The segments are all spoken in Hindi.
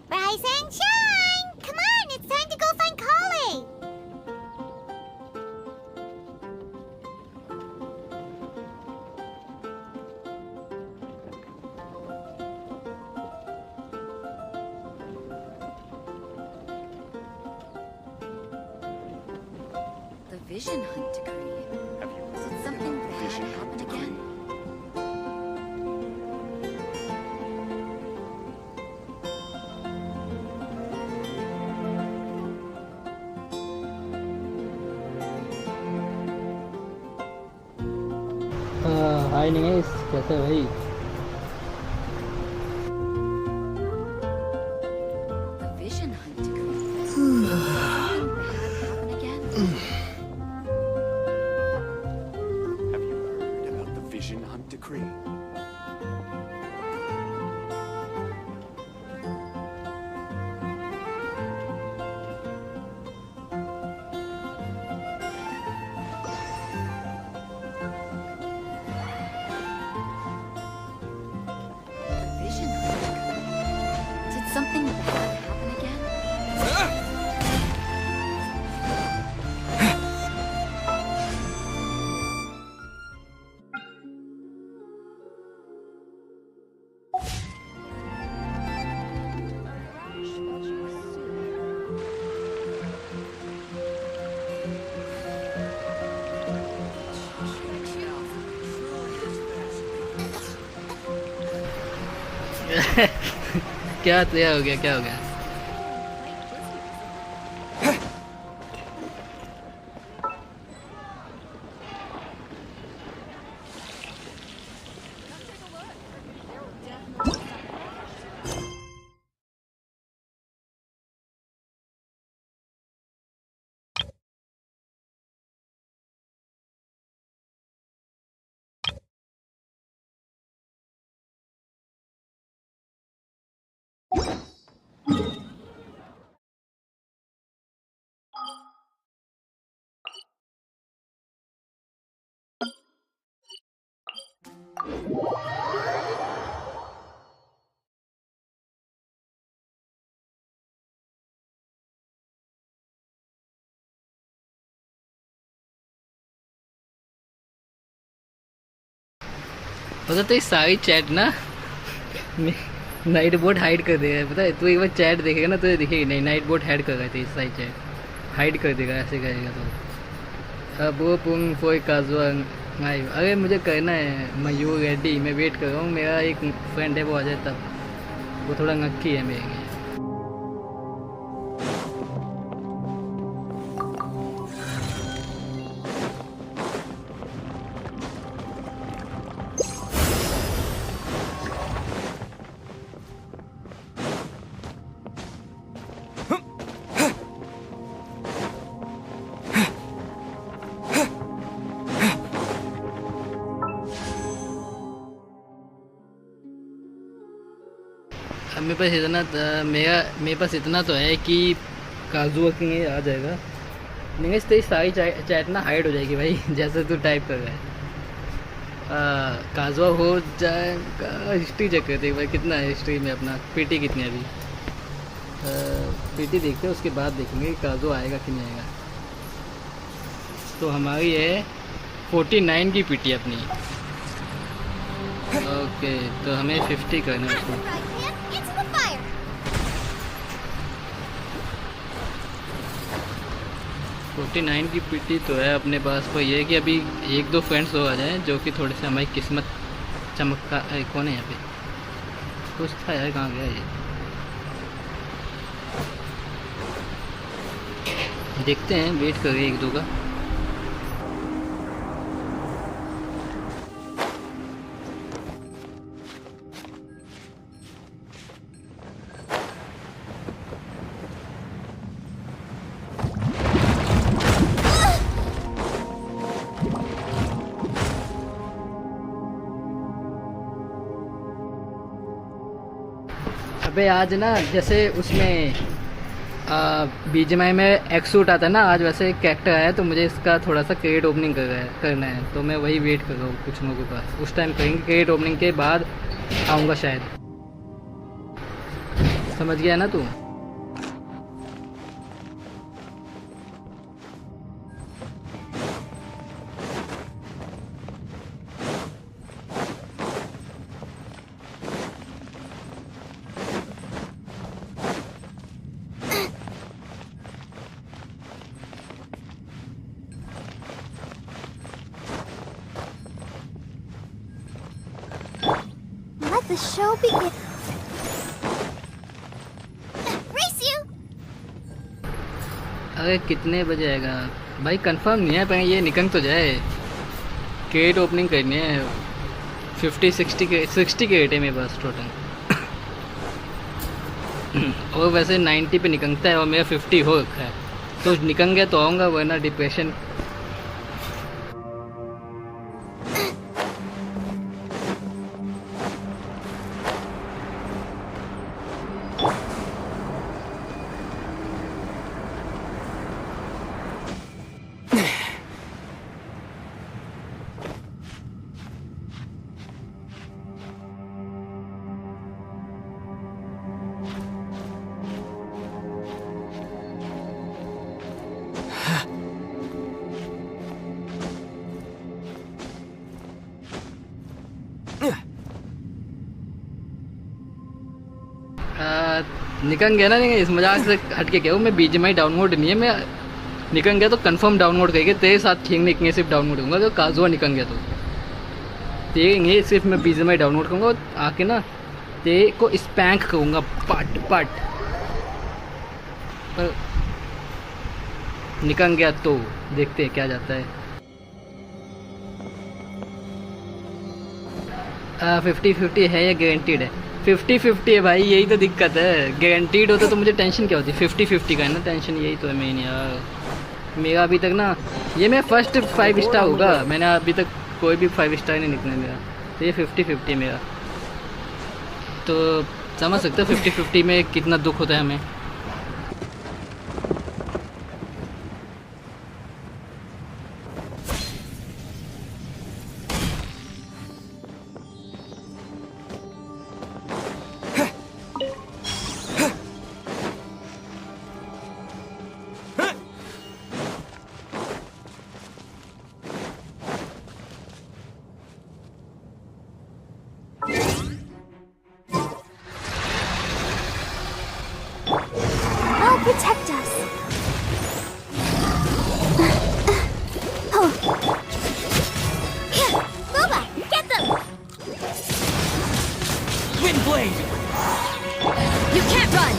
Rise and shine! Come on, it's time to go find Khelte! The Vision Hunt decree. Is it something bad happen again? हाय निमेश, कैसे है भाई? The Vision Hunt decree. Is it something bad happen again? Have you heard about the Vision Hunt decree? The Vision Hunt decree. Did something bad happen again? क्या हो गया, क्या हो गया? पता तो ये सारी चैट ना नाइट बोट हाइड कर देगा, पता है? तू एक बार चैट देखेगा ना तो ये दिखेगी नहीं, नाइट बोट हाइड कर रहे थे, सारी चैट हाइड कर देगा, ऐसे करेगा तो। अब वो पुंग फोई काजुआ नहीं, अरे मुझे करना है, मैं यू रेडी, मैं वेट कर रहा हूँ, मेरा एक फ्रेंड है वो आ जाए तब, वो थोड़ा नक्की है मेरे लिए। अब मेरे पास इतना तो है कि काजू वर्किंग आ जाएगा, नहीं तेरी सारी चैट ना हाइड हो जाएगी भाई, जैसे तू टाइप कर रहा है। काजुआ हो जाएगा। हिस्ट्री चेक करते भाई, कितना है हिस्ट्री में अपना, पीटी कितनी है अभी? पीटी देखते हैं, उसके बाद देखेंगे कि काजू आएगा कि नहीं आएगा। तो हमारी है 49 की पीटी अपनी। ओके, तो हमें 50 करना है उसको। Into the fire! 49 की पीटी तो है अपने पास, पर ये है कि अभी एक दो फ्रेंड्स हो आ जाएं जो कि थोड़े से हमारी किस्मत चमकता। कौन है यहाँ पे? कुछ था यार, कहाँ गया ये? देखते हैं, वेट करिए एक दो का। अबे आज ना जैसे उसमें बीजीएमआई में एक्सूट आता है ना, आज वैसे एक कैरेक्टर आया, तो मुझे इसका थोड़ा सा क्रेडिट ओपनिंग करना है, तो मैं वही वेट कर रहा हूँ कुछ लोगों का। उस टाइम करेंगे, क्रेडिट ओपनिंग के बाद आऊँगा शायद। समझ गया ना तू? Let the show begin. Race you! अरे कितने बजे आएगा भाई? कंफर्म नहीं है, पर ये निकल तो जाए। केट ओपनिंग करनी है। 60 के है मेरे पास टोटल। और वैसे 90 पे निकलता है और मेरा 50 हो रखा है, तो निकल गया तो आऊँगा, वरना डिप्रेशन। निकल गया ना? नहीं, इस मजाक से हट के क्या हूँ मैं? बीजीएमआई डाउनलोड नहीं है, मैं निकल गया तो कंफर्म डाउनलोड करके तेरे साथ खेलने के लिए सिर्फ डाउनलोड करूँगा। तो काजुआ निकल गया तो ये सिर्फ मैं बीजीएमआई डाउनलोड करूँगा और आके ना तेरे को स्पैंक करूँगा पट पट। पर निकल गया तो देखते हैं क्या जाता है। 50-50 है या गारंटीड है? 50-50 है भाई, यही तो दिक्कत है। गारंटीड होता तो मुझे टेंशन क्या होती? 50-50 का है ना टेंशन, यही तो है मेन यार। मेरा अभी तक ना ये मैं फर्स्ट 5 स्टार होगा, मैंने अभी तक कोई भी 5 स्टार नहीं निकला मेरा, तो ये 50-50 मेरा। तो समझ सकते हो 50-50 में कितना दुख होता है हमें। I'll protect us. Oh. Here, Boba, get them! Wind blade! You can't run!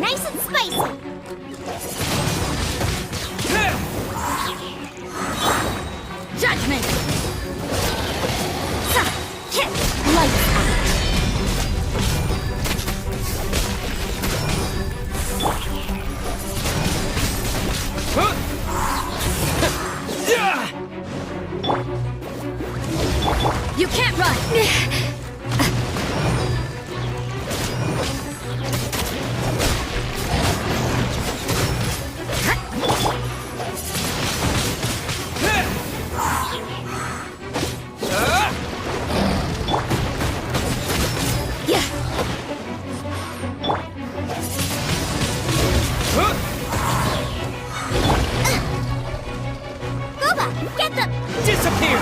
Nice and spicy. Judgment! Lights out! You can't run! Yeah! Boba, get them! Disappear!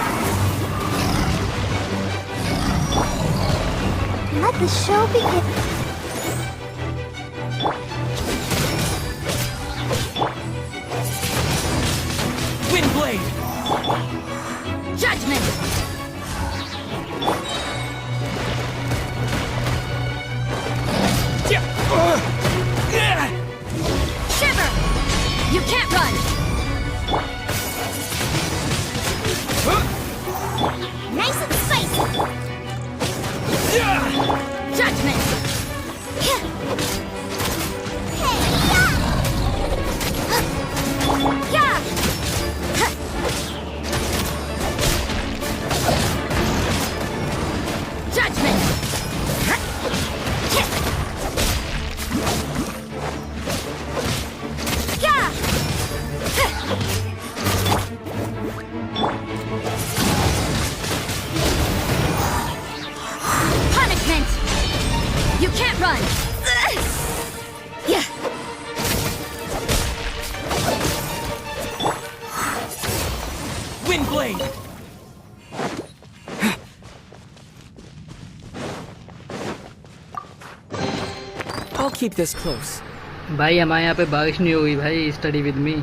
Let the show begin. Wind blade! Judgment! Shiver! You can't run! Nice and spicy. Judgment! Hey, yeah! Yeah! Judgment! Yeah! You can't run! Yeah! Wind blade! I'll keep this close. भाई हमारे यहाँ पे बारिश नहीं हुई भाई, study with me.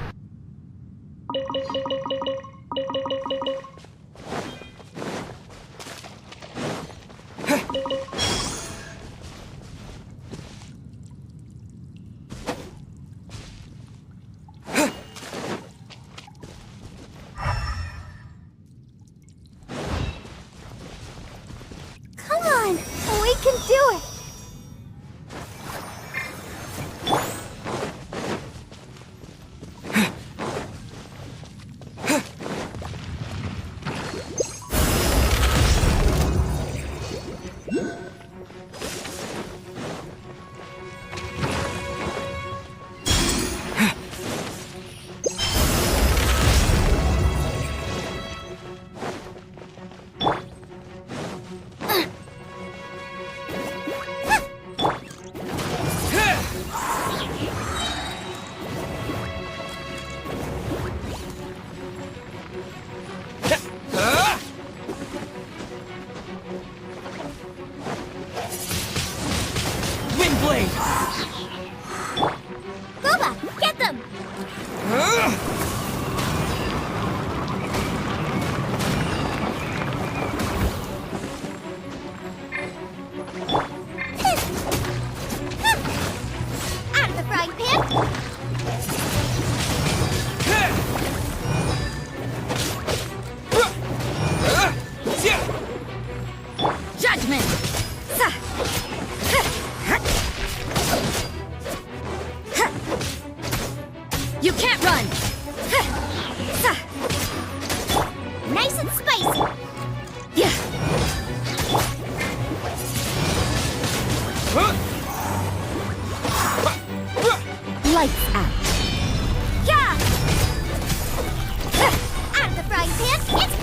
Come on, we can do it. Wind blade! Boba, get them. Out of the frying pan. Judgment! You can't run! Nice and spicy. Yeah! Lights out! Yeah. Out of the frying pan. It's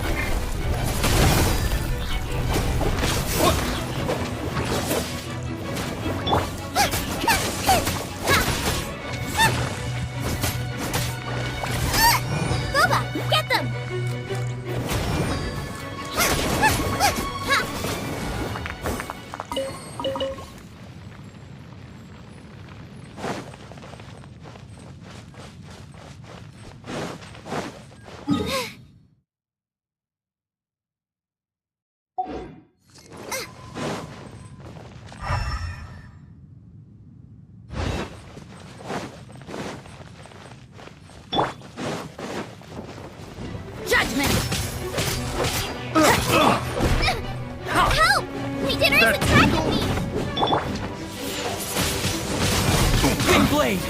Boba, get them. Judgment! Help! Leader's attacking me. Wind blade!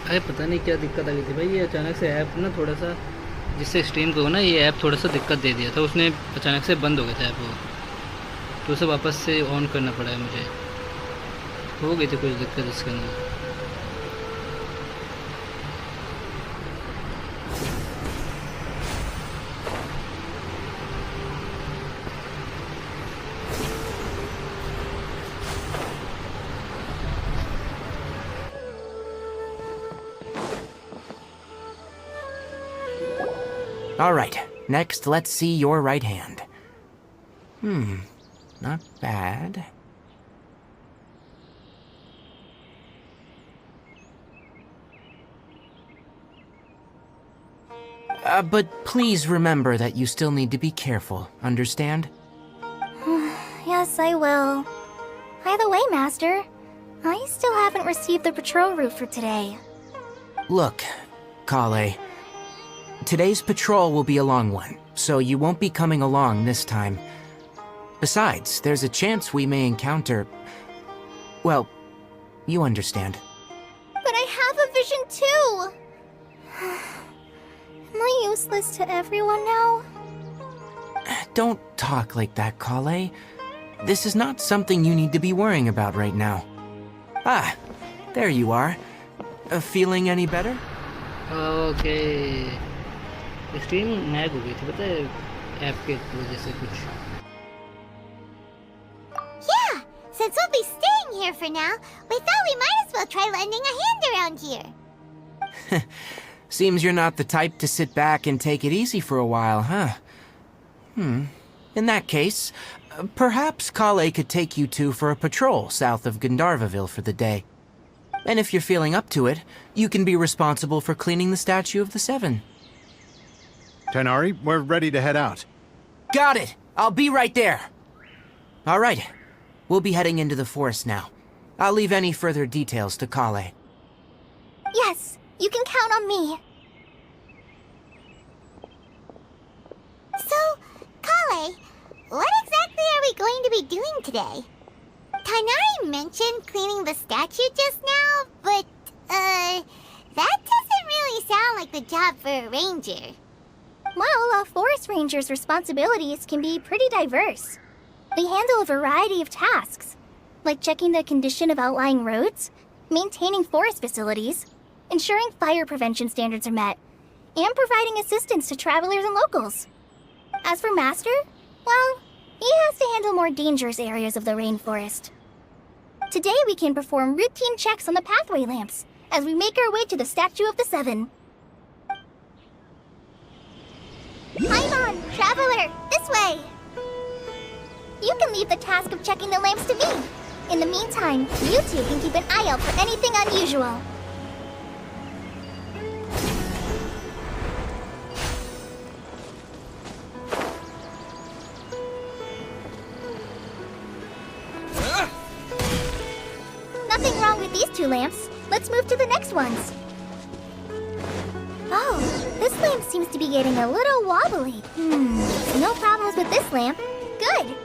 अरे पता नहीं क्या दिक्कत आ गई थी भाई, ये अचानक से ऐप ना थोड़ा सा, जिससे स्ट्रीम करो ना, ये ऐप थोड़ा सा दिक्कत दे दिया था उसने, अचानक से बंद हो गया था ऐप वो, तो उसे वापस से ऑन करना पड़ा है मुझे। हो गई थी कुछ दिक्कत इसके अंदर। All right, next let's see your right hand. Not bad. But please remember that you still need to be careful, understand? Yes, I will. By the way, Master, I still haven't received the patrol route for today. Look, Kale, today's patrol will be a long one, so you won't be coming along this time. Besides, there's a chance we may encounter... Well, you understand. But I have a vision too! Am I useless to everyone now? Don't talk like that, Kale. This is not something you need to be worrying about right now. Ah, there you are. Feeling any better? Okay screen मैग हो गई थी पता है ऐप के वजह से कुछ Yeah, since we'll be staying here for now, we thought we might as well try lending a hand around here. Seems you're not the type to sit back and take it easy for a while, huh? In that case, perhaps Kale could take you two for a patrol south of Gandharvaville for the day. And if you're feeling up to it, you can be responsible for cleaning the Statue of the Seven. Tighnari, we're ready to head out. Got it! I'll be right there! Alright, we'll be heading into the forest now. I'll leave any further details to Kale. Yes, you can count on me. So, Kale, what exactly are we going to be doing today? Tighnari mentioned cleaning the statue just now, but, that doesn't really sound like the job for a ranger. Well, a forest ranger's responsibilities can be pretty diverse. They handle a variety of tasks, like checking the condition of outlying roads, maintaining forest facilities, ensuring fire prevention standards are met, and providing assistance to travelers and locals. As for Master, well, he has to handle more dangerous areas of the rainforest. Today we can perform routine checks on the pathway lamps as we make our way to the Statue of the Seven. Paimon, Traveler, this way! You can leave the task of checking the lamps to me. In the meantime, you two can keep an eye out for anything unusual. Nothing wrong with these two lamps. Let's move to the next ones. Oh, this lamp seems to be getting a little wobbly. No problems with this lamp. Good.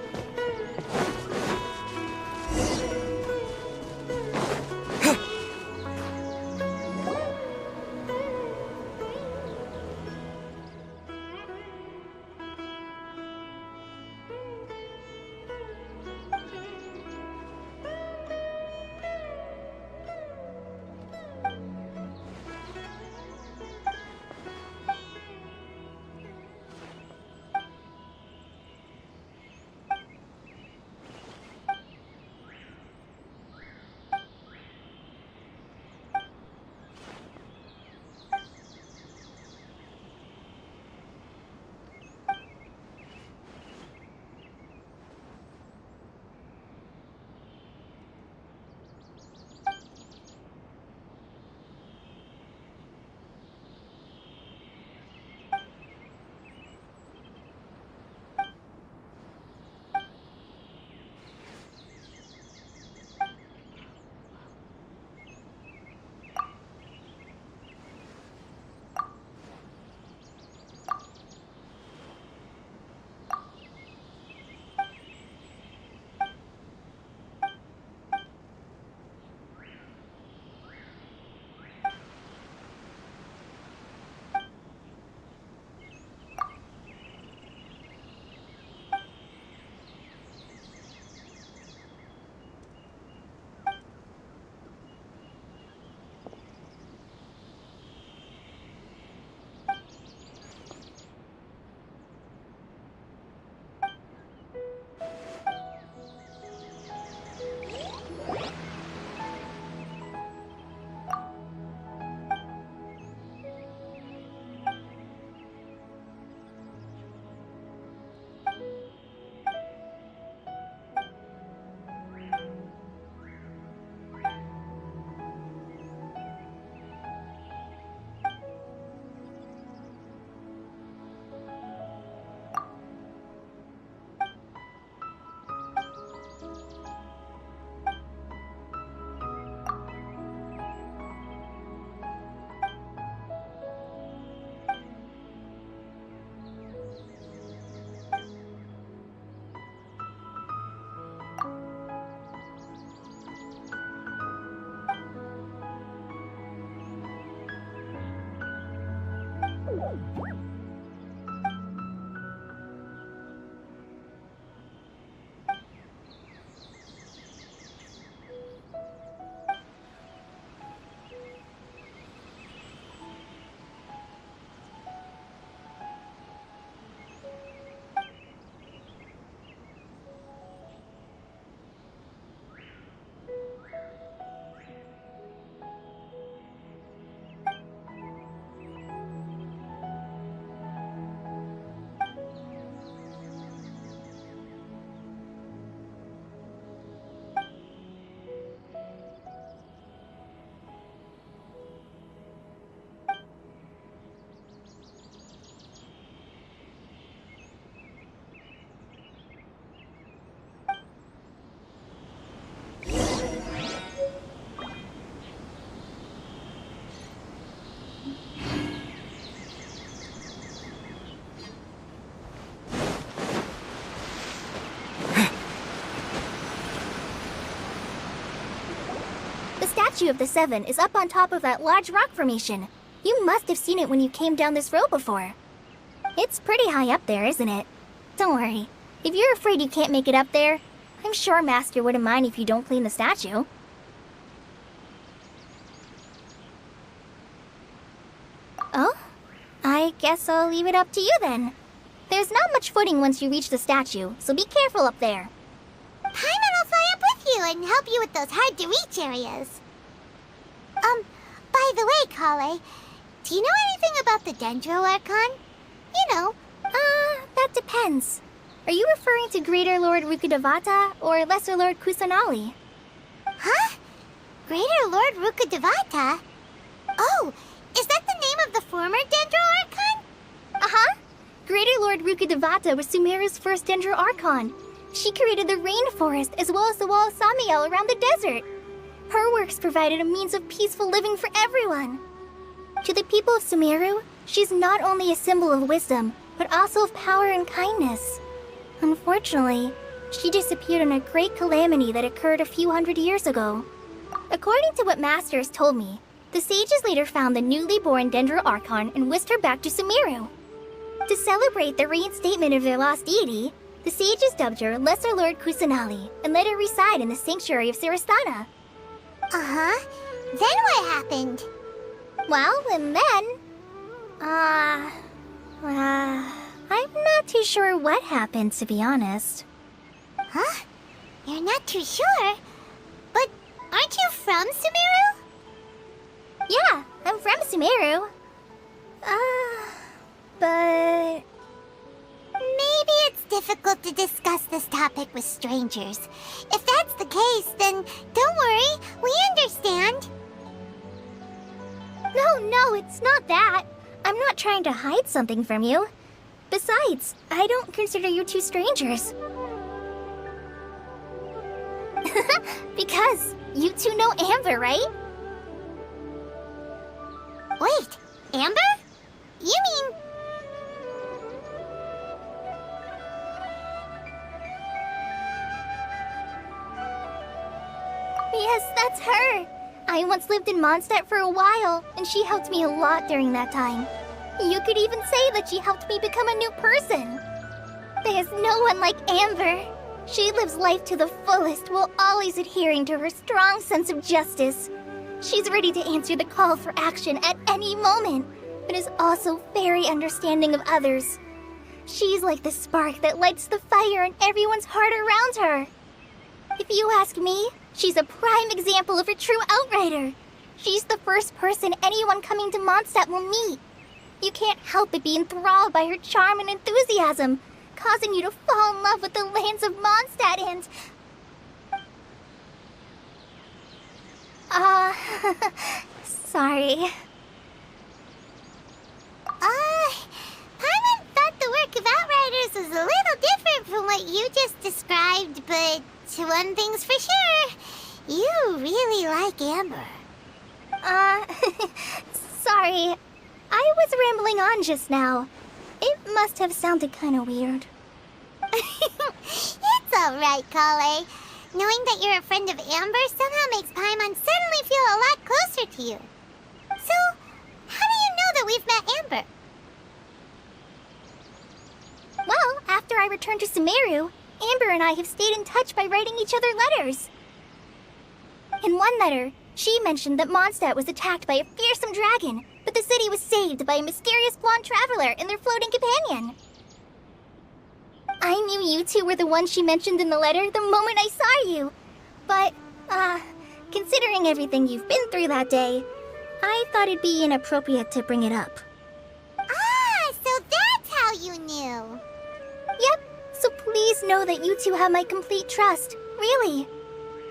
The statue of the Seven is up on top of that large rock formation. You must have seen it when you came down this road before. It's pretty high up there, isn't it? Don't worry. If you're afraid you can't make it up there, I'm sure Master wouldn't mind if you don't clean the statue. Oh? I guess I'll leave it up to you then. There's not much footing once you reach the statue, so be careful up there. Paimon will fly up with you and help you with those hard-to-reach areas. By the way, Kale, do you know anything about the Dendro Archon? You know. That depends. Are you referring to Greater Lord Rukkhadevata or Lesser Lord Kusanali? Huh? Greater Lord Rukkhadevata? Oh, is that the name of the former Dendro Archon? Uh-huh. Greater Lord Rukkhadevata was Sumeru's first Dendro Archon. She created the rainforest as well as the wall of Samiel around the desert. Her works provided a means of peaceful living for everyone. To the people of Sumeru, she's not only a symbol of wisdom, but also of power and kindness. Unfortunately, she disappeared in a great calamity that occurred a few hundred years ago. According to what Master has told me, the sages later found the newly born Dendro Archon and whisked her back to Sumeru. To celebrate the reinstatement of their lost deity, the sages dubbed her Lesser Lord Kusanali and let her reside in the sanctuary of Sarastana. Uh-huh. Then what happened? Well, and then... I'm not too sure what happened, to be honest. Huh? You're not too sure? But aren't you from Sumeru? Yeah, I'm from Sumeru. But... Maybe it's difficult to discuss this topic with strangers. If that's the case, then don't worry, we understand. No, it's not that. I'm not trying to hide something from you. Besides, I don't consider you two strangers. Because you two know Amber, right? Wait, Amber? You mean... Yes, that's her. I once lived in Mondstadt for a while, and she helped me a lot during that time. You could even say that she helped me become a new person. There's no one like Amber. She lives life to the fullest while always adhering to her strong sense of justice. She's ready to answer the call for action at any moment, but is also very understanding of others. She's like the spark that lights the fire in everyone's heart around her. If you ask me, she's a prime example of a true outrider. She's the first person anyone coming to Mondstadt will meet. You can't help but be enthralled by her charm and enthusiasm, causing you to fall in love with the lands of Mondstadt and... sorry. Paimon thought the work of Outriders was a little different from what you just described, but one thing's for sure, you really like Amber. Sorry. I was rambling on just now. It must have sounded kind of weird. It's alright, Kale. Knowing that you're a friend of Amber somehow makes Paimon suddenly feel a lot closer to you. So, how do you know that we've met Amber? I returned to Sumeru, Amber and I have stayed in touch by writing each other letters. In one letter, she mentioned that Mondstadt was attacked by a fearsome dragon, but the city was saved by a mysterious blonde traveler and their floating companion. I knew you two were the ones she mentioned in the letter the moment I saw you. But, considering everything you've been through that day, I thought it'd be inappropriate to bring it up. Ah, so that's how you knew. Yep, so please know that you two have my complete trust, really.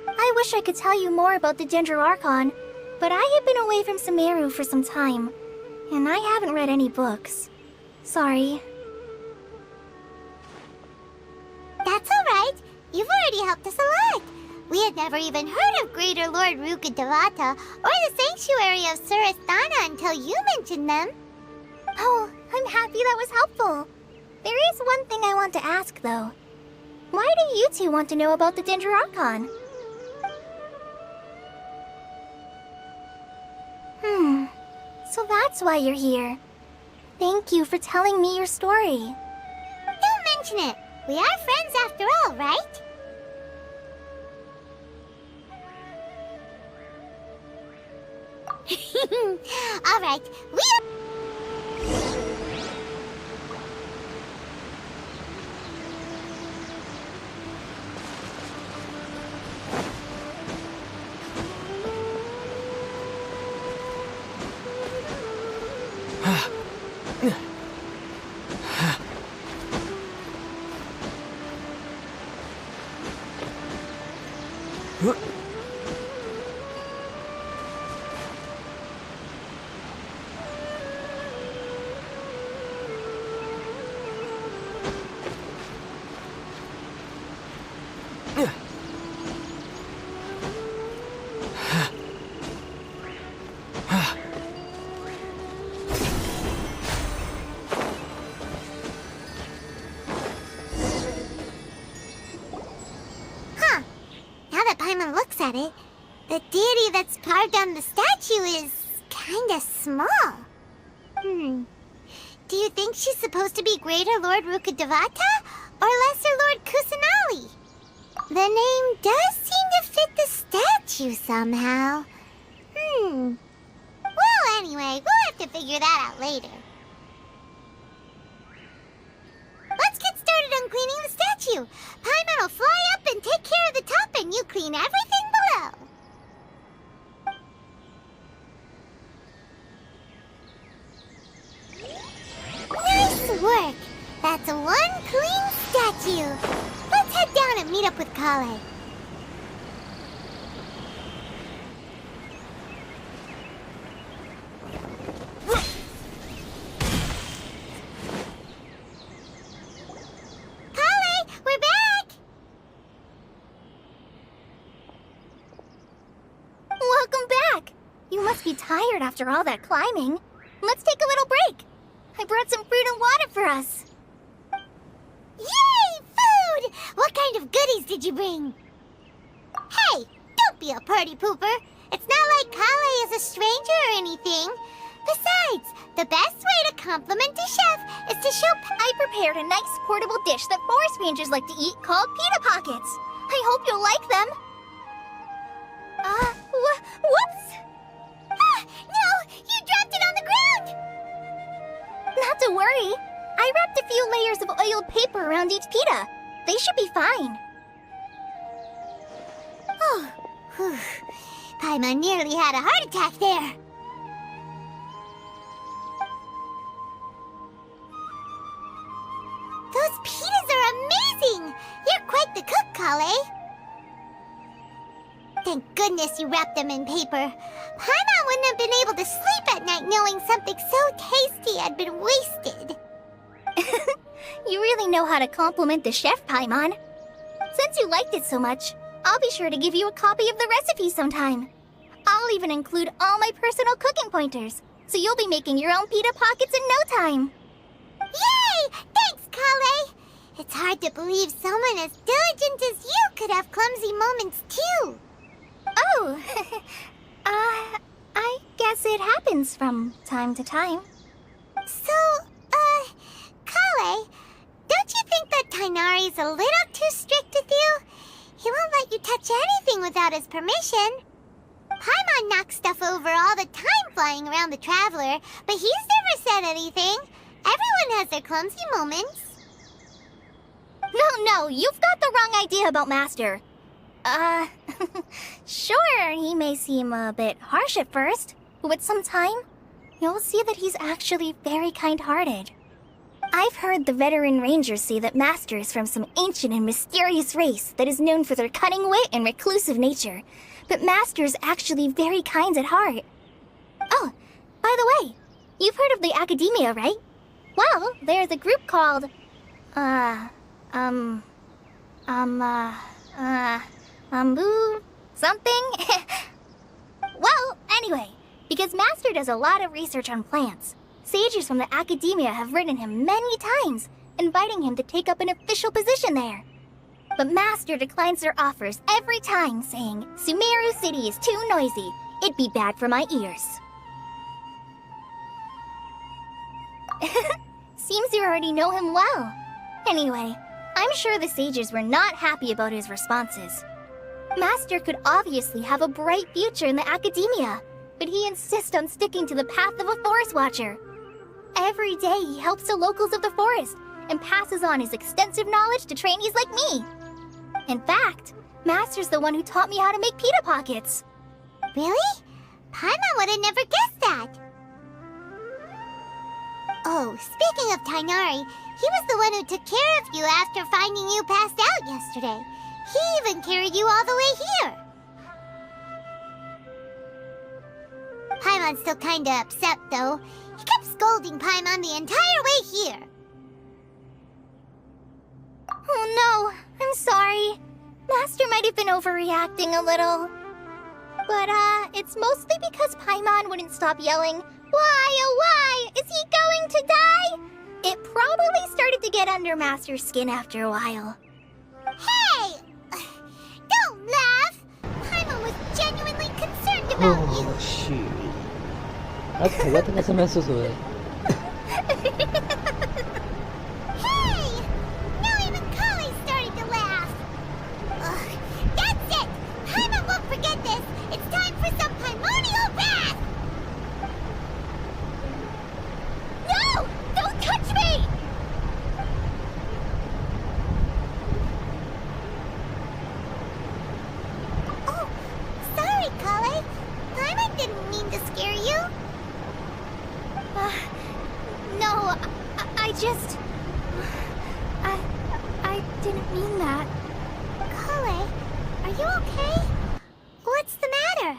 I wish I could tell you more about the Dendroarchon, but I have been away from Sumeru for some time, and I haven't read any books. Sorry. That's alright. You've already helped us a lot. We had never even heard of Greater Lord Rukkhadevata or the Sanctuary of Surasthana until you mentioned them. Oh, I'm happy that was helpful. There is one thing I want to ask, though. Why do you two want to know about the Dendroarchon? So that's why you're here. Thank you for telling me your story. Don't mention it. We are friends after all, right? Alright, we at it, the deity that's carved on the statue is kinda small. Do you think she's supposed to be Greater Lord Rukkhadevata or Lesser Lord Kusanali? The name does seem to fit the statue somehow. Well, anyway, we'll have to figure that out later. Let's get started on cleaning the statue. Paimon will fly up and take care of the top, and you clean everything below. Nice work! That's one clean statue. Let's head down and meet up with Kale. Tired after all that climbing. Let's take a little break. I brought some fruit and water for us. Yay! Food! What kind of goodies did you bring? Hey, don't be a party pooper. It's not like Kale is a stranger or anything. Besides, the best way to compliment a chef is to show I prepared a nice portable dish that forest rangers like to eat called pita pockets. I hope you'll like them. Whoops! No! You dropped it on the ground! Not to worry. I wrapped a few layers of oiled paper around each pita. They should be fine. Oh, whew. Paimon nearly had a heart attack there. Those pitas are amazing! You're quite the cook, Kale. Thank goodness you wrapped them in paper. Paimon wouldn't have been able to sleep at night knowing something so tasty had been wasted. You really know how to compliment the chef, Paimon. Since you liked it so much, I'll be sure to give you a copy of the recipe sometime. I'll even include all my personal cooking pointers, so you'll be making your own pita pockets in no time. Yay! Thanks, Kale! It's hard to believe someone as diligent as you could have clumsy moments, too. Oh, I guess it happens from time to time. So, Kale, don't you think that Tighnari's a little too strict with you. He won't let you touch anything without his permission. Paimon knocks stuff over all the time flying around the Traveler, but he's never said anything. Everyone has their clumsy moments. No, you've got the wrong idea about Master. Sure, he may seem a bit harsh at first, but with some time, you'll see that he's actually very kind-hearted. I've heard the veteran rangers say that Master is from some ancient and mysterious race that is known for their cunning wit and reclusive nature, but Master is actually very kind at heart. Oh, by the way, you've heard of the Academia, right? Well, there's a group called, something? Well, anyway, because Master does a lot of research on plants, sages from the Academia have written him many times, inviting him to take up an official position there. But Master declines their offers every time, saying, Sumeru City is too noisy. It'd be bad for my ears. Seems you already know him well. Anyway, I'm sure the sages were not happy about his responses. Master could obviously have a bright future in the Academia, but he insists on sticking to the path of a forest watcher. Every day he helps the locals of the forest and passes on his extensive knowledge to trainees like me. In fact, Master's the one who taught me how to make pita pockets. Really? Paimon would have never guessed that. Oh, speaking of Tighnari, he was the one who took care of you after finding you passed out yesterday. He even carried you all the way here. Paimon's still kinda upset, though. He kept scolding Paimon the entire way here. Oh no, I'm sorry. Master might have been overreacting a little. But, it's mostly because Paimon wouldn't stop yelling, Why, oh why, is he going to die? It probably started to get under Master's skin after a while. Hey! Don't laugh! Paimon was genuinely concerned about you. shit. अब थोड़ा तो कैसा महसूस हो रहा है? Hey! Now even Kali started to laugh. Ugh, that's it! Paimon won't forget this. It's time for some primordial wrath! No! Don't touch me! Oh, sorry, Kale. Paimon didn't mean to scare you. No, I just... I didn't mean that. Kale, are you okay? What's the matter?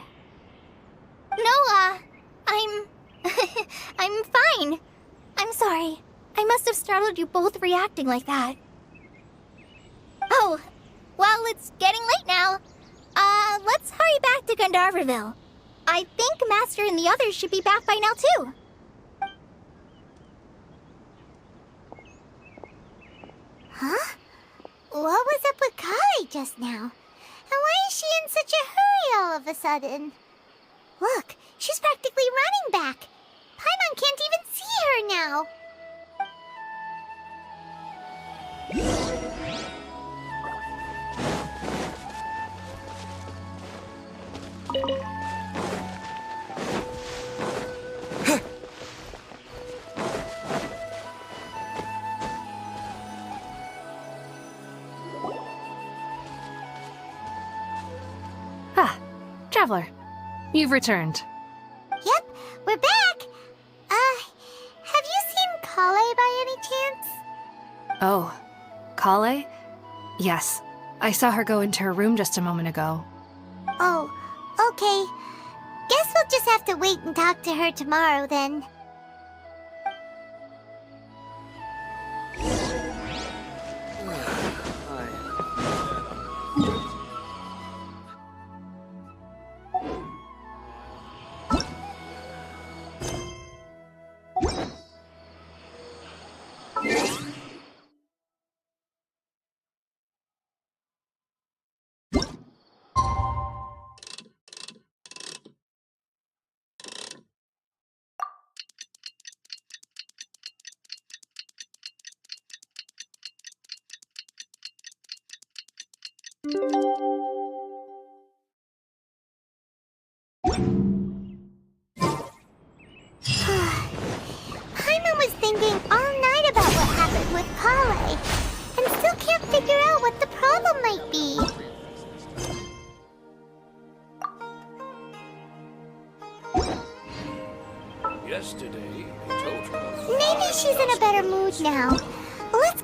No, I'm... I'm fine. I'm sorry. I must have startled you both reacting like that. Oh, well, it's getting late now. Let's hurry back to Gandharville. I think Master and the others should be back by now, too. Huh? What was up with Kali just now? And why is she in such a hurry all of a sudden? Look, she's practically running back. Paimon can't even see her now. Traveler, you've returned. Yep, we're back. Have you seen Kale by any chance? Oh, Kale? Yes, I saw her go into her room just a moment ago. Oh, okay. Guess we'll just have to wait and talk to her tomorrow then. Yesterday, I told her. Maybe she's in a better mood now. Let's...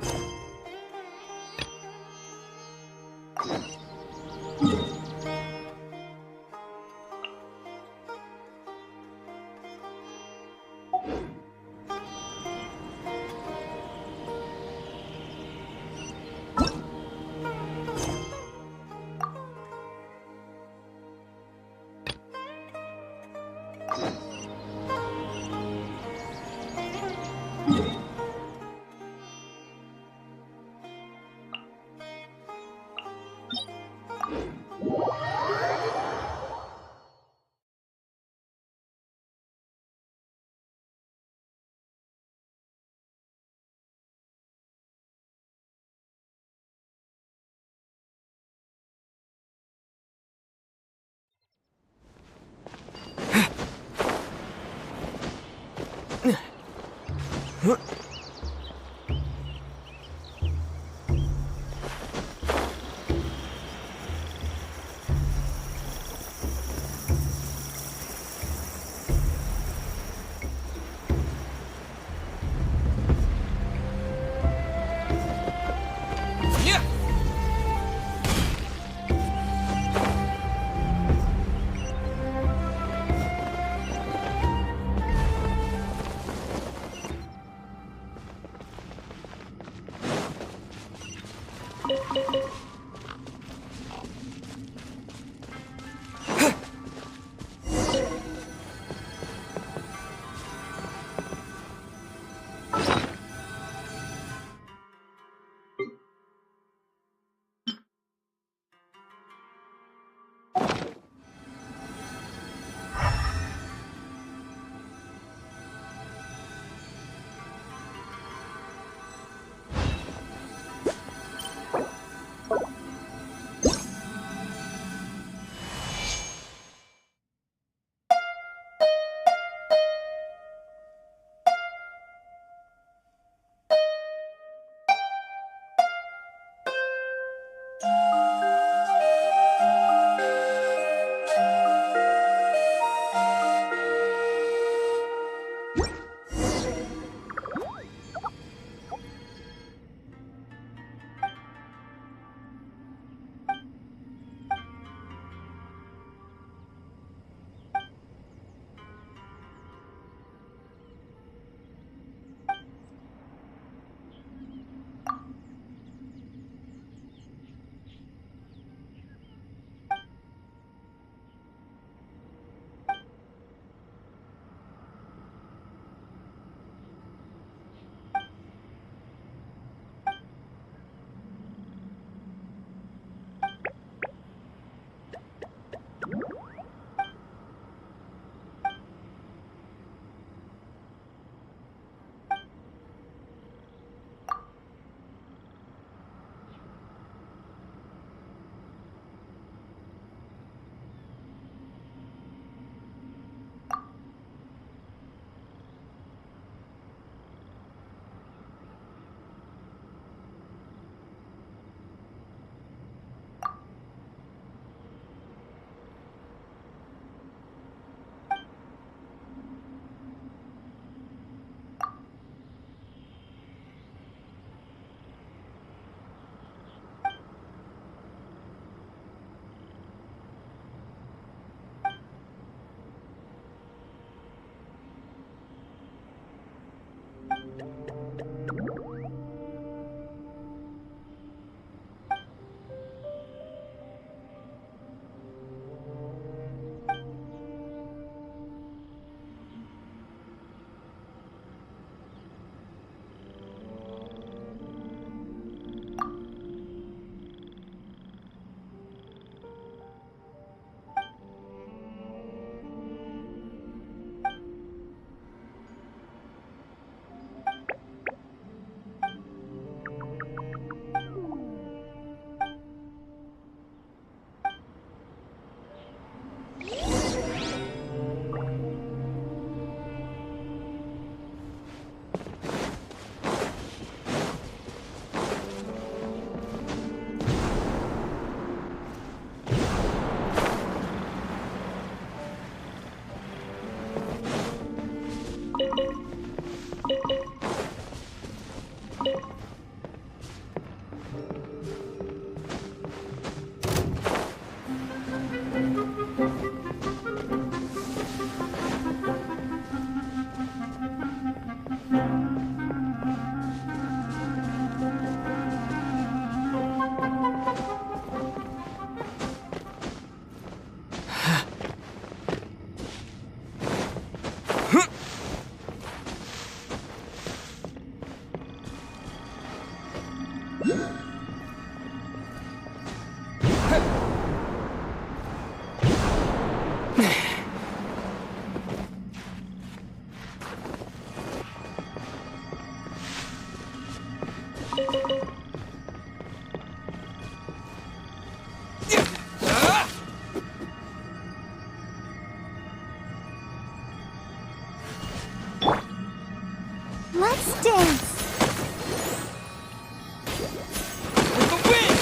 Resistance! With the wind!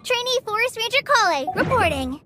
Trainee Forest Ranger Kale, reporting.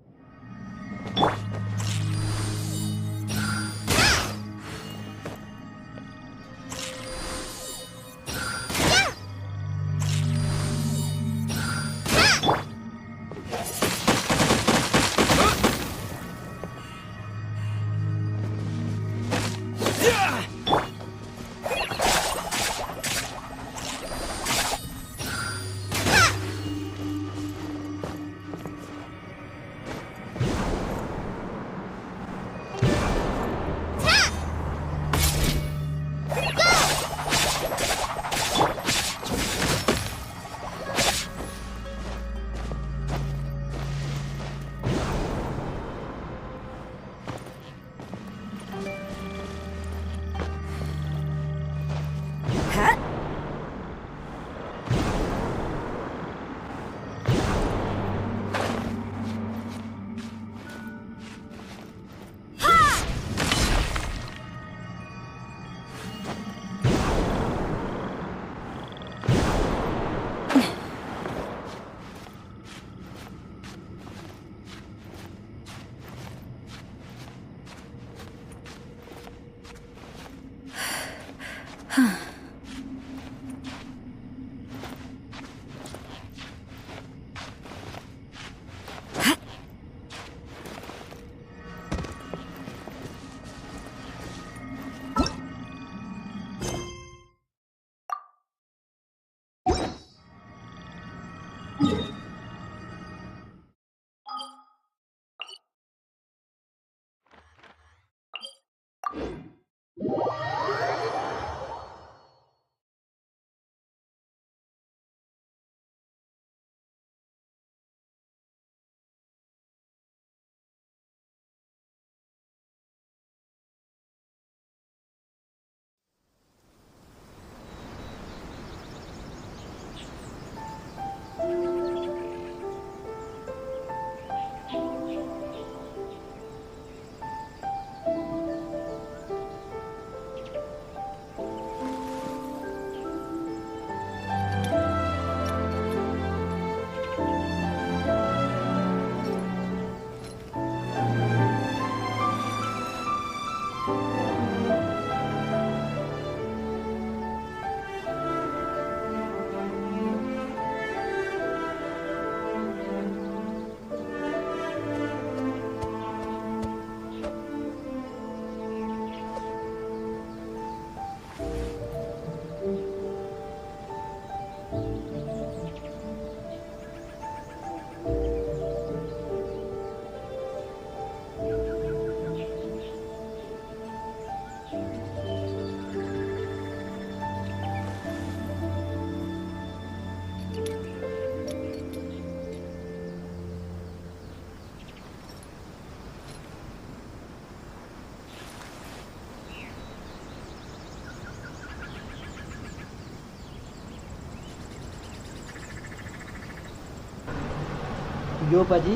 यो पाजी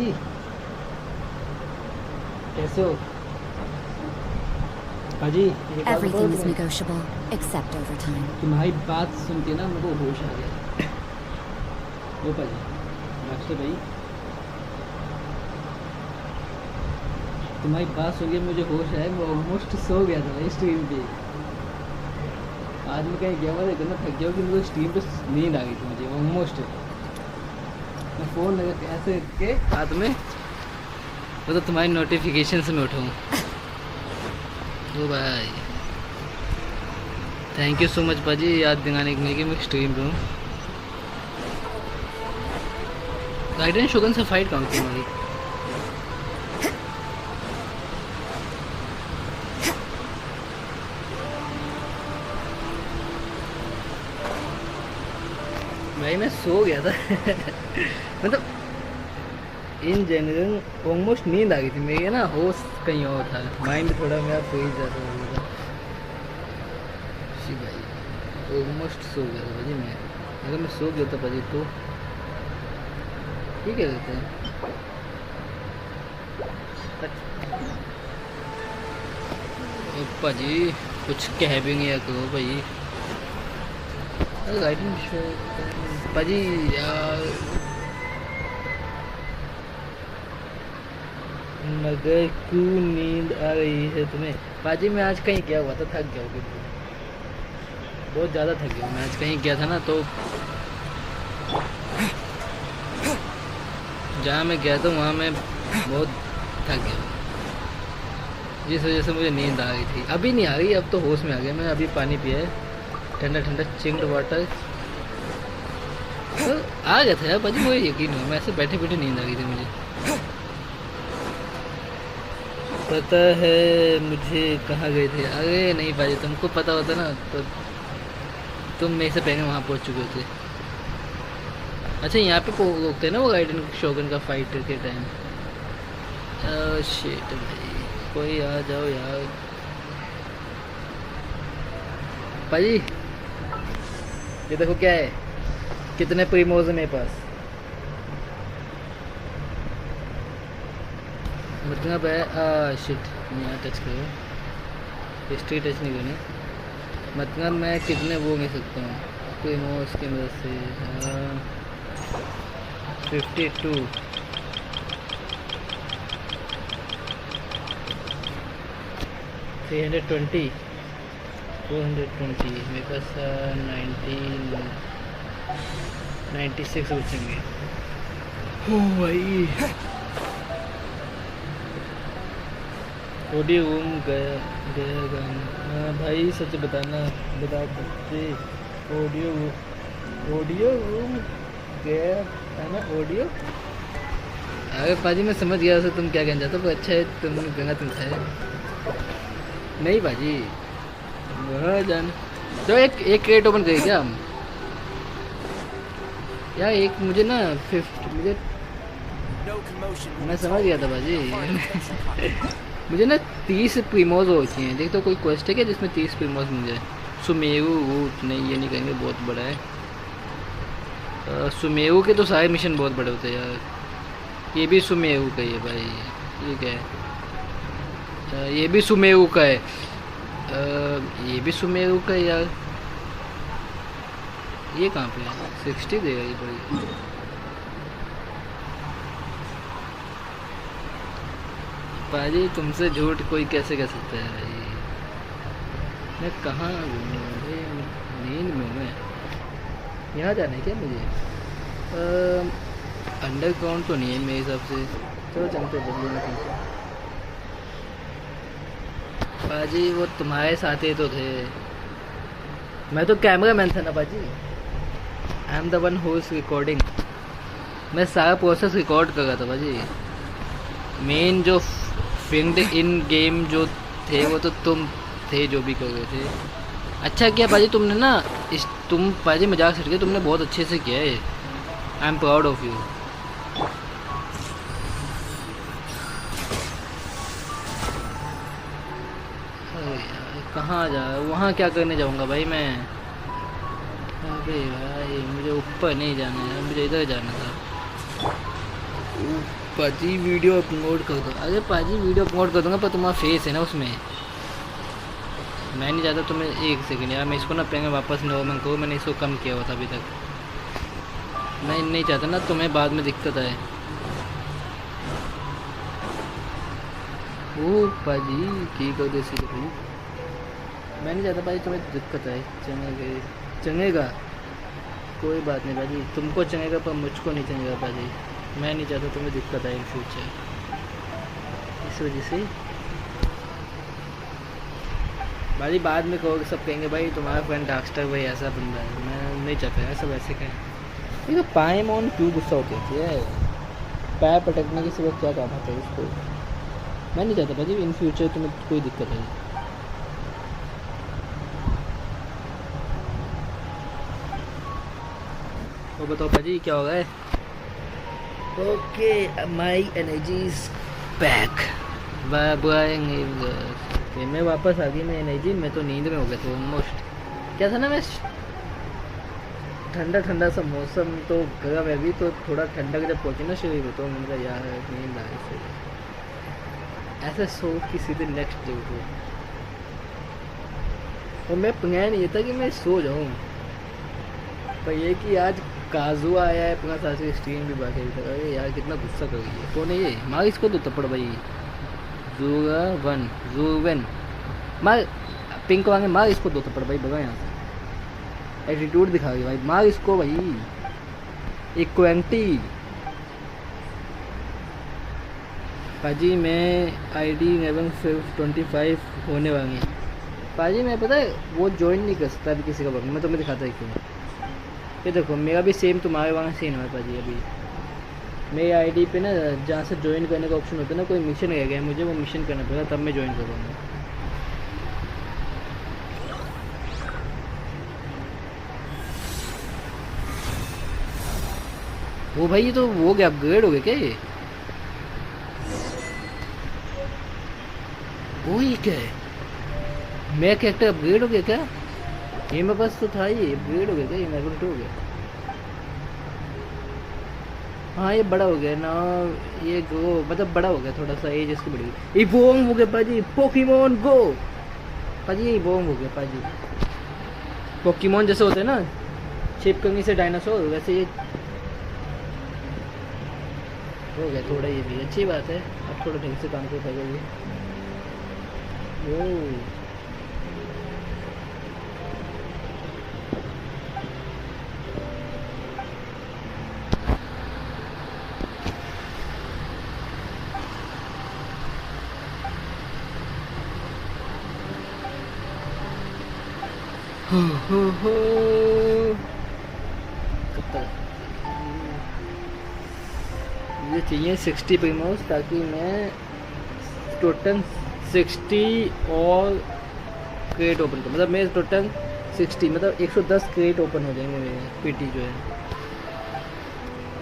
कैसे हो पाजी एक बात बताओ Everything is तुम्हें? negotiable, except overtime. तुम्हारी बात सुन के ना मेरे को होश आ गया। ओ पाजी मास्टर भाई तुम्हारी बात सुन के मुझे होश आया। मैं ऑलमोस्ट सो गया था स्ट्रीम पे। आज मैं कहीं गया हुआ था इतना थक गया कि मुझे स्ट्रीम पे नींद आ गई थी मुझे ऑलमोस्ट। मैं फ़ोन लगा के ऐसे के हाथ में तो तुम्हारी नोटिफिकेशन से मैं उठाऊँ। ओ भाई थैंक यू सो मच पाजी याद दिलाने के लिए कि मैं स्ट्रीम पे हूँ। गाइडन शोगन से फाइट कहाँ की हमारी? भाई मैं सो गया था मतलब इन जनरल ऑलमोस्ट नींद आ गई थी मेरी ना, होश कहीं और था, माइंड थोड़ा मेरा फ्रीज जैसा हो गया था। जी भाई ऑलमोस्ट सो गया था भाजी मैं, अगर मैं सो गया था भाजी तो ठीक है रहते हैं। भाजी कुछ कह भी नहीं करो भाई, भाजी यार मगर क्यों नींद आ रही है तुम्हें? भाजी मैं आज कहीं गया हुआ था, थक गया हूँ बहुत ज़्यादा थक गया। मैं आज कहीं गया था ना, तो जहाँ मैं गया था वहाँ मैं बहुत थक गया, जिस वजह से मुझे नींद आ गई थी। अभी नहीं आ रही, अब तो होश में आ गया मैं। अभी पानी पिया है, ठंडा ठंडा चिल्ड वाटर, तो आ गया था यार भाजी, मुझे यकीन हुआ। मैं ऐसे बैठे बैठे नींद आ गई थी मुझे। पता है मुझे कहाँ गए थे? अरे नहीं भाजी, तुमको पता होता ना तो तुम मेरे से पहले वहाँ पहुँच चुके थे। अच्छा यहाँ पे रोकते हैं ना वो गाइडन शोगन का फाइट के टाइम। शिट भाई, कोई आ जाओ यार। भाजी ये देखो क्या है, कितने प्रीमोज है मेरे पास। मतलब है शिट, यहाँ टच करो, हिस्ट्री टच नहीं करनी। मतलब मैं कितने वो मिल सकता हूँ प्रीमोज की मदद से। 52 320 420 मेरे पास 96 बचेंगे। ओ भाई ऑडियो रूम गया गाना। भाई सच बताना, बता सकते? ऑडियो रूम गया है ना ऑडियो। अरे पाजी मैं समझ गया उसे तुम क्या कहना चाहते हो, पर अच्छा है तुमने गंगा तुम खाए नहीं भाजी। वहाँ जान तो एक क्रेट ओपन करें क्या हम यार? एक मुझे ना 50 मुझे मैं समझ गया था भाजी मुझे ना 30 प्रीमोज हो चुकी हैं। देख तो कोई क्वेस्ट है क्या जिसमें 30 प्रीमोज मिल जाए? सुमेरु रूट नहीं, ये नहीं कहेंगे, बहुत बड़ा है। सुमेरु के तो सारे मिशन बहुत बड़े होते हैं यार। ये भी सुमेरु का ही है भाई, ये क्या है? ये भी सुमेरु का है, ये भी सुमेरु का है यार। ये कहाँ पे है? 60 देगा ये भाई। भाजी तुमसे झूठ कोई कैसे कह सकता है भाई? मैं कहाँ घूमूँ भाई, नींद में मैं। यहाँ जाना है क्या मुझे? अंडरग्राउंड तो नहीं है मेरे हिसाब से। चलो चलते बदले में तुमसे। बाजी वो तुम्हारे साथ ही तो थे, मैं तो कैमरा मैन था ना बाजी। आई am the one who is recording. मैं सारा प्रोसेस रिकॉर्ड कर रहा था बाजी। मेन जो फिल्ड इन गेम जो थे वो तो तुम थे जो भी कर रहे थे। अच्छा किया बाजी तुमने ना, तुम बाजी मजाक छट गए, तुमने बहुत अच्छे से किया है। I am proud of you. कहाँ जा, वहाँ क्या करने जाऊँगा भाई मैं? अरे भाई मुझे ऊपर नहीं जाना है, मुझे इधर जाना था। पाजी वीडियो अपलोड कर दो। अरे पाजी वीडियो अपलोड कर दूँगा, पर तुम्हारा फेस है ना उसमें। मैं नहीं चाहता तुम्हें, एक सेकंड यार, मैं इसको ना पेंगे वापस नॉर्मल करूँ। मैंने इसको कम किया हुआ था अभी तक। मैं नहीं चाहता ना तुम्हें बाद में दिक्कत आए। ओ पाजी की कर दे सी भाई, मैं नहीं चाहता भाई तुम्हें दिक्कत आए। चंगेगा कोई बात नहीं भाजी, तुमको चंगेगा पर मुझको नहीं चंगेगा भाजी। मैं नहीं चाहता तुम्हें दिक्कत आए इन फ्यूचर, इस वजह से भाई बाद में कहोगे, सब कहेंगे भाई तुम्हारा फ्रेंड डार्कस्टर भाई ऐसा बंदा है। मैं नहीं चाहता यार सब ऐसे कहें। ये तो पाएमोन क्यों गुस्सा होती है? पैर पटकने के सिवा क्या काम आता है उसको? मैं नहीं चाहता भाजी इन फ्यूचर तुम्हें कोई दिक्कत है। और बताओ भाजी क्या हो गया? Okay my energies back. मैं वापस आ गई मैं एनर्जी। मैं तो नींद में हो गया था ऑलमोस्ट। क्या था ना, मैं ठंडा ठंडा सा मौसम तो गर्म है अभी, तो थोड़ा ठंडा जब पहुँची ना शरीर में तो मैंने यार नींद आ रही। ऐसा सो कि सीधे नेक्स्ट डे उठो। और मैं प्लान ये था कि मैं सो जाऊँ, पर ये कि आज काजू आया है अपना साथ से स्ट्रीम भी बाकी था। अरे यार कितना गुस्सा कर रही है। कौन है ये? मार इसको तो तपड़ भाई। जूवन मार, पिंक वांगे मार इसको दो तपड़ भाई। भगा यहाँ से, एटीट्यूड दिखा रही भाई। मार इसको भाई। इक्वेंटी पाजी मैं ID 11/25 होने वाली है पाजी। मैं पता है वो ज्वाइन नहीं कर सकता अभी किसी का वक्त। मैं तुम्हें दिखाता ही क्यों। ये देखो मेरा भी सेम तुम्हारे वहाँ सीन हुआ है पाजी। अभी मेरी ID पे ना जहाँ से ज्वाइन करने का ऑप्शन होता है ना, कोई मिशन रह गया, मुझे वो मिशन करना पड़ेगा तब मैं ज्वाइन करूँगा। वो भाई ये तो वो क्या अपग्रेड हो गया क्या ये? वो ये क्या है? मेरा कैरेक्टर अपग्रेड हो गया क्या? ये मेरे पास तो था, ये अपग्रेड हो गया क्या? ये लेवल 2 हो गया। हाँ ये बड़ा हो गया ना, ये गो मतलब बड़ा हो गया थोड़ा सा, एज इसकी बढ़ी गई। इवोंग हो गया पाजी। पोकेमोन गो पाजी, ये इवोंग हो गया पाजी। पोकेमोन जैसे होते हैं ना छिपकली से डायनासोर, वैसे ये हो गया थोड़ा। ये भी अच्छी बात है, अब थोड़ा ढंग से काम कर पाएगा। हो कब तक मुझे चाहिए 60 प्रीमोस, ताकि मैं टोटल 60 और क्रेट ओपन करूँ। मतलब मैं टोटल 60 मतलब 110 क्रेट ओपन हो जाएंगे मेरे पीटी जो है।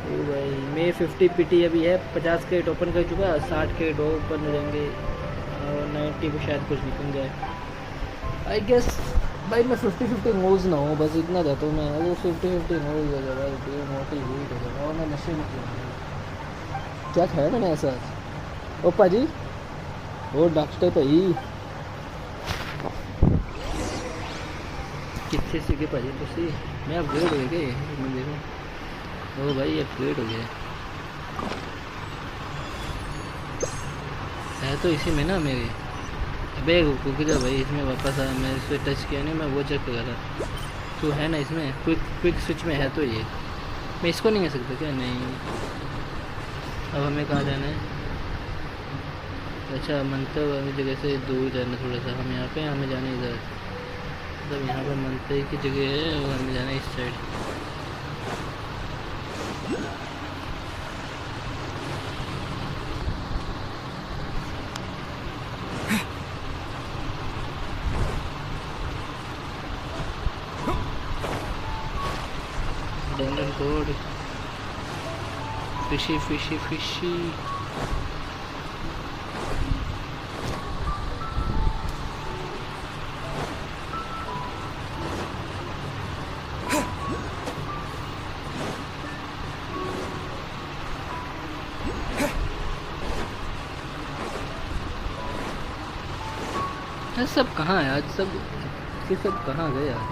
ओ भाई मैं 50 पीटी अभी है, 50 क्रेट ओपन कर चुका, 60 क्रेट ओपन हो जाएंगे और 90 को शायद कुछ निकल जाए आई गेस। भाई मैं 50-50 मोज ना हूँ, बस इतना कहता हूँ मैं। अगर 50-50 मोज हो जाए भाई मोटी हुई हो जाए। और मैं नशे में क्या खाया मैंने ऐसा? ओ पाजी वो डॉक्टर भाई कितने सीखे पाजी तुसी? मैं अपग्रेड हो गए मैं देखो। ओ भाई अपग्रेड हो गया है तो इसी में ना मेरे। अबे रुक जा भाई, इसमें वापस आया। मैं इस पर टच किया नहीं, मैं वो चेक कर रहा था तो है ना इसमें क्विक स्विच में है। तो ये मैं इसको नहीं कर सकता क्या? नहीं। अब हमें कहाँ जाना है? अच्छा मंत्र वाली जगह से दूर जाना थोड़ा सा। हम यहाँ पे हमें जाना इधर, मतलब यहाँ पर मंत्र की जगह है और हमें जाना इस side. Dungan code fishy fishy fishy. सब कहाँ है आज? सब कहाँ गए आज?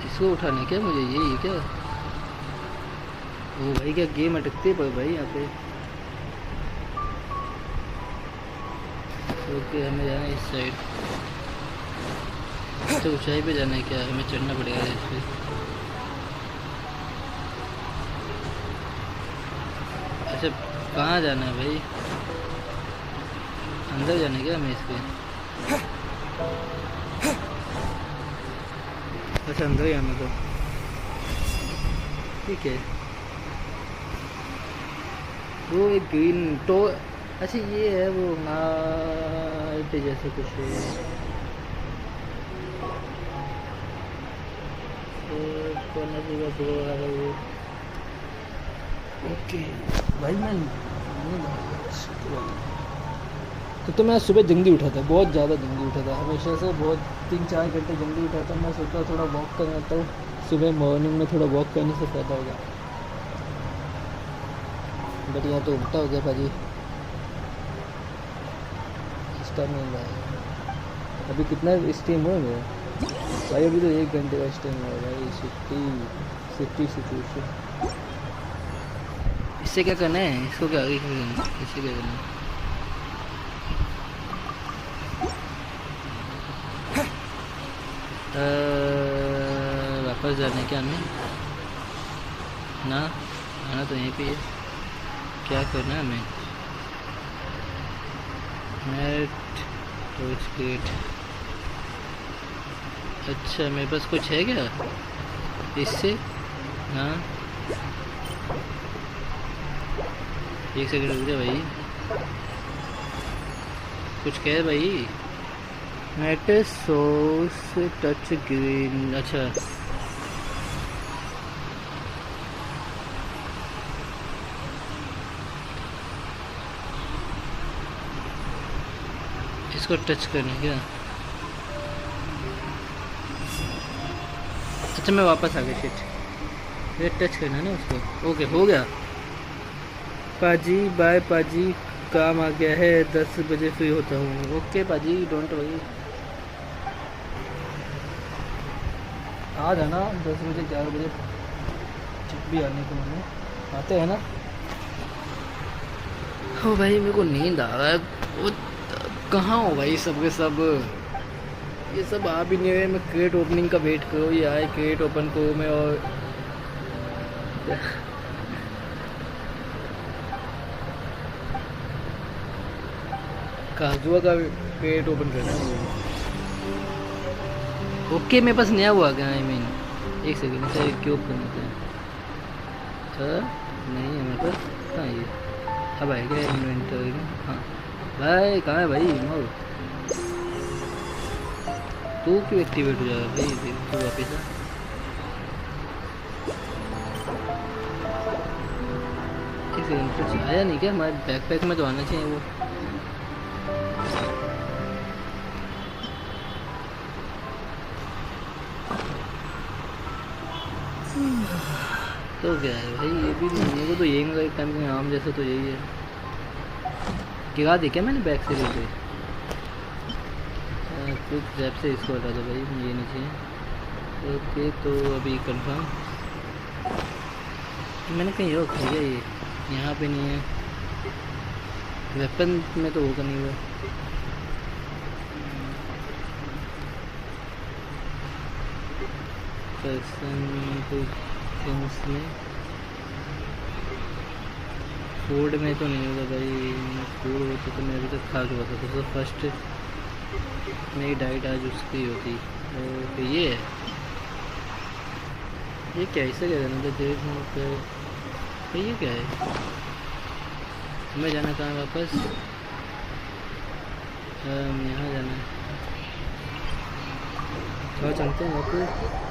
इसको उठाने क्या मुझे? ये क्या? ओ भाई क्या गेम अटकते पर भाई यहाँ पे। ओके हमें जाना है इस साइड। तो ऊंचाई पे जाना है क्या? हमें चढ़ना पड़ेगा इस पे। अच्छा कहाँ जाना है भाई? अंदर जाने क्या हमें इसके? अच्छा अंदर ही आना तो ठीक है। वो एक ग्रीन तो अच्छा ये है वो नाइट जैसे कुछ है। ओके भाई मैं तो मैं सुबह जल्दी उठा था, बहुत ज़्यादा जल्दी उठा था, हमेशा से बहुत 3-4 घंटे जल्दी उठा था। मैं सोचा थोड़ा वॉक करना था, सुबह मॉर्निंग में थोड़ा वॉक करने से फ़ायदा होगा। बट यहाँ तो उल्टा हो गया भाजी, स्टार्ट नहीं हुआ है। अभी कितना स्ट्रीम हुआ मेरा भाई? अभी तो 1 घंटे का स्ट्रीम हुआ भाई। City situation. इससे क्या करना है? इसको क्या आगे करना है? इससे क्या करना है? वापस जाना है क्या हमें? ना आना तो यहीं पे है। क्या करना है हमें? Net gate. अच्छा मेरे पास कुछ है क्या इससे? हाँ 1 सेकंड रुक जा भाई, कुछ कह भाई। Net source touch green. अच्छा इसको टच करना क्या? अच्छा मैं वापस आ गया। शिट, ये टच करना है ना उसको। ओके हो गया पाजी। बाय पाजी, काम आ गया है, 10 बजे फ्री होता हूँ। ओके पाजी, डोंट वरी, आ जाना 10 बजे 11 बजे जब भी आने को मैंने आते हैं ना। हो भाई मेरे को नींद आ रहा है। वो कहाँ हो भाई सब के सब? ये सब आ भी नहीं रहे। मैं क्रेट ओपनिंग का वेट करो, ये आए क्रेट ओपन करो मैं। और काजुआ का क्रेट ओपन करना है मुझे। ओके मेरे पास नया हुआ क्या? आई मीन 1 सेकेंड से क्यों करना था? अच्छा नहीं है मेरे पास। कहाँ है ये? अब आएगा इन्वेंटरी में। हाँ भाई कहाँ है भाई? मोर तू क्यों एक्टिवेट हो जाएगा भाई? तू वापस आ। कुछ आया नहीं क्या हमारे बैकपैक में? तो आना चाहिए वो। तो क्या है भाई? ये भी मेरे को तो यही लगा एक टाइम के आम जैसा तो यही है। गिरा दी क्या मैंने बैक से लेके? कुछ जैब से इसको हटा दो भाई, ये नहीं चाहिए। ओके तो अभी कंफर्म मैंने कहीं और खरीदा, ये यहाँ पे नहीं है। वेपन में तो होगा नहीं वो। पर्सन तो थिंग्स में, फूड में तो नहीं होगा भाई। फूड होता तो मैं अभी तक खा चुका था। तो फर्स्ट मेरी डाइट आज उसकी होती। तो ये है, ये क्या ऐसे क्या करना था? तो ये क्या है? हमें जाना कहाँ है वापस? यहाँ जाना है। तो चलते हैं वापस।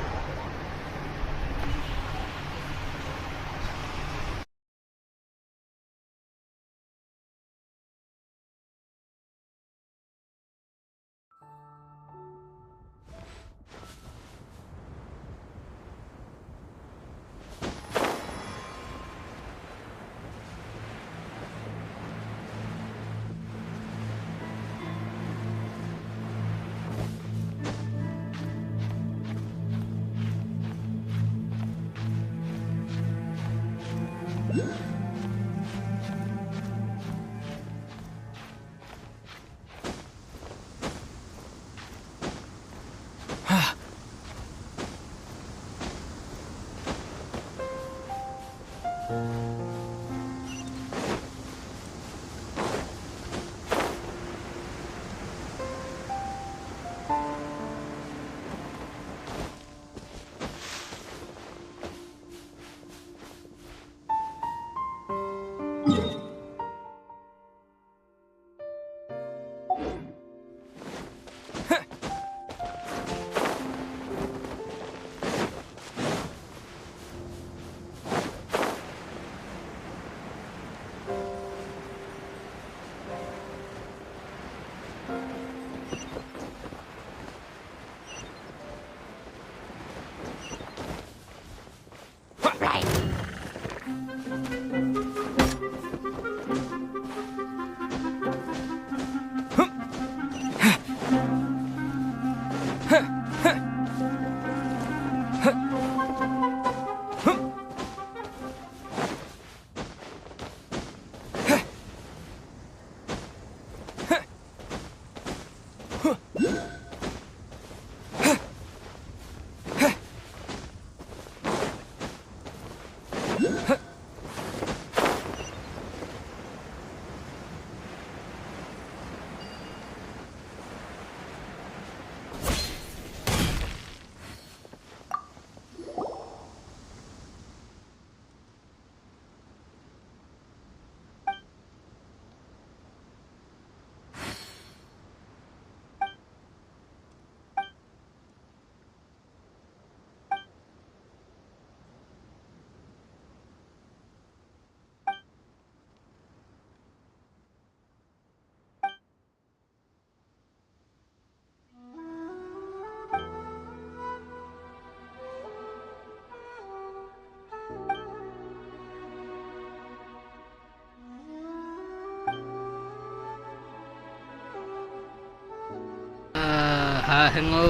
हाँ हेलो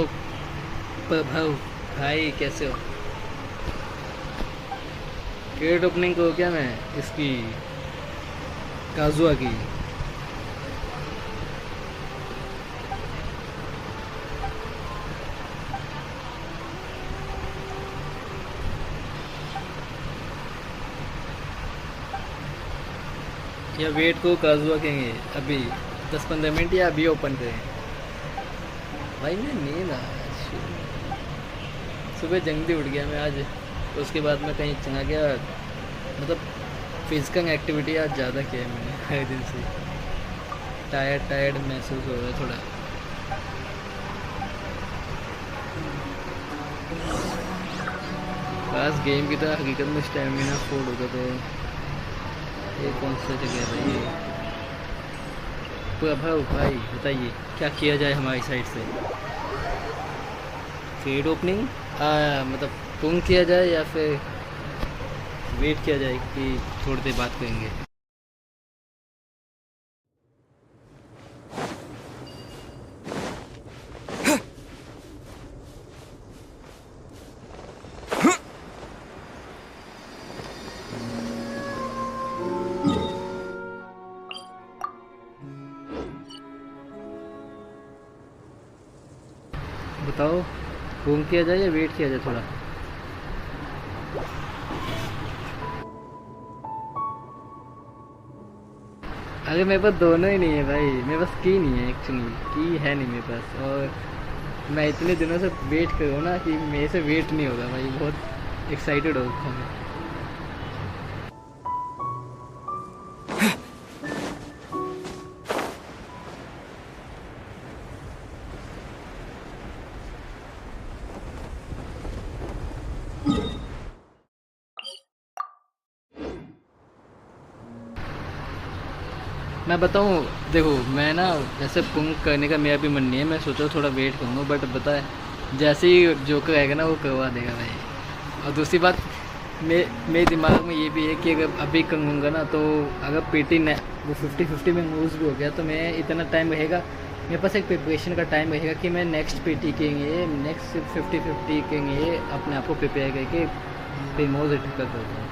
प्रभव भाई, कैसे हो? क्रेट ओपनिंग को क्या मैं इसकी काजुआ की या वेट को काजुआ कहेंगे अभी 10-15 मिनट या अभी ओपन करें? भाई मैं नींद आज सुबह जल्दी उठ गया मैं आज, तो उसके बाद मैं कहीं चला गया, मतलब फिजिकल एक्टिविटी आज ज़्यादा किया है मैंने हर दिन से। टायर्ड महसूस हो रहा है थोड़ा। बस गेम की तरह हकीकत में स्टैमिना फोड़ हो गया। तो ये कौन सा जगह है ये? प्रभाव भाई बताइए क्या किया जाए हमारी साइड से? ट्रेड ओपनिंग मतलब पुंग किया जाए या फिर वेट किया जाए कि थोड़ी देर बात करेंगे? बताओ घूम किया जाए या वेट किया जाए थोड़ा? अरे मेरे पास दोनों ही नहीं है भाई, मेरे पास की नहीं है, एक्चुअली की है नहीं मेरे पास। और मैं इतने दिनों से वेट कर रहा हूँ ना कि मेरे से वेट नहीं होगा भाई, बहुत एक्साइटेड हो रखा हूँ। मैं बताऊँ, देखो मैं ना वैसे पुंग करने का मेरा भी मन नहीं है, मैं सोचा थोड़ा वेट करूँगा, बट पता है जैसे ही जोकर आएगा ना वो करवा देगा भाई। और दूसरी बात मेरे दिमाग में ये भी है कि अगर अभी करूँगा ना तो अगर पीटी न वो 50-50 में मूव्स भी हो गया तो मैं इतना टाइम रहेगा, मेरे पास एक प्रिपरेशन का टाइम रहेगा कि मैं नेक्स्ट पीटी के लिए, नेक्स्ट 50-50 के लिए अपने आप को प्रिपेयर करके फिर मूव्स कर दूँगा।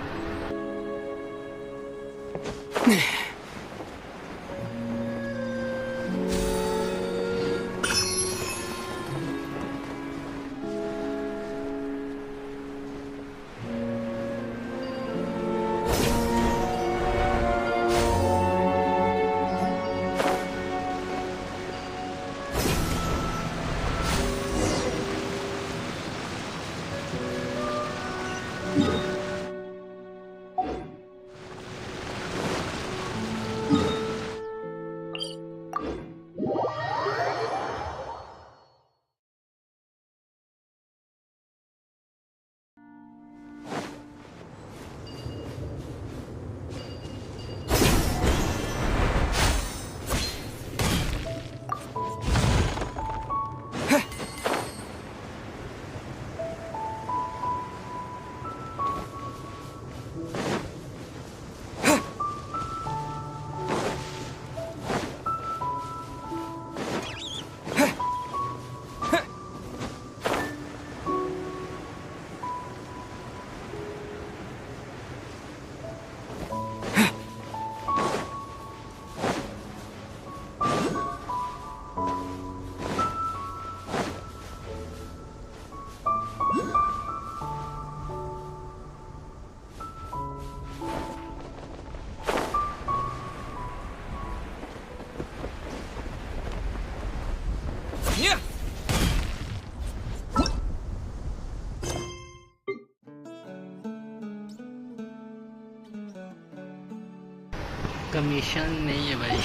मिशन नहीं है भाई।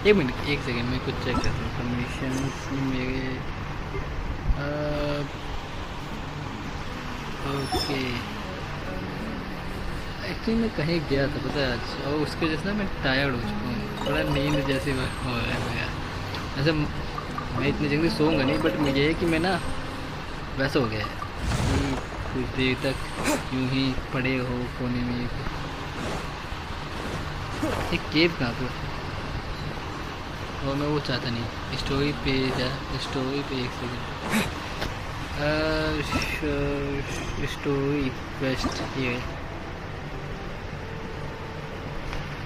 एक मिनट, एक सेकंड, मैं कुछ चेक करता हूँ। मिशंस मेरे ओके। एक्चुअली मैं कहीं गया था पता है आज, और उसके वजह से ना मैं टायर्ड हो चुका हूँ, थोड़ा नींद जैसी हो रहा है मेरा। ऐसे मैं इतनी जल्दी सोऊंगा नहीं, बट मुझे है कि मैं ना वैसा हो गया है कि कुछ देर तक यूं ही पड़े हो कोने में। एक केव कहाँ पर, और मैं वो चाहता नहीं। स्टोरी पे जा, स्टोरी पे एक सेकंड, स्टोरी क्वेस्ट ये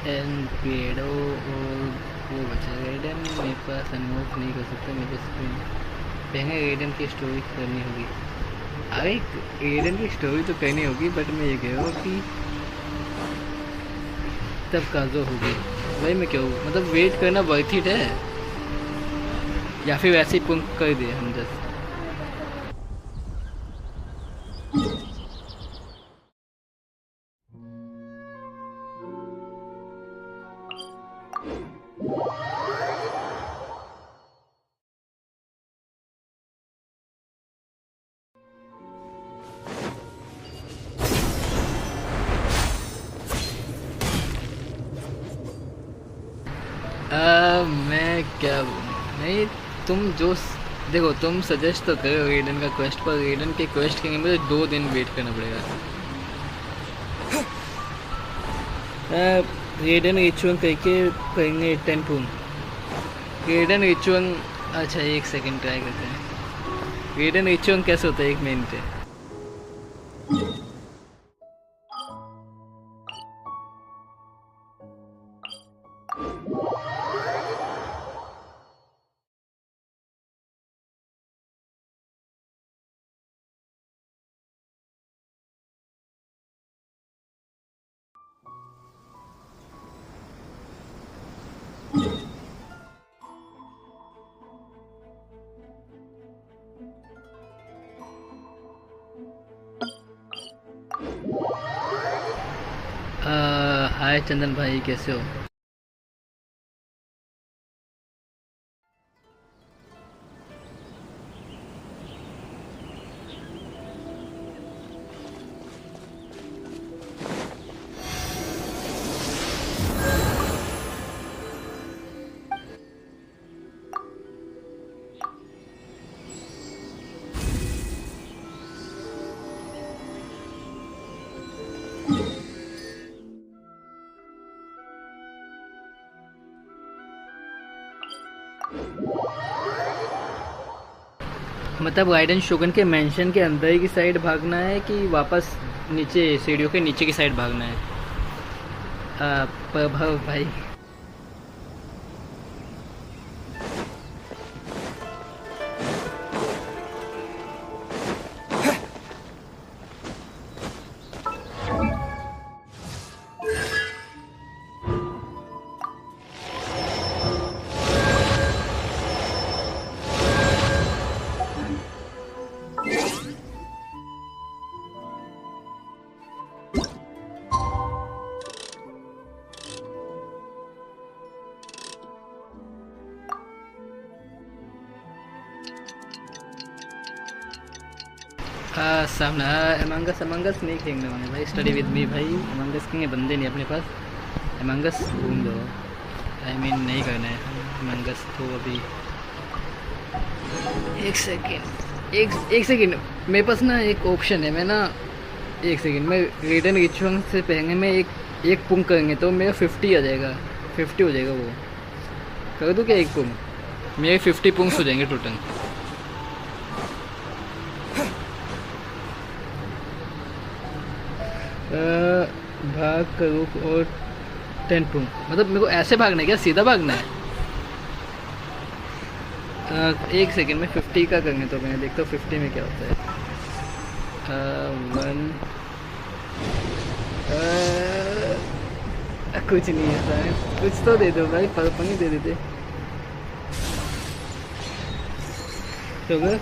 एंड पेड़ो और वो बचा। रेडन मेरे पास अनमोक नहीं कर सकता, मेरे स्क्रीन पहले रेडन की स्टोरी करनी होगी। अरे रेडन की स्टोरी तो करनी होगी, बट मैं ये कह रहा हूँ कि तब काजो होगी। वही मैं क्यों, मतलब वेट करना वर्थ इट है, या फिर वैसे ही पुंक कर दिए हम जस्ट। मैं क्या नहीं, तुम जो देखो, तुम सजेस्ट तो करो रेडन का क्वेस्ट, पर रेडन के क्वेस्ट के लिए मुझे 2 दिन वेट करना पड़ेगा। रेडन रिचुअल करके करेंगे 10 पून। रेडन रिचुअल, अच्छा एक सेकंड ट्राई करते हैं। रेडन रिचुअल कैसे होता है, 1 मिनट है। हाय चंदन भाई, कैसे हो? मतलब राइडन शोगन के मेंशन के अंदर की साइड भागना है कि वापस नीचे सीढ़ियों के नीचे की साइड भागना है? प्रभाव भाई, सामने अमंगस नहीं खेलने वाले भाई। स्टडी विद मी भाई, अमंगस के बंदे नहीं अपने पास। अमंगस घूम दो, आई मीन नहीं करना है अमंगस तो अभी। एक सेकेंड मेरे पास ना एक ऑप्शन है। मैं ना एक सेकेंड में रेडन रिचुअल से पहले मैं एक पुंग करेंगे तो मेरा 50 आ जाएगा, 50 हो जाएगा। वो कर दूँ क्या? एक पुंग मेरे 50 पुंग्स हो जाएंगे टोटल। भाग करो और 10 पुंग, मतलब मेरे को ऐसे भागना है क्या? सीधा भागना है? एक सेकेंड में 50 का करेंगे तो मैं देखता हूँ 50 में क्या होता है। 1 कुछ नहीं है सर, कुछ तो दे दो भाई, पर्पल ही दे देते। तो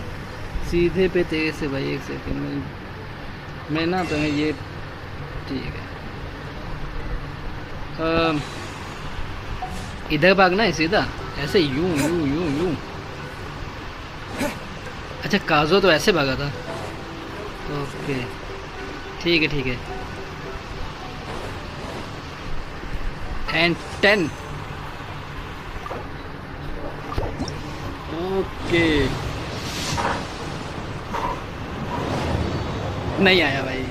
सीधे पे तेरे से भाई। एक सेकेंड में मैं ना तो ये ठीक है। इधर भागना है सीधा, ऐसे यूं यूं यूं यूं। अच्छा काजो तो ऐसे भागा था। ओके ठीक है ठीक है। एंड 10। ओके नहीं आया भाई।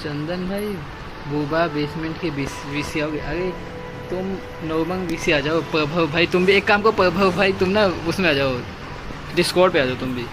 चंदन भाई बूबा बेसमेंट के वीसी आओगे। अरे तुम नॉर्मल वीसी आ जाओ। प्रभव भाई तुम भी एक काम करो, प्रभव भाई तुम ना उसमें आ जाओ, डिस्कॉर्ड पे आ जाओ तुम भी।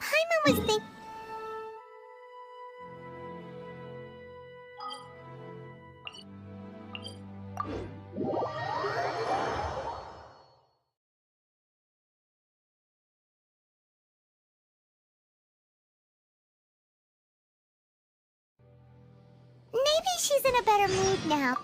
Paimon was thinking. Maybe she's in a better mood now.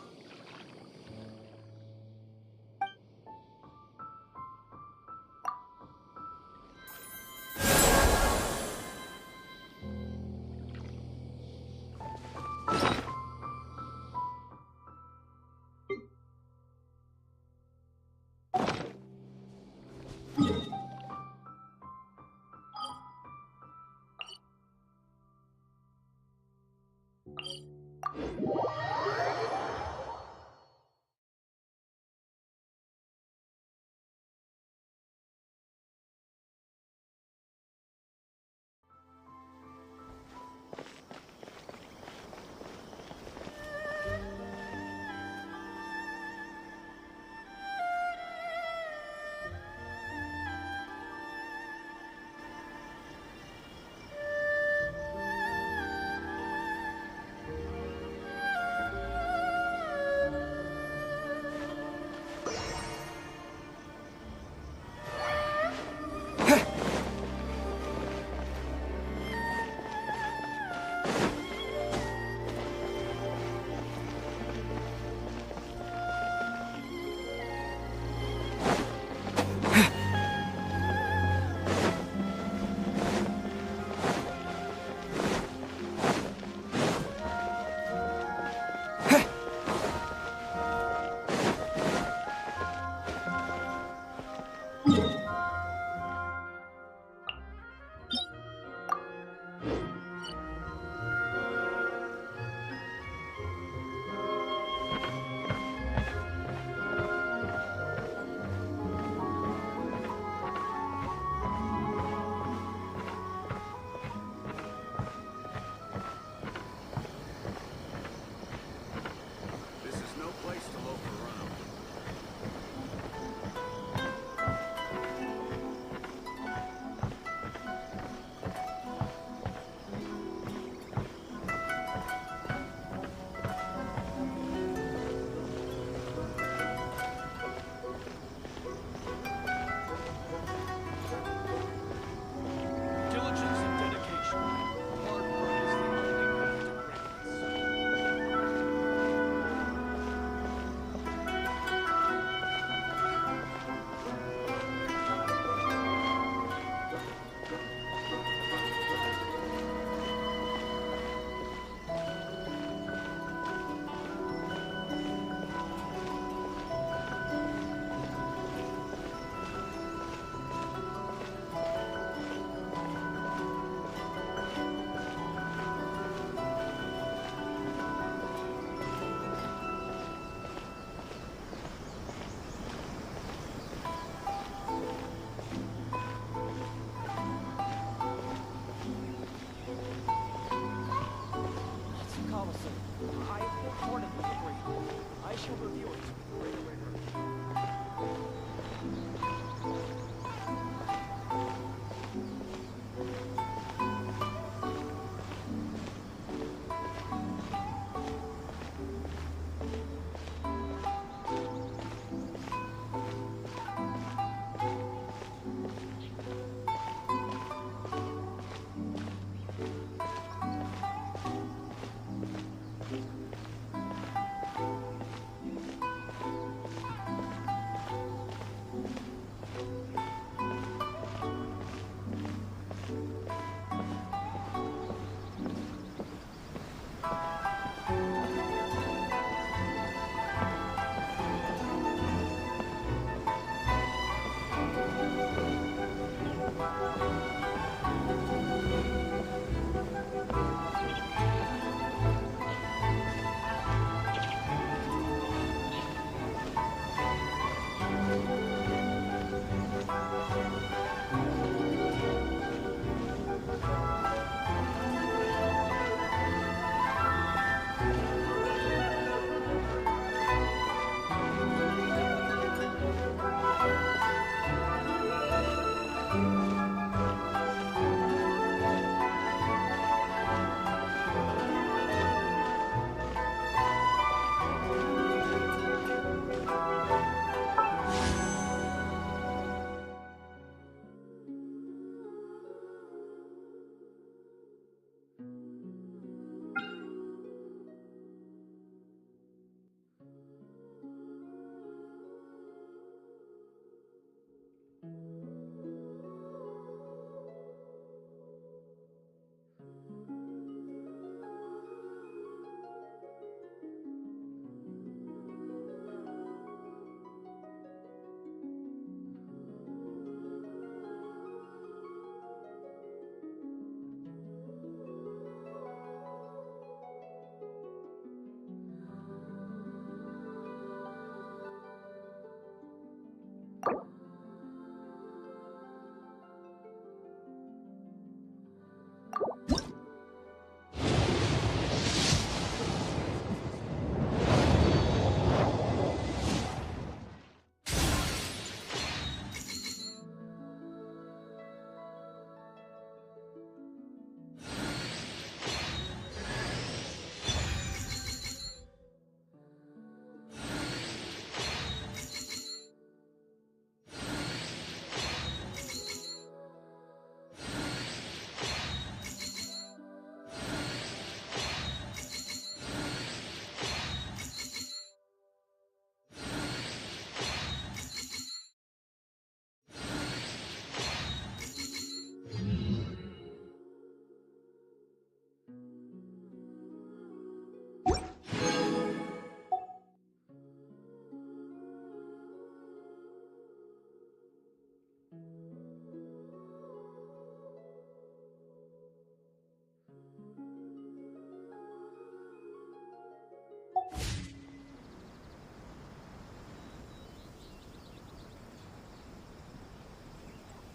I shall review it right away.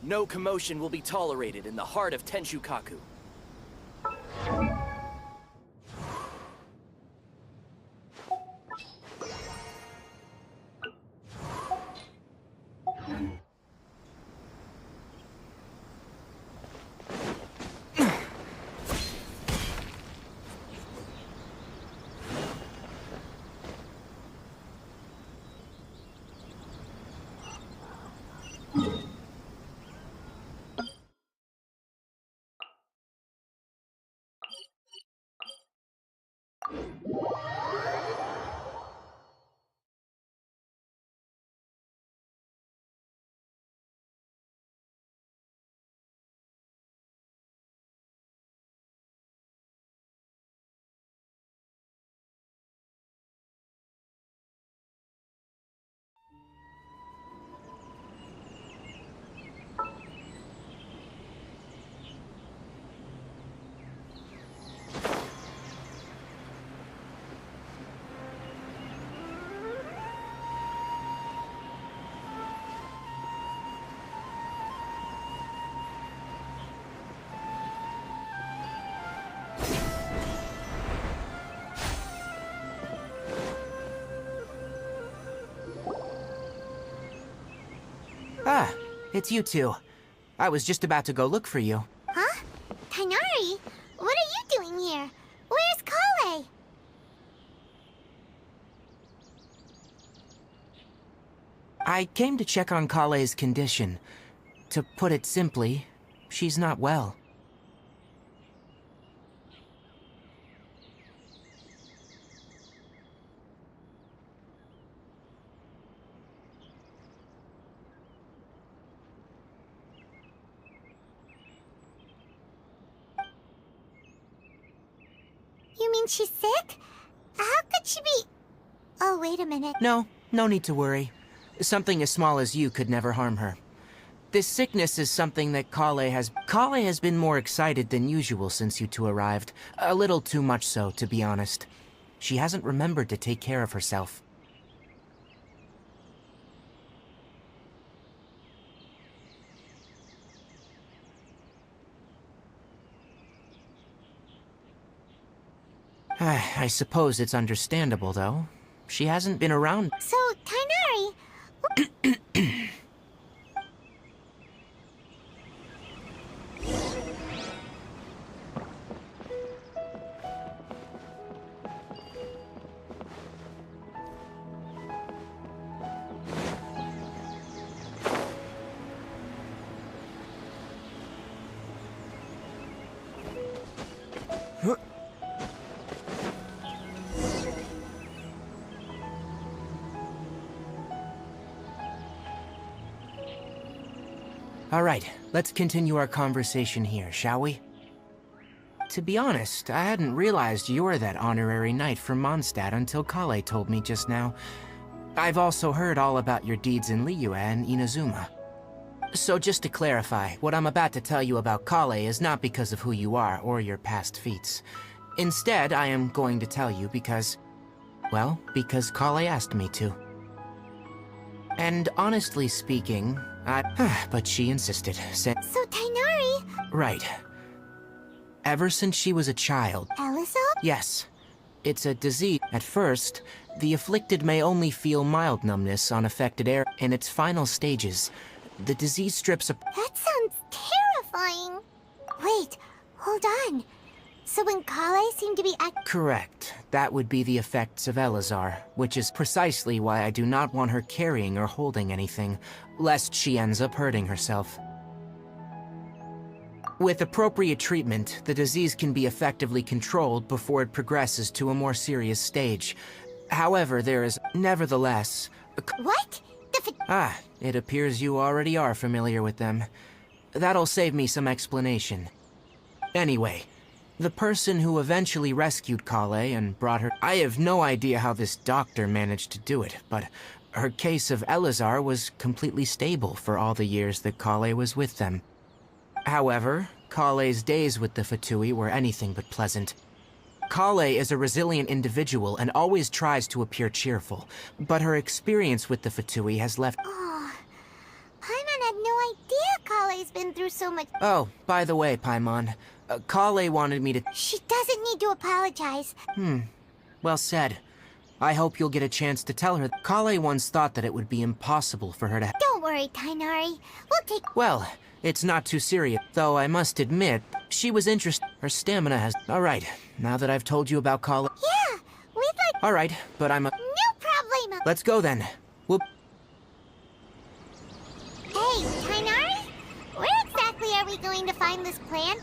No commotion will be tolerated in the heart of Tenshukaku. it's you two. I was just about to go look for you. Huh? Tainari? What are you doing here? Where's Kale? I came to check on Kale's condition. To put it simply, she's not well. You mean she's sick? How could she be... Oh, wait a minute. No need to worry. Something as small as you could never harm her. This sickness is something that Kale has been more excited than usual since you two arrived. A little too much so, to be honest. She hasn't remembered to take care of herself. I suppose it's understandable, though. She hasn't been around. So, Tainari... All right, let's continue our conversation here, shall we? To be honest, I hadn't realized you were that honorary knight from Mondstadt until Kale told me just now. I've also heard all about your deeds in Liyue and Inazuma. So just to clarify, what I'm about to tell you about Kale is not because of who you are or your past feats. Instead, I am going to tell you because... well, because Kale asked me to. And honestly speaking, but she insisted, said... So, Tainari... Right. Ever since she was a child... Elizabeth? Yes. It's a disease. At first, the afflicted may only feel mild numbness on affected area. In its final stages, the disease strips a... That sounds terrifying. Wait, hold on. So when Kale seemed to be Correct. That would be the effects of Elazar, which is precisely why I do not want her carrying or holding anything, lest she ends up hurting herself. With appropriate treatment, the disease can be effectively controlled before it progresses to a more serious stage. However, there is, nevertheless... What? It appears you already are familiar with them. That'll save me some explanation. Anyway... the person who eventually rescued Kale and brought her... I have no idea how this doctor managed to do it, but her case of Elazar was completely stable for all the years that Kale was with them. However, Kale's days with the Fatui were anything but pleasant. Kale is a resilient individual and always tries to appear cheerful, but her experience with the Fatui has left... Oh, Paimon had no idea Kale's been through so much... Oh, by the way, Paimon, Kale wanted me to... She doesn't need to apologize. Well said. I hope you'll get a chance to tell her. Kale once thought that it would be impossible for her to... Don't worry, Tainari. We'll take... Well, it's not too serious, though I must admit, she was interested. Her stamina has... Alright, now that I've told you about Kale... Yeah, we'd like... Alright, but I'm a... No problemo. Let's go then. We'll... Hey, Tainari? Where exactly are we going to find this plant?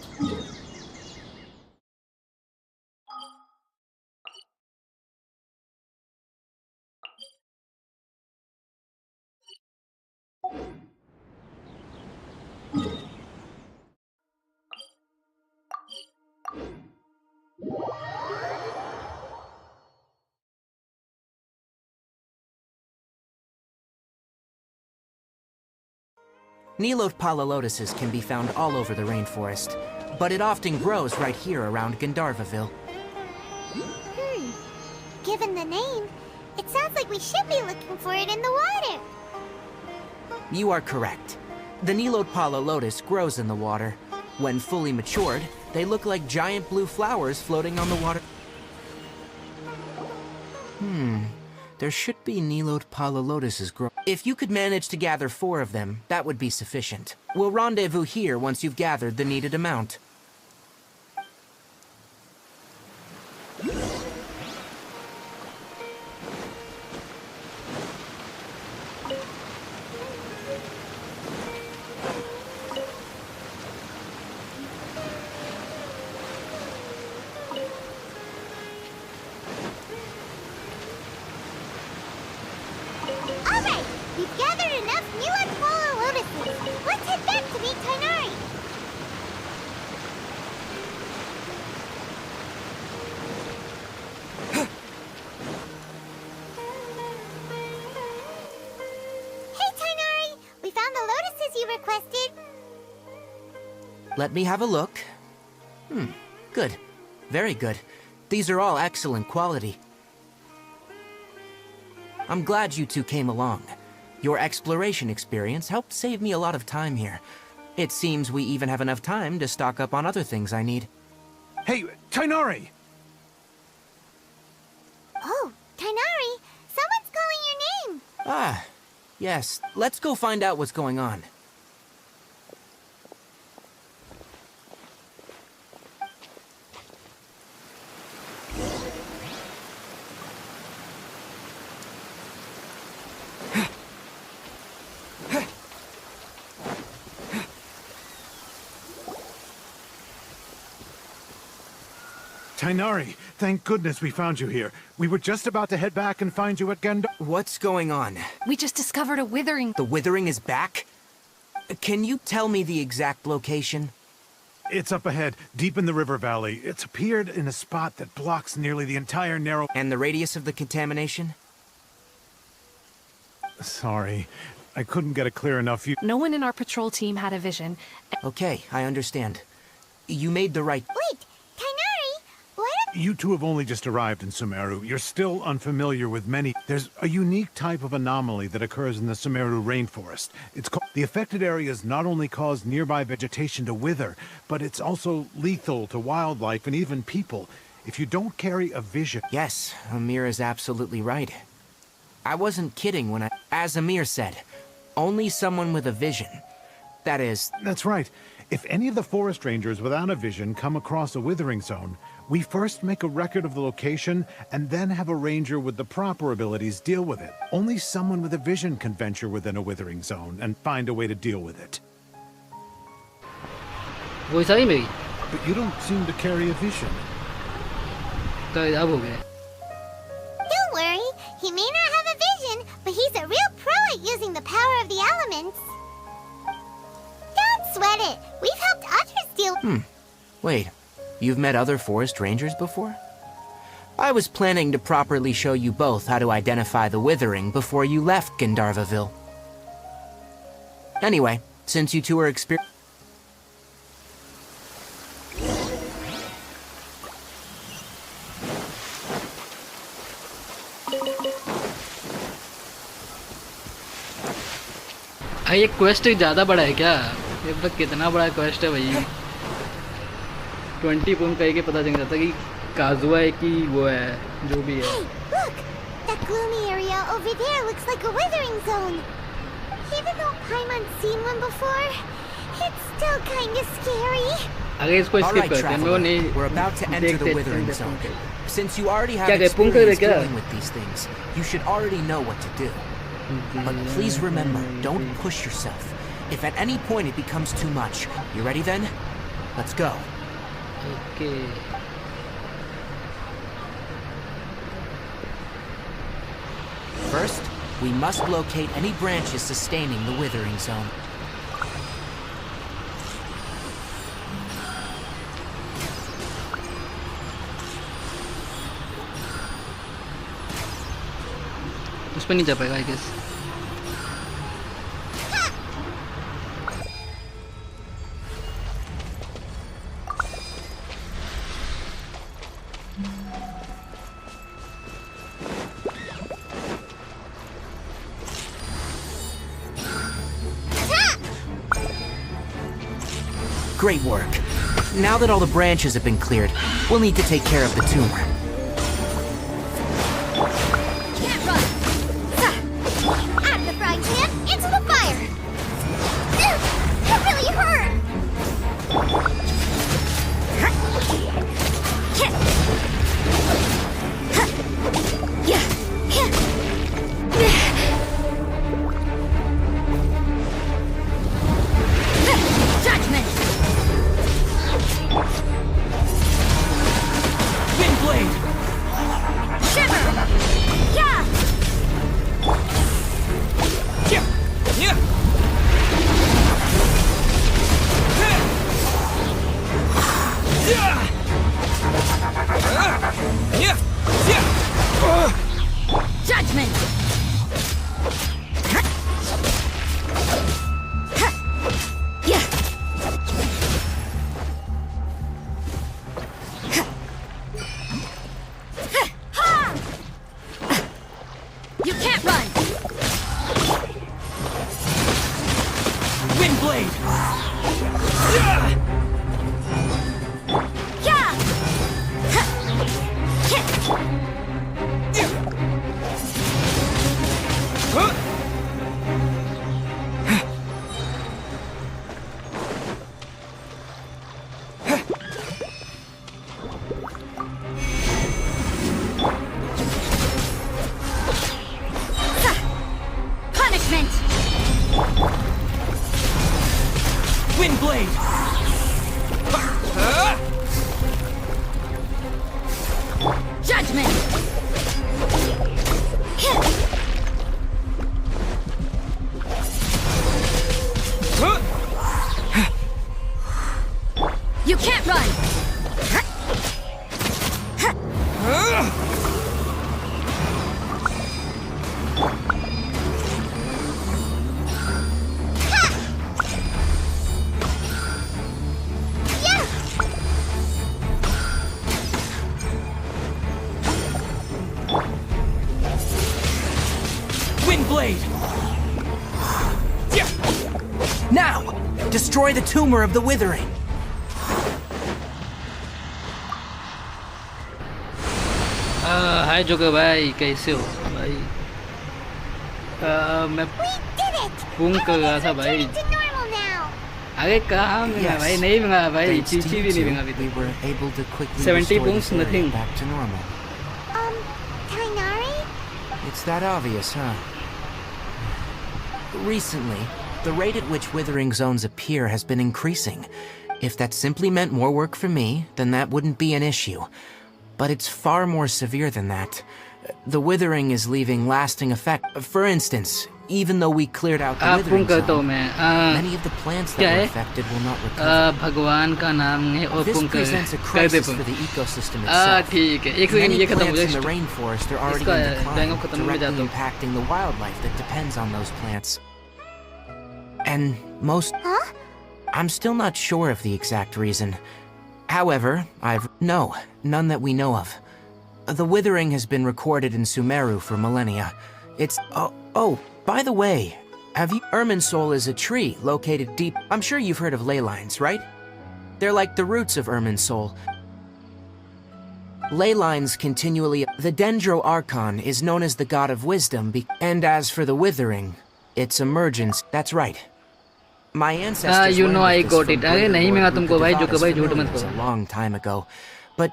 Nilote palalotuses can be found all over the rainforest, but it often grows right here around Gandharvaville. Given the name, it sounds like we should be looking for it in the water. You are correct. The Nilote palalotus grows in the water. When fully matured, they look like giant blue flowers floating on the water. There should be Nilote palalotuses grow. If you could manage to gather 4 of them, that would be sufficient. We'll rendezvous here once you've gathered the needed amount. Alright, we've gathered enough new and smaller lotuses. Let's head back to meet Tighnari. Hey Tighnari, we found the lotuses you requested. Let me have a look. Good. Very good. These are all excellent quality. I'm glad you two came along. Your exploration experience helped save me a lot of time here. It seems we even have enough time to stock up on other things I need. Hey, Tighnari! Oh, Tighnari, someone's calling your name. Ah, yes. Let's go find out what's going on. Tighnari, thank goodness we found you here. We were just about to head back and find you at What's going on? We just discovered a withering. The withering is back? Can you tell me the exact location? It's up ahead, deep in the river valley. It's appeared in a spot that blocks nearly the entire narrow... And the radius of the contamination? Sorry, I couldn't get a clear enough view. No one in our patrol team had a vision. Okay, I understand. You made the right... Wait, Tighnari, what if... You two have only just arrived in Sumeru. You're still unfamiliar with many. There's a unique type of anomaly that occurs in the Sumeru rainforest. It's called... The affected areas not only cause nearby vegetation to wither, but it's also lethal to wildlife and even people. If you don't carry a vision... Yes, Amir is absolutely right. I wasn't kidding when as Amir said, only someone with a vision. That is... That's right. If any of the forest rangers without a vision come across a withering zone, we first make a record of the location and then have a ranger with the proper abilities deal with it. Only someone with a vision can venture within a withering zone and find a way to deal with it. वही सही मेरी But you don't seem to carry a vision. तो अब हो गया Don't worry, he may not have a vision, but he's a real pro at using the power of the elements. Don't sweat it. We've helped others deal... Wait, you've met other forest rangers before? I was planning to properly show you both how to identify the withering before you left Gandharvaville. Anyway, since you two are experienced... ये क्वेस्ट ज़्यादा बड़ा है क्या ये बस कितना बड़ा क्वेस्ट है भाई 20 पून कहीं के पता चल जाता कि काजुआ है कि वो है जो भी है Hey, look! That gloomy area over there looks like a withering zone. Even though Paimon's seen one before, it's still kind of scary. अगर इसको All स्किप right, करते हैं मैं वो traveler, नहीं we're about to enter the देखते withering देखते zone. देखते। Since you already have क्या कहे, पुंग कर दे experience क्या? dealing with these things, you should already know what to do. But please remember, don't push yourself. If at any point it becomes too much, you ready then? Let's go. Okay First, we must locate any branches sustaining the withering zone. उस पर नहीं जा पाएगा I guess Great work. Now that all the branches have been cleared, we'll need to take care of the tumor. Can't run! I'm the frying Judgment! You can't run! Windblade! Yeah! Punishment! Windblade! Judgment! You can't run! Windblade! Now! Destroy the tumor of the withering! Hi joker भाई कैसे हो भाई मैं पूंग कर रहा था भाई अरे कहाँ मिला भाई नहीं मिला भाई चीची भी नहीं मिला अभी We were able to quickly 70 restore the points, withering nothing. back to normal. Tainari? It's that obvious, huh? Recently, the rate at which withering zones appear has been increasing. If that simply meant more work for me, then that wouldn't be an issue. But it's far more severe than that. The withering is leaving lasting effect. For instance, even though we cleared out the withering zone, many of the plants that were affected will not recover. भगवान का नाम है और This पुंग presents a कर दे crisis Pung for the ecosystem itself. ठीक है एक सेकंड Many ये खत्म हो plants in the जाए rainforest are already इसका in decline, डायंगो खत्म हो जाता directly हूँ impacting the wildlife that depends on those plants. And most... Huh? I'm still not sure of the exact reason. However, No, none that we know of. The withering has been recorded in Sumeru for millennia. It's... Oh, by the way, have you... Irminsul is a tree located deep... I'm sure you've heard of ley lines, right? They're like the roots of Irminsul. Ley lines continually... The Dendro Archon is known as the god of wisdom, and as for the withering, its emergence... That's right. My ancestors you know I learned of got this it. from अरे नहीं Wither मिला Lord तुमको भाई जो Rukadava's भाई झूठ मत familiars करो a long time ago. But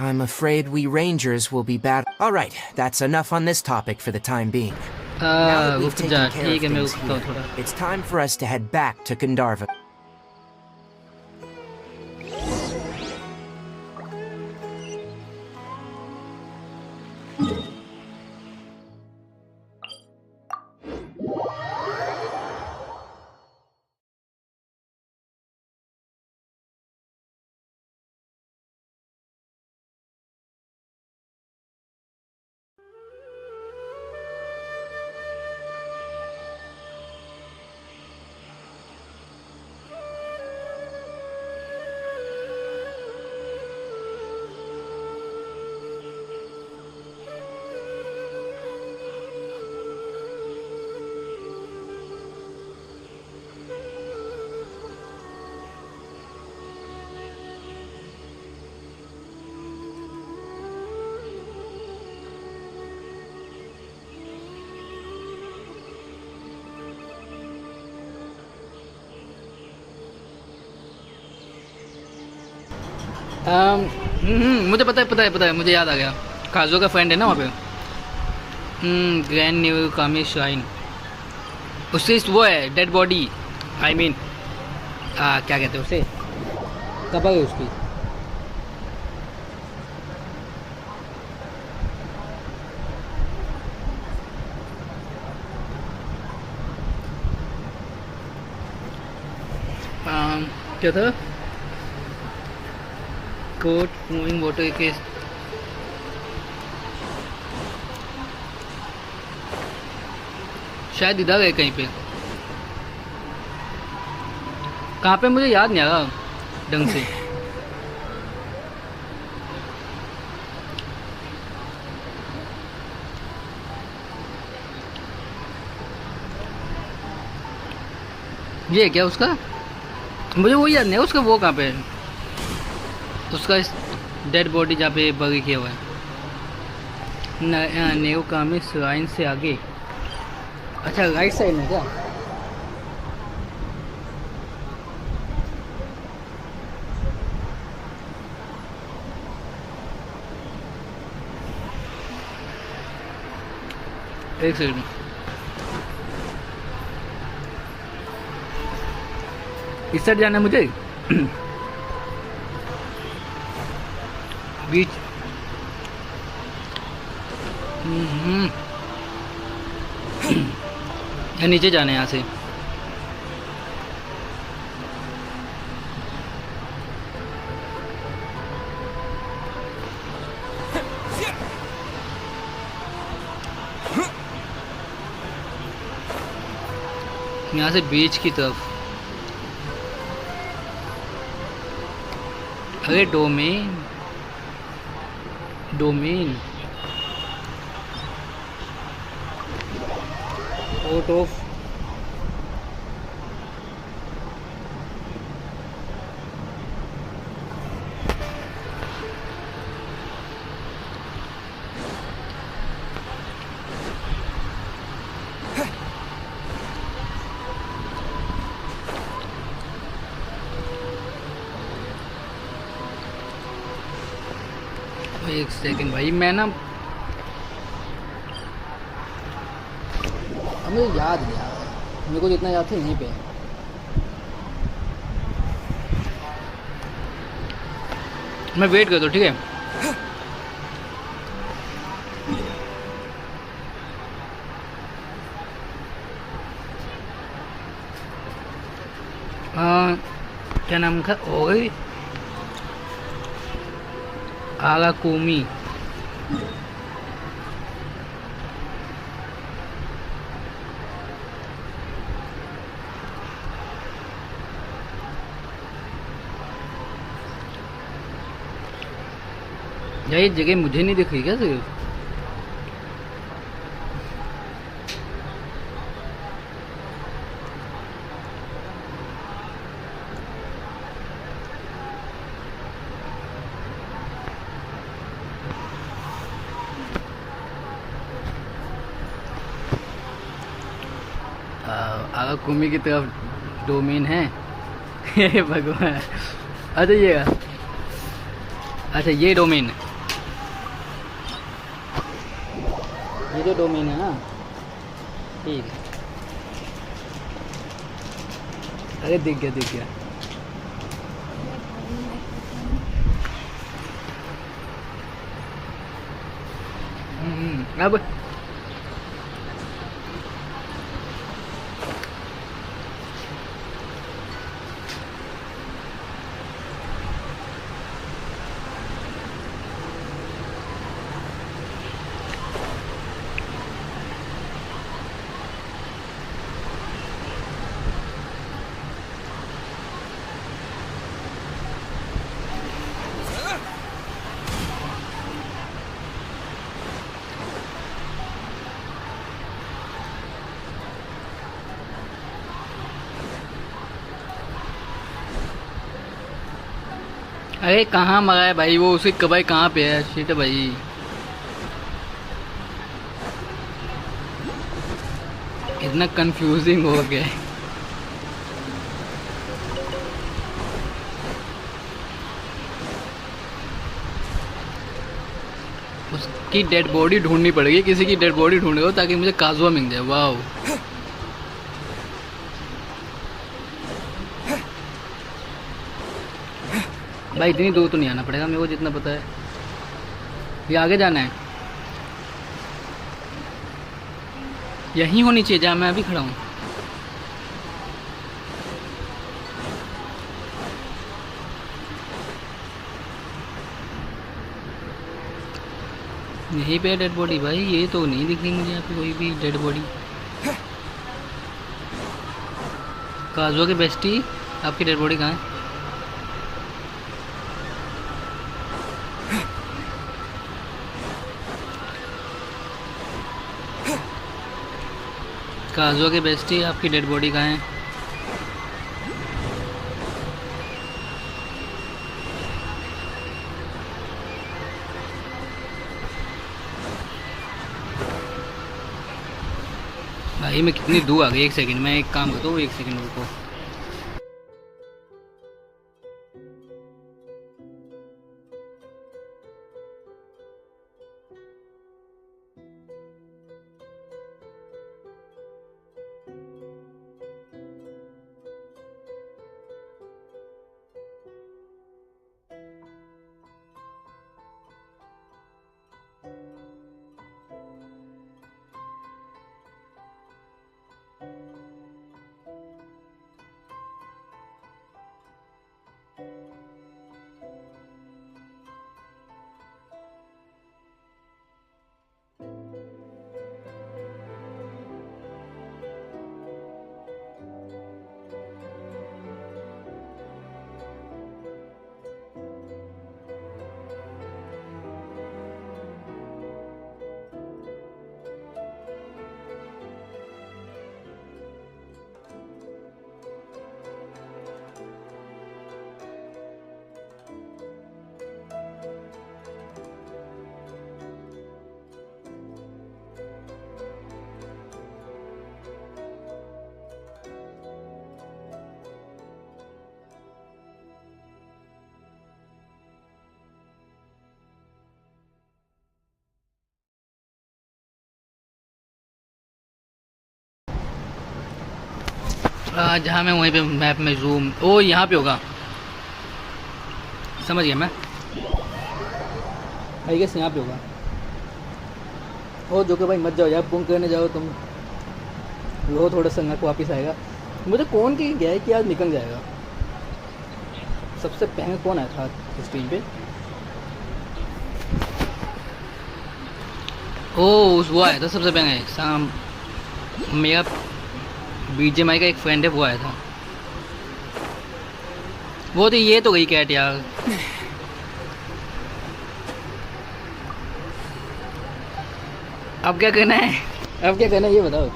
I'm afraid we rangers will be bad. All right, that's enough on this topic for the time being. Now that we've रुक taken जा care ठीक है of मैं things रुकता हूँ here, थोड़ा it's time for us to head back to Gandharva. मुझे पता है मुझे याद आ गया काजू का फ्रेंड है ना वहाँ पे ग्रैंड न्यू कामी श्राइन उससे वो है डेड बॉडी आई मीन क्या कहते हैं उसे कब है उसकी क्या था कोट मूविंग वाटर के शायद इधर है कहीं पे। कहाँ पे मुझे याद नहीं आ रहा ढंग से। ये है क्या उसका? मुझे वो याद नहीं है उसका। वो कहाँ पे है उसका डेड बॉडी जहाँ पे बगी किया हुआ है? नेव कामी श्राइन से आगे। अच्छा राइट साइड में क्या? एक सेकंड। इस साइड जाना है मुझे। बीच या नीचे जाना है यहाँ से। यहाँ से बीच की तरफ। अरे डोमेन आउट ऑफ एक सेकंड भाई। मैं ना अब मुझे याद नहीं आ रहा है। मेरे को जितना याद था यहीं पे। मैं वेट कर दो ठीक है। क्या नाम था? ओए आगा कुमी। यार ये जगह मुझे नहीं दिख रही क्या सिर्फ? आगा कुमी की तरफ डोमेन है। हे भगवान। अच्छा ये अच्छा ये डोमेन, ये जो डोमेन है ना, ठीक है। अरे दिख गया दिख गया। अब अरे कहाँ मरा है भाई वो? उसकी कबाई कहाँ पे है? शिट भाई। इतना कंफ्यूजिंग हो गया है। उसकी डेड बॉडी ढूंढनी पड़ेगी, किसी की डेड बॉडी ढूंढेगा ताकि मुझे काजुआ मिल जाए। वाह भाई इतनी दूर तो नहीं आना पड़ेगा मेरे को, जितना पता है। ये आगे जाना है, यहीं होनी चाहिए जहाँ मैं अभी खड़ा हूँ। यहीं पे डेड बॉडी भाई, ये तो नहीं दिख रही मुझे यहाँ पे कोई भी डेड बॉडी। काजुआ की बेस्टी, आपकी डेड बॉडी कहाँ है? काजुआ की बेस्टी, आपकी डेड बॉडी कहाँ है? भाई मैं कितनी दूर आ गई, एक सेकंड, मैं एक काम करता हूँ, एक सेकंड रुको। जहाँ मैं वहीं पे मैप में जूम, ओ यहाँ पे होगा, समझ गया मैं, आई गेस यहाँ पे होगा। ओ जो कि भाई मत जाओ यार, पुंग करने जाओ तुम, वो थोड़ा सा नक वापस आएगा। मुझे कौन की गया है कि आज निकल जाएगा। सबसे पहले कौन आया था स्क्रीन पे? ओ वो आया था सबसे पहले, शाम मेरा BGMI का एक फ्रेंड है, वो आया था। वो तो ये तो गई कैट यार। अब क्या करना है, अब क्या करना है ये बताओ।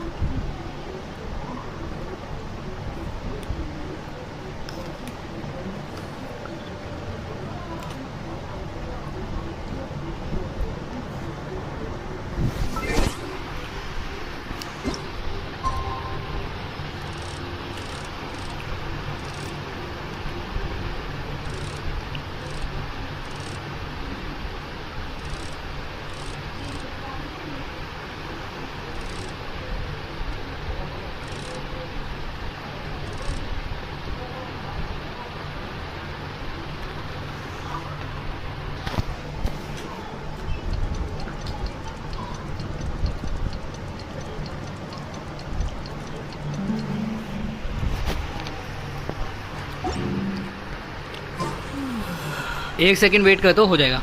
एक सेकंड वेट कर तो हो जाएगा।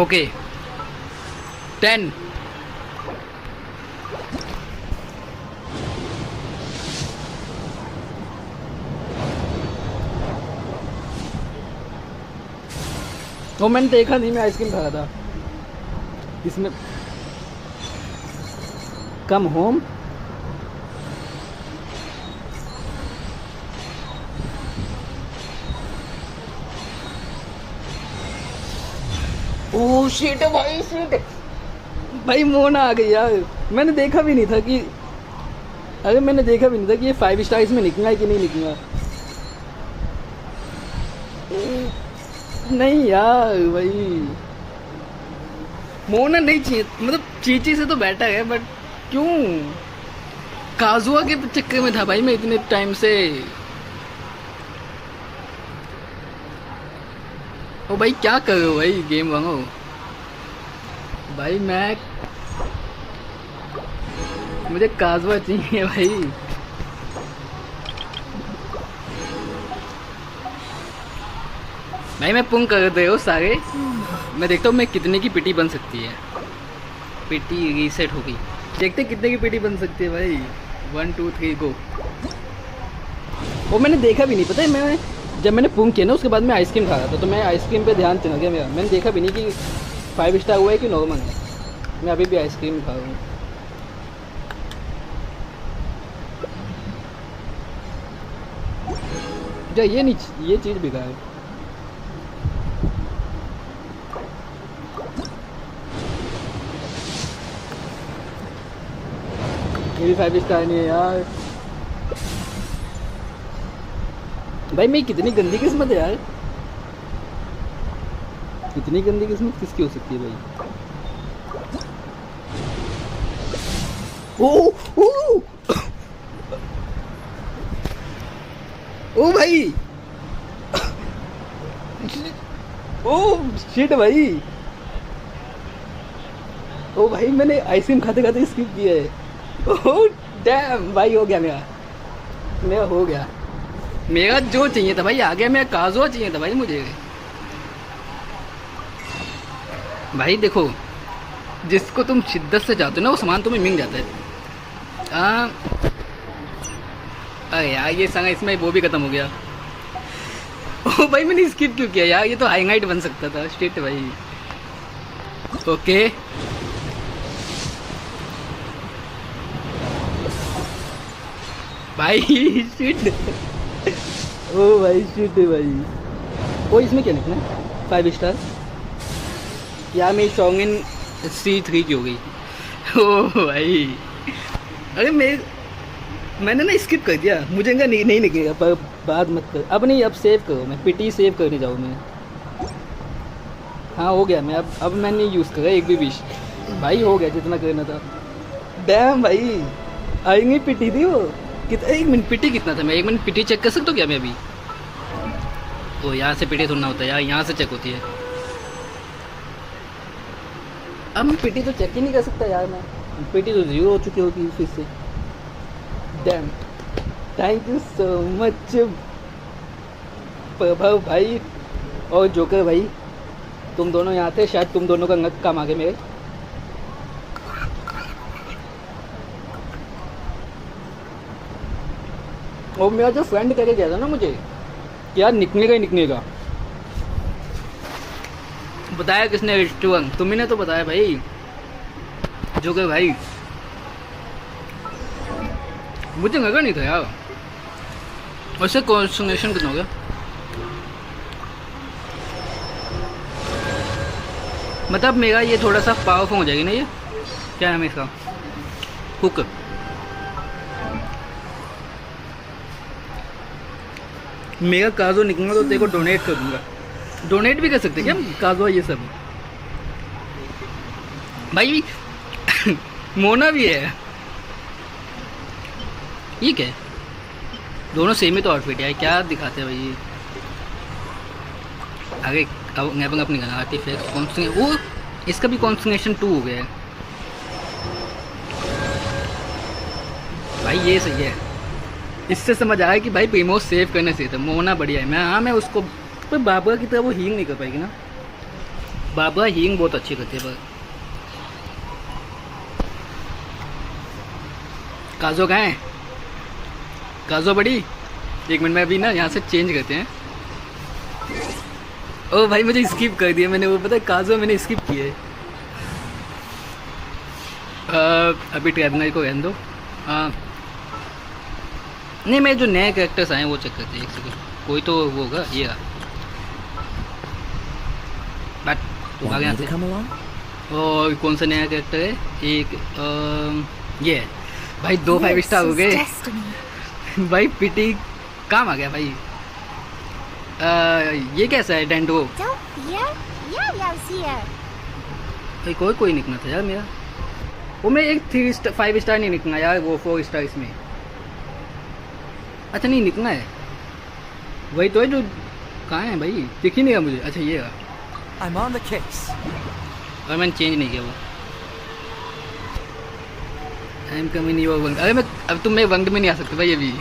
ओके 10 वो मैंने देखा नहीं, मैं आइसक्रीम खा रहा था। इसमें कम होम ओह शिट भाई, शिट भाई, मोना आ गई यार। मैंने देखा भी नहीं था कि, अरे मैंने देखा भी नहीं था कि ये 5 स्टार इसमें निकला है कि नहीं निकला। नहीं यार भाई, मोना नहीं चाहिए, मतलब चीची से तो बेटर है, बट क्यों काजुआ के चक्कर में था भाई मैं इतने टाइम से। ओ भाई क्या कर रहे हो भाई, गेम वांगो भाई। मुझे काजुआ चाहिए भाई। भाई मैं पुंग कर दे हो सारे। मैं देखता हूँ मैं कितने की पिटी बन सकती है। पिटी रीसेट होगी, देखते कितने की पिटी बन सकती है भाई। 1 2 3 गो। वो मैंने देखा भी नहीं, पता है मैं जब मैंने पुंग किया ना उसके बाद मैं आइसक्रीम खा रहा था, तो मैं आइसक्रीम पे ध्यान चला गया मेरा। मैंने देखा भी नहीं कि 5 स्टार हुआ है कि नॉर्मल है। मैं अभी भी आइसक्रीम खा रहा हूँ। ये नहीं, ये चीज़ बेकार है। मेरी 5 स्टार नहीं है यार। भाई मेरी कितनी गंदी किस्मत है यार। इतनी गंदी किस्मत किसकी हो सकती है भाई। ओ ओ ओ भाई ओ शिट भाई। ओ भाई मैंने आइसक्रीम खाते खाते स्किप किया है। ओह डैम भाई, हो गया मेरा हो गया। मेरा जो चाहिए था भाई आ गया। मेरा काजो चाहिए था भाई मुझे। भाई देखो, जिसको तुम शिद्दत से चाहते हो ना वो सामान तुम्हें मिल जाता है। अरे यार ये संग इसमें वो भी खत्म हो गया। ओ भाई मैंने स्किप क्यों किया यार, ये तो हाईलाइट बन सकता था। शिट भाई। ओके भाई शिट। ओ भाई शिट भाई। ओ इसमें क्या लिखना है? 5 स्टार। यार मेरी चौंगिन C3 की हो गई। ओ भाई अरे मैंने ना स्किप कर दिया। मुझे इनका नहीं निकलेगा, पर बात मत कर। अब नहीं, अब सेव करो। मैं पिटी सेव करने जाऊँ मैं। हाँ हो गया। मैं अब मैं नहीं यूज़ कर रहा एक भी विश भाई। हो गया जितना करना था। डैम भाई आएंगे पिटी थी वो। कितना 1 मिनट पिटी कितना था? मैं 1 मिनट पिटी चेक कर सकता हूँ क्या मैं अभी? ओ यहाँ से पिटी थोड़ा होता है यार, यहाँ से चेक होती है। अब मैं पिटी तो चेक ही नहीं कर सकता यार। मैं पिटी तो 0 हो चुकी होगी फिर से। Dam thank you so much प्रभाव भाई और जोकर भाई। तुम दोनों यहाँ थे, शायद तुम दोनों का नक काम आ गए मेरे। और मेरा जो फ्रेंड करके गया था ना मुझे कि यार निकलेगा ही निकलेगा, बताया किसने? रेस्टोरेंट तुम्ही ने तो बताया भाई, जोकर भाई। मुझे लगा नहीं था यार। वैसे कॉन्सन्ट्रेशन कितना हो गया? मतलब मेरा ये थोड़ा सा पावरफुल हो जाएगी ना। ये क्या नाम है इसका? हुक। मेरा काजो निकलूंगा तो तेरे को डोनेट कर दूंगा। डोनेट भी कर सकते क्या काजो ये सब भाई? मोना भी है। ये क्या है? दोनों सेम ही तो आउटफिट है, क्या दिखाते हैं भाई ये? आगे अब अपनी आर्टिफैक्ट कौन, वो इसका भी कॉन्सन्ट्रेशन 2 हो गया है भाई। ये सही है। इससे समझ आया कि भाई प्रीमोस सेव करने से था। मोना बढ़िया है। मैं उसको पर बाबा की तरह वो हींग नहीं कर पाएगी ना। बाबा हींग बहुत अच्छी करती है। पर काजो कहाँ है? काजो बड़ी 1 मिनट में अभी ना यहाँ से चेंज करते हैं। ओ भाई मुझे स्किप कर दिया मैंने। वो पता है काजो मैंने स्किप किया है। अभी ट्रेवनर को रहने दो। नहीं मैं जो नए कैरेक्टर्स आए हैं वो चेक करते हैं। 1 सेकंड, कोई तो वो होगा। ये बट तो आगे आते हैं। और कौन सा नया कैरेक्टर है? एक ये है भाई। 2 5 स्टार हो गए भाई। पिटी काम आ गया भाई। ये कैसा है? डेंड्रो भाई। कोई निकलना था यार मेरा। वो मैं एक 5 स्टार नहीं निकलना यार। वो 4 स्टार इसमें। अच्छा नहीं निकलना है। वही तो है जो कहाँ है भाई? दिख ही नहीं रहा मुझे। अच्छा ये रहा। I'm on the case. और मैंने चेंज नहीं किया वो। I am coming your wing. अरे मैं अब तुम मेरे वंग में नहीं आ सकते भाई अभी,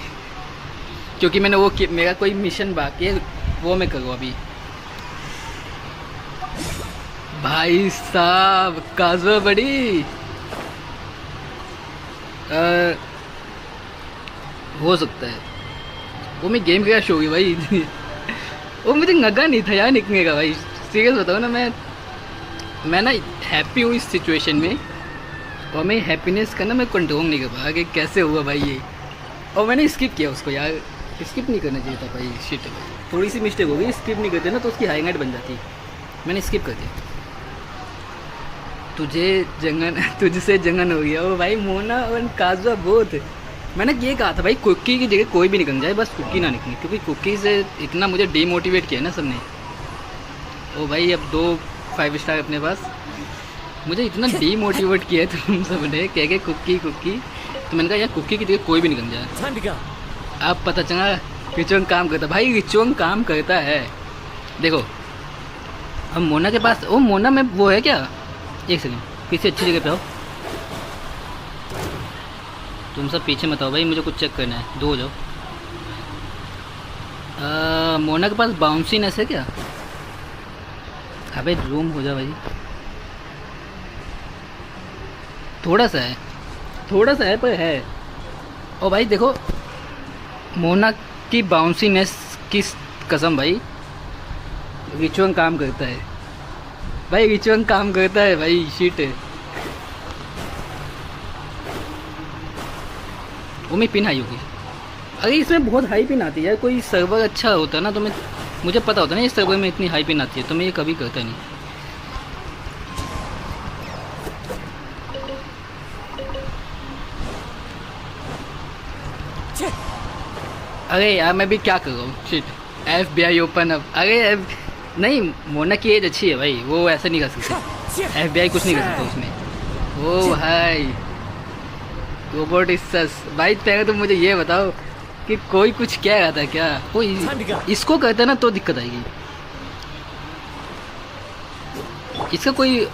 क्योंकि मैंने वो मेरा कोई मिशन बाकी है वो मैं करूँ अभी। भाई साहब काजुआ बड़ी हो सकता है वो मैं गेम क्रैश होगी भाई। वो मुझे लगा नहीं था यार निकलने का भाई, सीरियस बताओ ना। मैं ना हैप्पी हूँ इस सिचुएशन में, और मैं हैप्पीनेस का ना मैं कंट्रोल नहीं कर पाया कि कैसे हुआ भाई ये, और मैंने स्किप किया उसको यार। स्किप नहीं करना चाहिए था भाई, शिट थोड़ी सी मिस्टेक हो गई। स्किप नहीं करते ना तो उसकी हाईलाइट बन जाती, मैंने स्किप कर दिया। तुझसे जंगन हो गया। ओ भाई मोना और काजुआ बहुत। मैंने ये कहा था भाई कुकी की जगह कोई भी निकल जाए, बस कुकी ना निकले, क्योंकि कुकी से इतना मुझे डीमोटिवेट किया ना सबने। ओ भाई अब 2 5 स्टार अपने पास, मुझे इतना डीमोटिवेट किया है तुम सबने कह के कुकी। तो मैंने कहा यार कुकी की जगह कोई भी निकल जाए। अब पता चला रिचुअल काम करता भाई, रिचुअल काम करता है। देखो हम मोना के पास, ओ मोना में वो है क्या, एक सेकंड किसी अच्छी जगह पे आओ। तुम सब पीछे मत आओ भाई, मुझे कुछ चेक करना है, दो हो जाओ। मोना के पास बाउंसीनेस है क्या? अबे जूम हो जा भाई, थोड़ा सा है पर है। और भाई देखो मोना की बाउंसीनेस की कसम भाई, रिचुअल काम करता है भाई, रिचुअल काम करता है भाई। शीट वो में पिन हाई होगी। अरे इसमें बहुत हाई पिन आती है, कोई सर्वर अच्छा होता ना तो मुझे पता होता ना इस सर्वर में इतनी हाई पिन आती है, तो मैं ये कभी करता नहीं। अरे यार मैं भी क्या कर रहा हूँ, शिट। FBI open up. अरे नहीं, मोना की एज अच्छी है भाई, वो ऐसा नहीं कर सकते। FBI कुछ नहीं कर सकता उसमें। ओ भाई रोबोट सस भाई, पहले तो मुझे ये बताओ कि कोई कुछ कह रहा था क्या? कोई इसको कहता ना तो दिक्कत आएगी। इसका कोई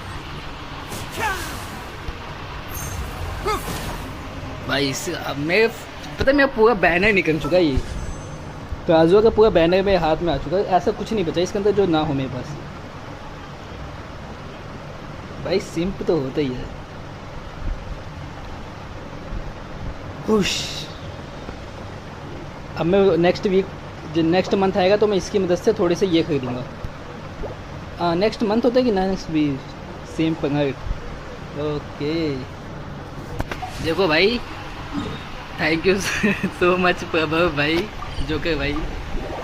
भाई अब मैं पता है, मेरा पूरा बैनर निकल चुका है। ये काजुआ का पूरा बैनर मेरे हाथ में आ चुका है, ऐसा कुछ नहीं बचा इसके अंदर जो ना हो मेरे पास। भाई सिंप तो होता ही है। खुश। अब मैं नेक्स्ट वीक जो नेक्स्ट मंथ आएगा तो मैं इसकी मदद से थोड़े से ये खरीदूँगा। नेक्स्ट मंथ होता है कि नेक्स्ट वीक? सेम पंगर। ओके देखो भाई, थैंक यू सो मच प्रभव भाई, जो कि भाई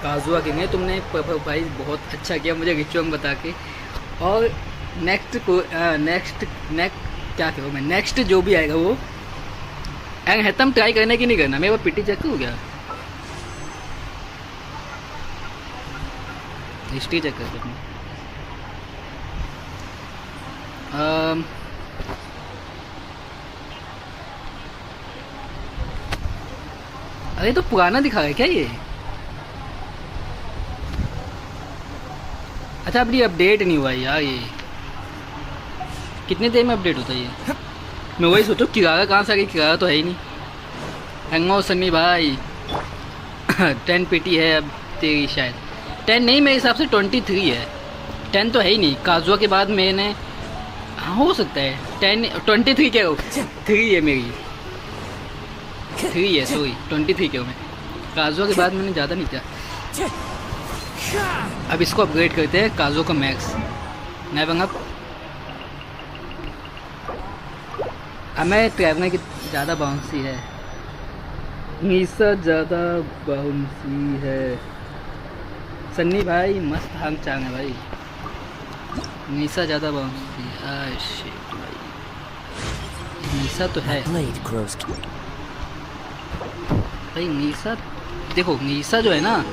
काजुआ किंग है। तुमने प्रभव भाई बहुत अच्छा किया मुझे रिचुअल बता के। और नेक्स्ट क्या करूँ मैं, नेक्स्ट जो भी आएगा वो एंड ट्राई करने की नहीं करना। मेरे वो पिटी चेक हो गया, हिस्ट्री चेक कर सकते। अरे तो पुराना दिखा रहा है क्या ये? अच्छा अभी अपडेट नहीं हुआ यार, ये कितनी देर में अपडेट होता है ये? मैं वही सोचो किराया कहाँ से आ गई, किराया तो है ही नहीं। हैंगो सन्नी भाई 10 पीटी है अब तेरी, शायद 10 नहीं, मेरे हिसाब से 23 है। 10 तो है ही नहीं, काजुआ के बाद मैंने, हाँ हो सकता है 10 23 क्या हो, 3 है मेरी, 3 है सॉरी 23 क्यों मैं, काजुआ के बाद मैंने ज़्यादा नहीं किया। अब इसको अपग्रेड करते हैं काजुआ का मैक्स नेविंग अप। अब मैं ट्रैवलर की ज़्यादा बाउंसी है, नीसा ज़्यादा बाउंसी है। सन्नी भाई मस्त हांग चांग है भाई, नीसा ज़्यादा बाउंसी। शिट भाई, नीसा तो है भाई। नीसा देखो, नीसा जो है ना,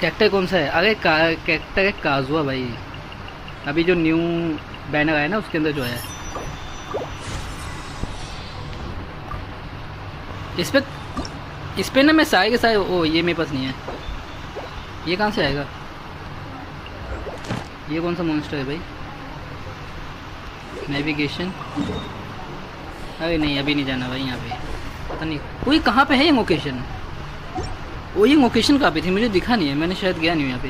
कैरेक्टर कौन सा है? अरे कैरेक्टर है काजुआ भाई, अभी जो न्यू बैनर आया ना उसके अंदर जो है। इस पे ना मैं सारे के सारे, ओ ये मेरे पास नहीं है, ये कहाँ से आएगा? ये कौन सा मॉन्स्टर है भाई? नेविगेशन, अरे नहीं अभी नहीं जाना भाई यहाँ पे, पता नहीं कोई कहाँ पे है ये लोकेशन। वो ये लोकेशन कहाँ पे थी मुझे दिखा नहीं है, मैंने शायद गया नहीं हूँ यहाँ पे।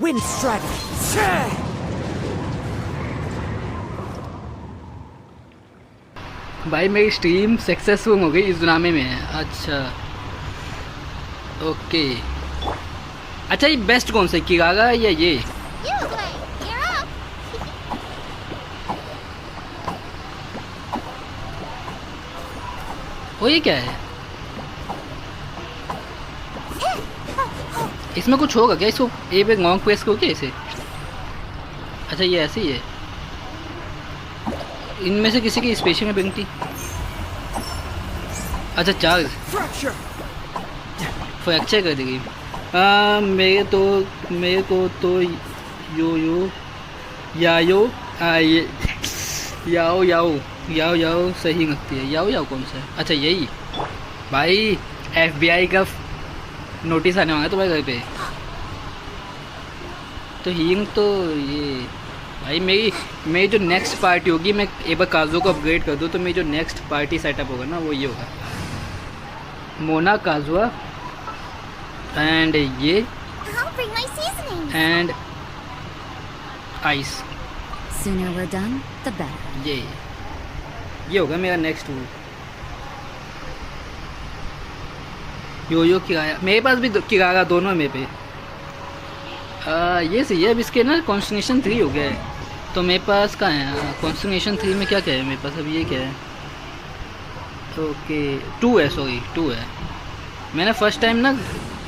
Wind strike. भाई मेरी स्ट्रीम सक्सेसफुल हो गई इस दुनामे में। अच्छा ओके। अच्छा ये बेस्ट कौन सा है, किगागा या ये? You play. You're up. वो ये क्या है? इसमें कुछ होगा क्या? इसको ए पे लॉन्ग प्रेस करो क्या इसे? अच्छा ये ऐसे ही है। इनमें से किसी की स्पेशल में बनती। अच्छा चार्ज फ्रैक्चर कर देगी। मेरे को तो यो याओ याओ सही लगती है। याओ कौन सा है? अच्छा यही भाई FBI का नोटिस आने वाला है तुम्हारे घर पे। तो हींग तो ये भाई मेरी जो नेक्स्ट पार्टी होगी, मैं एक बार काजू को अपग्रेड कर दूँ तो मेरी जो नेक्स्ट पार्टी सेटअप होगा ना वो ये होगा, मोना काजुआ एंड ये I'll bring my seasoning. And ice. Sooner we're done, the better. ये होगा मेरा नेक्स्ट वो। यो किराया मेरे पास भी किराया दोनों है मेरे पे। ये सही है। अब इसके ना कॉन्स्टिनेशन 3 हो गया है तो मेरे पास कहाँ है कॉन्स्टिनेशन 3 में क्या क्या है मेरे पास? अब ये क्या है? ओके 2 है, सॉरी 2 है। मैंने फर्स्ट टाइम ना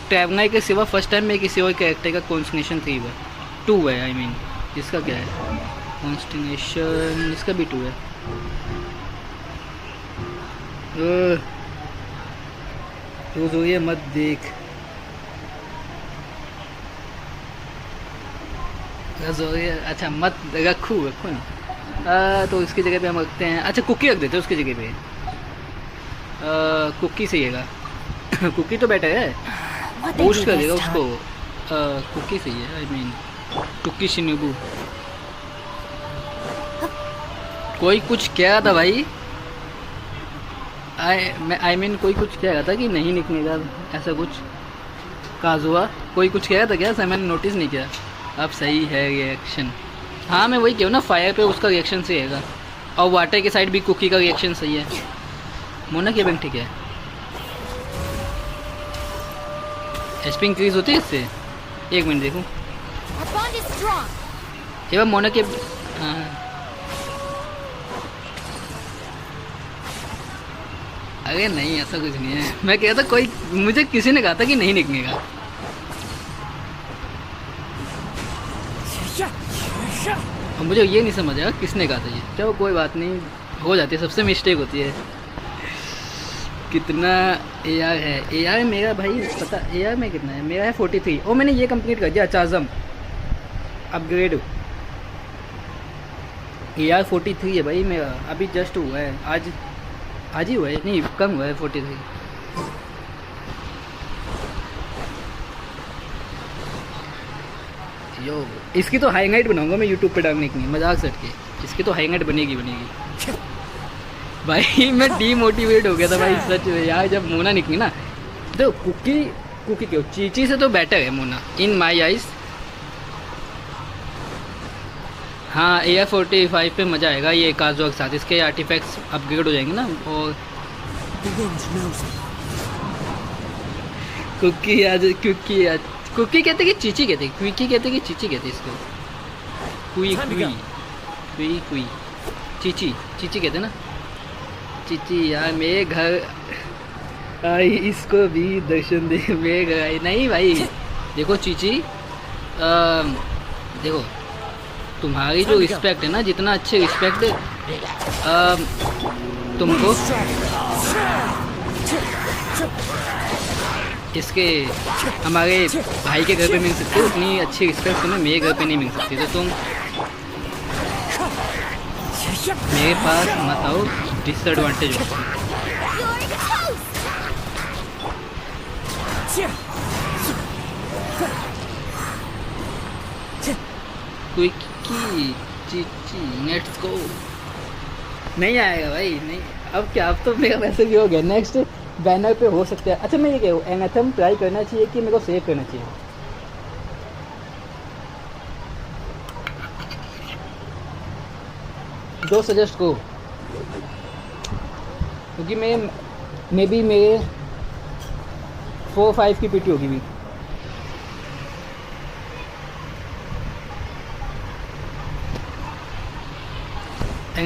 ट्रैवलर के सिवा फर्स्ट टाइम में किसी और कैरेक्टर का कॉन्स्टिनेशन 3 है, 2 है। आई मीन इसका क्या है कॉन्स्टिनेशन? इसका भी 2 है। तो ये मत देख अच्छा मत रखू ना। तो इसकी जगह पे हम रखते हैं, अच्छा कुकी रख देते हैं उसकी जगह पे। कुकी सही है। कुकी तो बेटर है, पोस्ट कर देगा उसको। कुकी सही है। I mean Kuki Shinobu. कोई कुछ कह रहा था भाई, आई मीन कोई कुछ कह रहा था कि नहीं निकलेगा ऐसा कुछ। काजुआ कोई कुछ कह रहा था क्या? सर मैंने नोटिस नहीं किया। अब सही है रिएक्शन। हाँ मैं वही कहूँ ना, फायर पे उसका रिएक्शन सही है और वाटर के साइड भी कुकी का रिएक्शन सही है। मोना की बैंक ठीक है। एचपी इंक्रीज होती है इससे। एक मिनट देखूँ ये बार मोना के। हाँ अरे नहीं ऐसा कुछ नहीं है। मैं कह रहा था कोई मुझे किसी ने कहा था कि नहीं निकलेगा। और मुझे ये नहीं समझ आया किसने कहा था ये। चलो कोई बात नहीं, हो जाती है, सबसे मिस्टेक होती है। कितना AR है? AR मेरा भाई पता AR में कितना है? मेरा है 43। और मैंने ये कंप्लीट कर दिया चाजम अपग्रेड। AR 43 है भाई मेरा, अभी जस्ट हुआ है। आज ही हुआ है, नहीं कम हुआ है 43। यो इसकी तो हाईलाइट बनाऊंगा मैं यूट्यूब पे डालने की, मजाक सेट के। इसकी तो हाईलाइट बनेगी भाई। मैं डीमोटिवेट हो गया था भाई सच में यार जब मोना निकली ना। तो कुकी क्यों चीची से तो बेटर है मोना इन माई आइज। हाँ AR 45 पे मज़ा आएगा ये काजुआ के साथ। इसके आर्टिफैक्ट्स अपग्रेड हो जाएंगे ना। और कुकी कहते कि चीची कहते, क्विकी कहते कि चीची कहते इसको। कुई चीची कहते ना। चीची यार मेरे घर आई, इसको भी दर्शन दे। मेरे घर आई नहीं भाई। देखो चीची देखो तुम्हारी जो रिस्पेक्ट है ना, जितना अच्छे रिस्पेक्ट तुमको इसके हमारे भाई के घर पे मिल सकती है, उतनी अच्छी रिस्पेक्ट तुम्हें मेरे घर पे नहीं मिल सकती। तो तुम मेरे पास मत आओ, डिसएडवांटेज हो। Let's go. नहीं आएगा भाई नहीं। अब क्या, अब तो मेरा वैसे भी हो गया। नेक्स्ट बैनर पे हो सकता है। अच्छा मैं ये कह रहा हूँ एनाथम ट्राई करना चाहिए कि मेरे को सेव करना चाहिए? शो सजेस्ट को, क्योंकि मे बी मेरे 4-5 की पीटी होगी भी।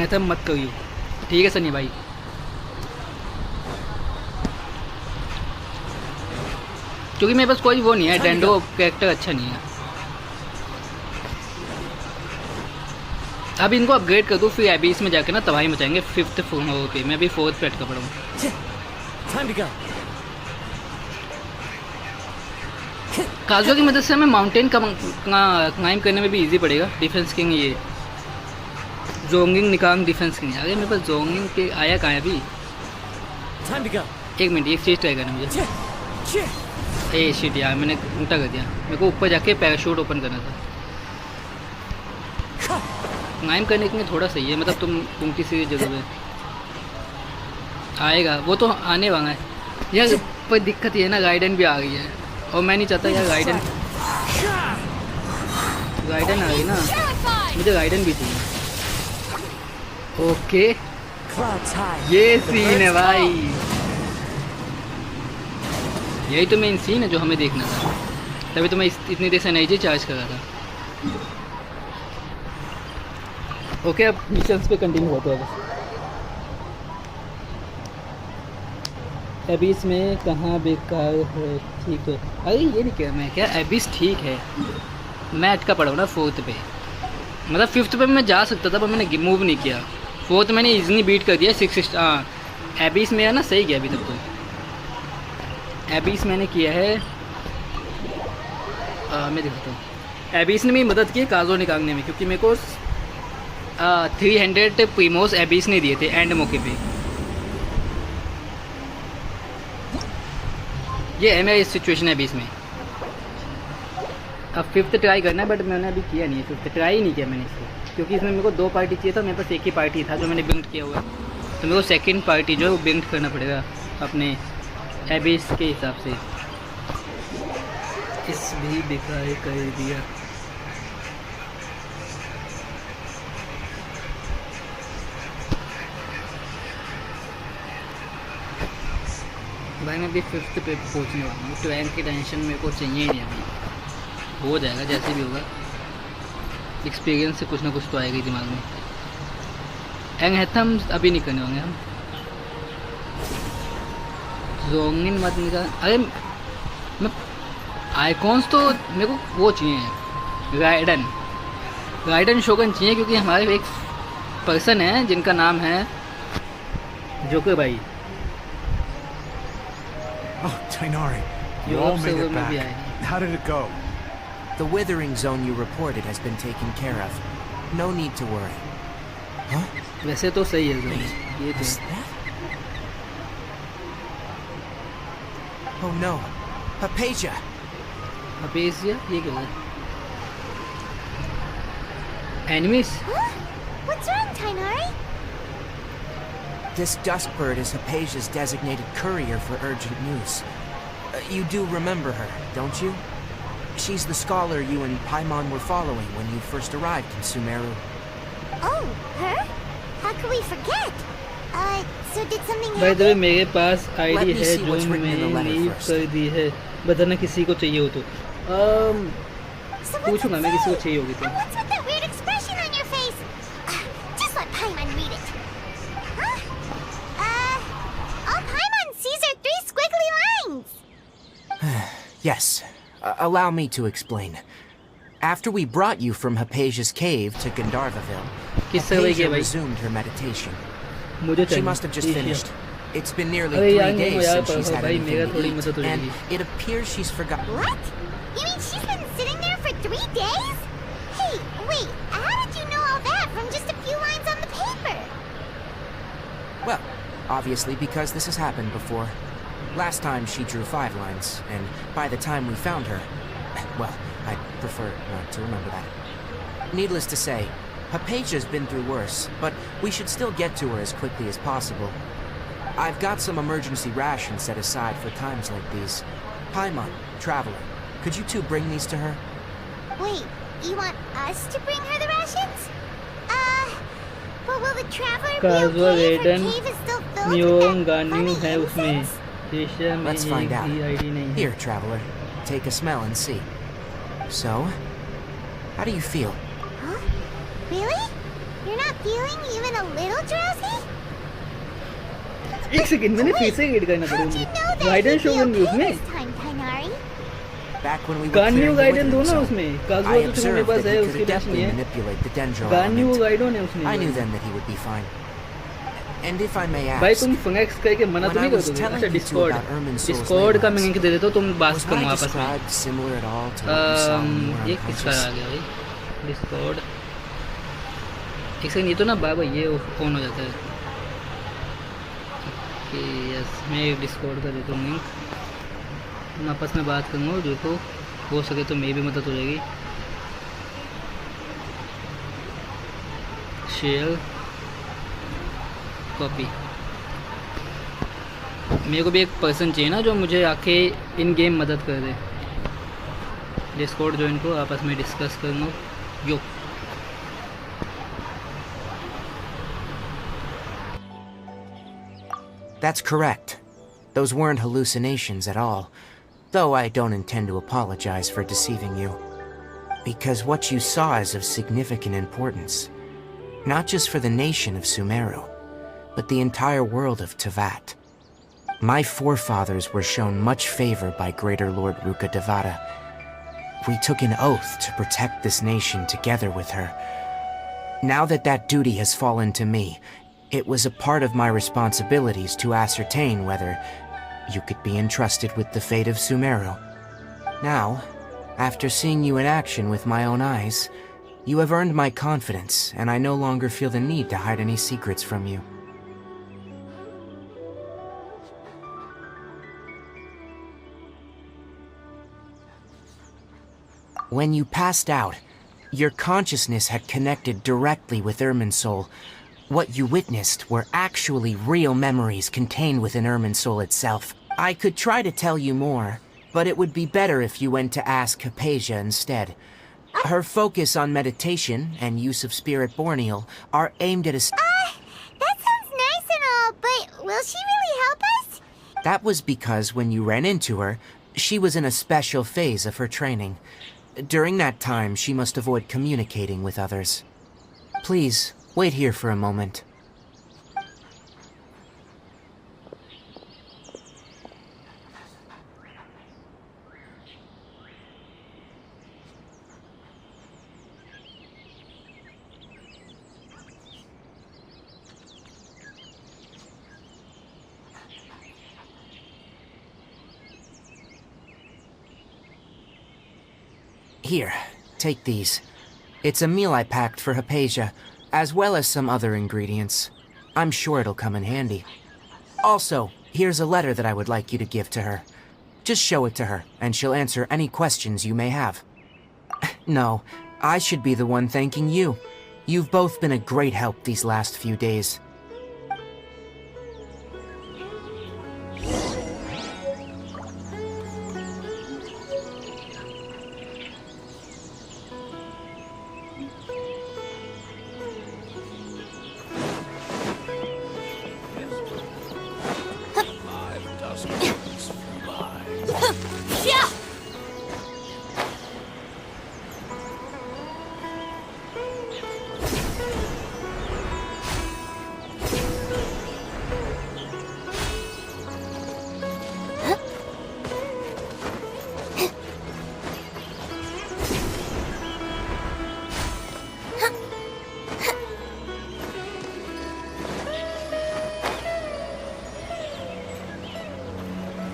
ऐसा मत करियो, ठीक है सनी भाई। क्योंकि मेरे पास कोई वो नहीं है, डेंडो कैरेक्टर अच्छा नहीं है। अब इनको अपग्रेड कर दूँ, फिर एबीस में जाके ना तबाही मचाएंगे 5th फ्लोर पे। मैं अभी 4th पे अटका पड़ा हूँ। काजुआ की मदद से हमें माउंटेन क्लाइंब करने में भी इजी पड़ेगा। डिफेंस किंग ये जोंगिंग निकांग डिफेंस किंग। अरे मेरे पास जोंगिंग के आया कहाँ है अभी? एक मिनट, एक चीज़ ट्राई करना मुझे। ए शिट यार, मैंने उल्टा कर दिया। मेरे को ऊपर जाके पैराशूट ओपन करना था। क्लाइंब करने के लिए थोड़ा सही है, मतलब तुम किसी जगह पे आएगा वो तो आने वाला है यार। पर दिक्कत ये है ना, गाइडन भी आ गई है और मैं नहीं चाहता यार गाइडन आ गई ना, मुझे गाइडन भी चाहिए। ओके ये सीन है भाई, यही तो मेन सीन है जो हमें देखना था। तभी तो मैं इतनी देर से एनर्जी चार्ज कर रहा था। ओके अब मिशंस पे कंटिन्यू होते हैं। एबिस में कहाँ बेकार है? ठीक है, अरे ये नहीं कह मैं क्या, एबिस ठीक है। मैं अटका पड़ा हूँ ना 4th पे, मतलब 5th पे मैं जा सकता था पर मैंने मूव नहीं किया। 4th मैंने इजीली बीट कर दिया 6। एबिस में है ना, सही गया अभी तक तो। एबिस मैंने किया है, मैं दिखाता हूँ। एबिस ने मेरी मदद की काजो निकालने में, क्योंकि मेरे को 300 प्रीमोस एबिस ने दिए थे एंड मौके पे। ये है मेरी सिचुएशन एबिस में। अब 5th ट्राई करना है, बट मैंने अभी किया नहीं है। 5th ट्राई ही नहीं किया मैंने इसको, क्योंकि इसमें मेरे को 2 पार्टी चाहिए था, मेरे पास एक ही पार्टी था जो मैंने बिल्ड किया हुआ है। तो मेरे को सेकंड पार्टी जो है वो बिल्ड करना पड़ेगा अपने एबिस के हिसाब से। इस भी बेकार कर दिया। भाई मैं अभी 5th पे पहुंचने वाला हूँ। ट्रैंक की टेंशन मेरे को चाहिए ही नहीं, अभी हो जाएगा जैसे भी होगा। एक्सपीरियंस से कुछ ना कुछ तो आएगा ही दिमाग में। एंग हम अभी नहीं करने होंगे हम। जोंगिन मत निकाल। अरे मैं आइकॉन्स तो मेरे को वो चाहिए, गाइडन शोगन चाहिए, क्योंकि हमारे एक पर्सन है जिनका नाम है जोकर भाई। Oh, Tainari, you all made it back. How did it go? The withering zone you reported has been taken care of. No need to worry. Huh? वैसे तो सही है जोन ये तो। Oh no, Hypatia. Hypatia? ये क्या है? Enemies? Huh? What's wrong, Tainari? This dusk bird is Hypatia's designated courier for urgent news. You do remember her, don't you? She's the scholar you and Paimon were following when you first arrived in Sumeru. Oh, her? How could we forget? So did something happen? By the way, मेरे पास आईडी है जो what's written in the मैंने letter लीव first. कर दी है। बताना किसी को चाहिए हो तो। So what's पूछूंगा it मैं किसी को say? चाहिए होगी तो। And what's with that weird expression on your face? Just let Paimon read it. Huh? All Paimon sees are 3 squiggly lines. Yes, allow me to explain. After we brought you from Hypatia's cave to Gandharvaville, किससे हुई Hypatia क्या भाई? resumed her meditation. मुझे She चाहिए। must have just finished. It's been nearly अरे 3 यार, days यार, since she's had भाई, anything मेरा to थोड़ी eat, मदद हो and जाएगी। it appears she's forgotten. What? You mean she's been sitting there for 3 days? Hey, wait, how did you know all that from just a few lines on the paper? Well, obviously because this has happened before. Last time she drew 5 lines, and by the time we found her, well, I'd prefer not to remember that. Needless to say, Hypatia's been through worse, but we should still get to her as quickly as possible. I've got some emergency rations set aside for times like these. Paimon, Traveler, could you two bring these to her? Wait, you want us to bring her the rations? But will the traveler Kazuha be okay if her Raiden, cave is still filled Mueang with that गान्यू funny है उसमें incense? एशिया में Let's find एक out. भी आईडी नहीं है Here, traveler. Take a smell and see. So, how do you feel? Huh? Really? You're not feeling even a little drowsy? एक सेकंड मैंने फिर से एड करना How'd you know that guidance you'd be शोगन भी okay उसमें this time, Tainari? Back when we were गान्यू clearing the गाइडेन withering दोनों zone, उसमें I काजुआ तो तुम्हारे observed पास that है he उसकी could टेंशन नहीं deftly है manipulate the dendro गान्यू element. गाइडोन है उसमें I knew then that he would be fine. And if I may भाई ask, तुम फंगैक्स करके मना when तो I नहीं कर was दोगे telling अच्छा you two Discord about Ermin's soul's Discord का layouts, मैं लिंक दे देता हूँ तुम बात was करो what I आपस में described similar at all to what you saw when you were ये किसका unconscious? आ गया भाई डिस्कॉर्ड एक सेकंड ये तो ना बाबा ये ऑन हो जाता है ओके यस मैं डिस्कॉर्ड का देता हूँ लिंक हम आपस में बात करूँगा देखो हो सके तो मेरी भी मदद हो जाएगी शेयर कॉपी मेरे को भी एक पर्सन चाहिए ना जो मुझे आके इन गेम मदद कर दे डिस्कॉर्ड ज्वाइन को आपस में डिस्कस करना यो That's correct. Those weren't hallucinations at all, though I don't intend to apologize for deceiving you. Because what you saw is of significant importance. Not just for the nation of Sumeru, but the entire world of Tevat. My forefathers were shown much favor by Greater Lord Rukkhadevata. We took an oath to protect this nation together with her. Now that that duty has fallen to me, it was a part of my responsibilities to ascertain whether you could be entrusted with the fate of Sumeru. Now, after seeing you in action with my own eyes, you have earned my confidence, and I no longer feel the need to hide any secrets from you. When you passed out, your consciousness had connected directly with Irminsul. What you witnessed were actually real memories contained within Irminsul itself. I could try to tell you more, but it would be better if you went to ask Hypatia instead. Her focus on meditation and use of Spirit Borneal are aimed at That sounds nice and all, but will she really help us? That was because when you ran into her, she was in a special phase of her training. During that time, she must avoid communicating with others. Please, wait here for a moment. Here, take these. It's a meal I packed for Hypatia, as well as some other ingredients. I'm sure it'll come in handy. Also, here's a letter that I would like you to give to her. Just show it to her, and she'll answer any questions you may have. No, I should be the one thanking you. You've both been a great help these last few days.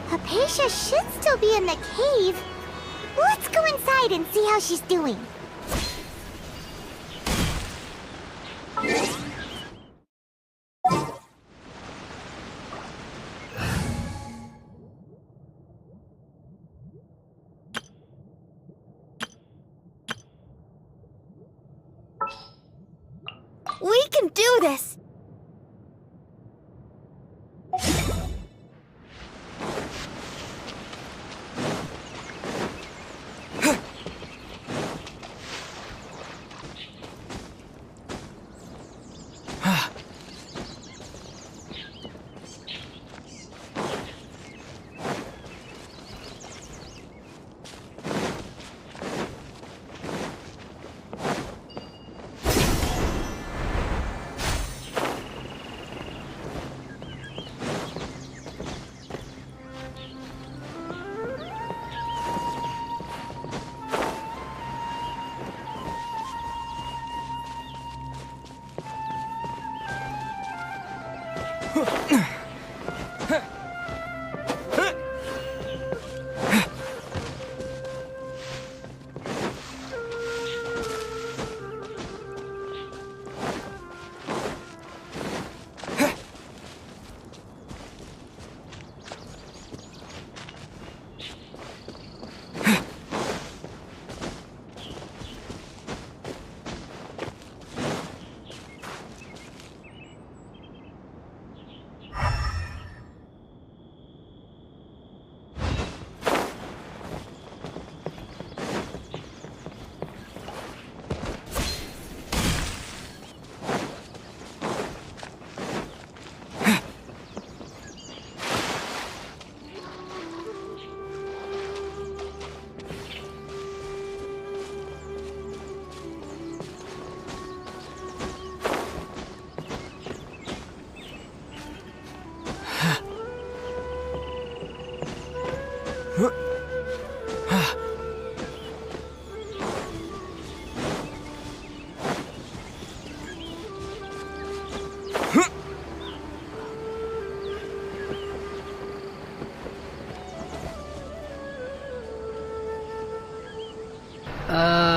Hypatia should still be in the cave. Let's go inside and see how she's doing. We can do this!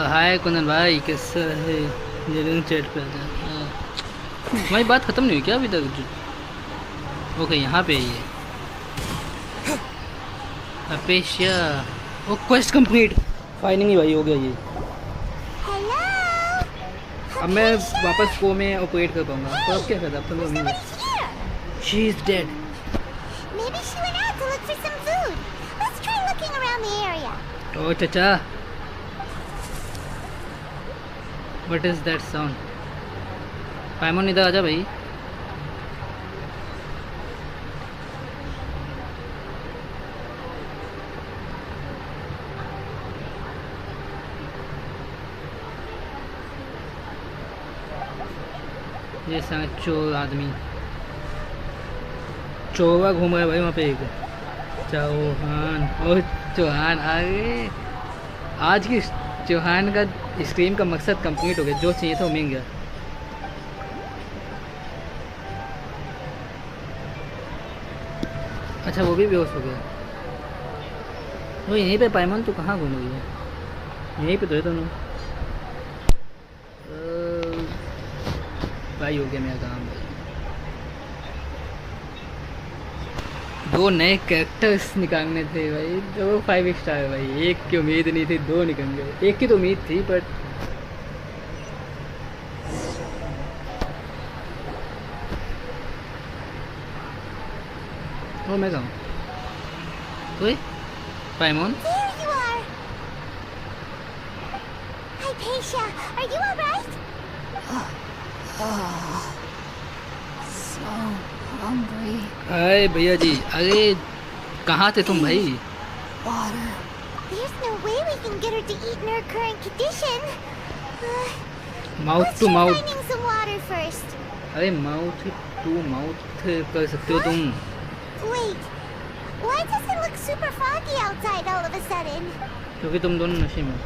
हाय कुंदन भाई, कैसा है? जरूर चैट पे आ जा। हमारी बात ख़त्म नहीं हुई क्या अभी तक? ओके, यहाँ पे ही है अपेशिया। ओ, क्वेस्ट कंप्लीट फाइनली भाई, हो गया ये। अब मैं वापस को में ऑपरेट कर पाऊंगा। तो अब क्या करता? अब तो मैं शी इज डेड। ओ चाचा, what is that sound? Paimon इधर आजा भाई। ये चोर आदमी चोरा घूम रहा है भाई वहाँ पे एक चौहान। और चौहान आ गए। आज की चौहान का स्ट्रीम का मकसद कंप्लीट हो गया। जो चाहिए था वो मिल गया। अच्छा, वो भी बेहोश हो गया। वो यहीं पे पाइमन, तो कहाँ घूम रही है? यहीं पे तो है दोनों। भाई हो गया मेरा काम भाई। 2 नए कैरेक्टर्स निकालने थे भाई। 2 5 स्टार भाई। एक की उम्मीद नहीं थी, 2 निकल गए। एक की तो उम्मीद थी बट वो मैं कहूँ कोई पाइमोन। अरे भैया जी, अरे कहाँ थे तुम भाई? Mouth to mouth. अरे माउथ टू माउथ कर सकते हो तुम। क्योंकि तुम दोनों नशे में।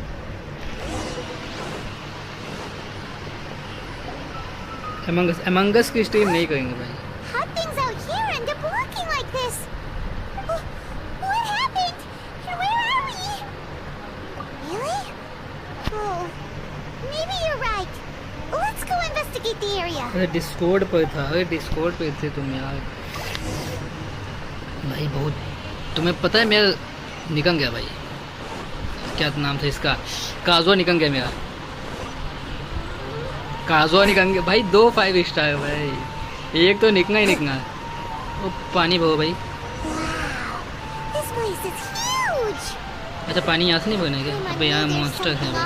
एमंगस की स्ट्रीम नहीं करेंगे भाई। अरे डिस्कॉर्ड पर था। अरे डिस्कॉर्ड पे थे तुम यार भाई। बहुत तुम्हें पता है मेरा निकल गया भाई। क्या नाम था इसका? काजुआ निकल गया मेरा। काजुआ निकल गया भाई। 2 5 स्टार भाई। एक तो निकना ही निकना। वो पानी भरो भाई। अच्छा, पानी यहाँ से नहीं भरना क्या? अब यहाँ मॉन्स्टर हैं भाई।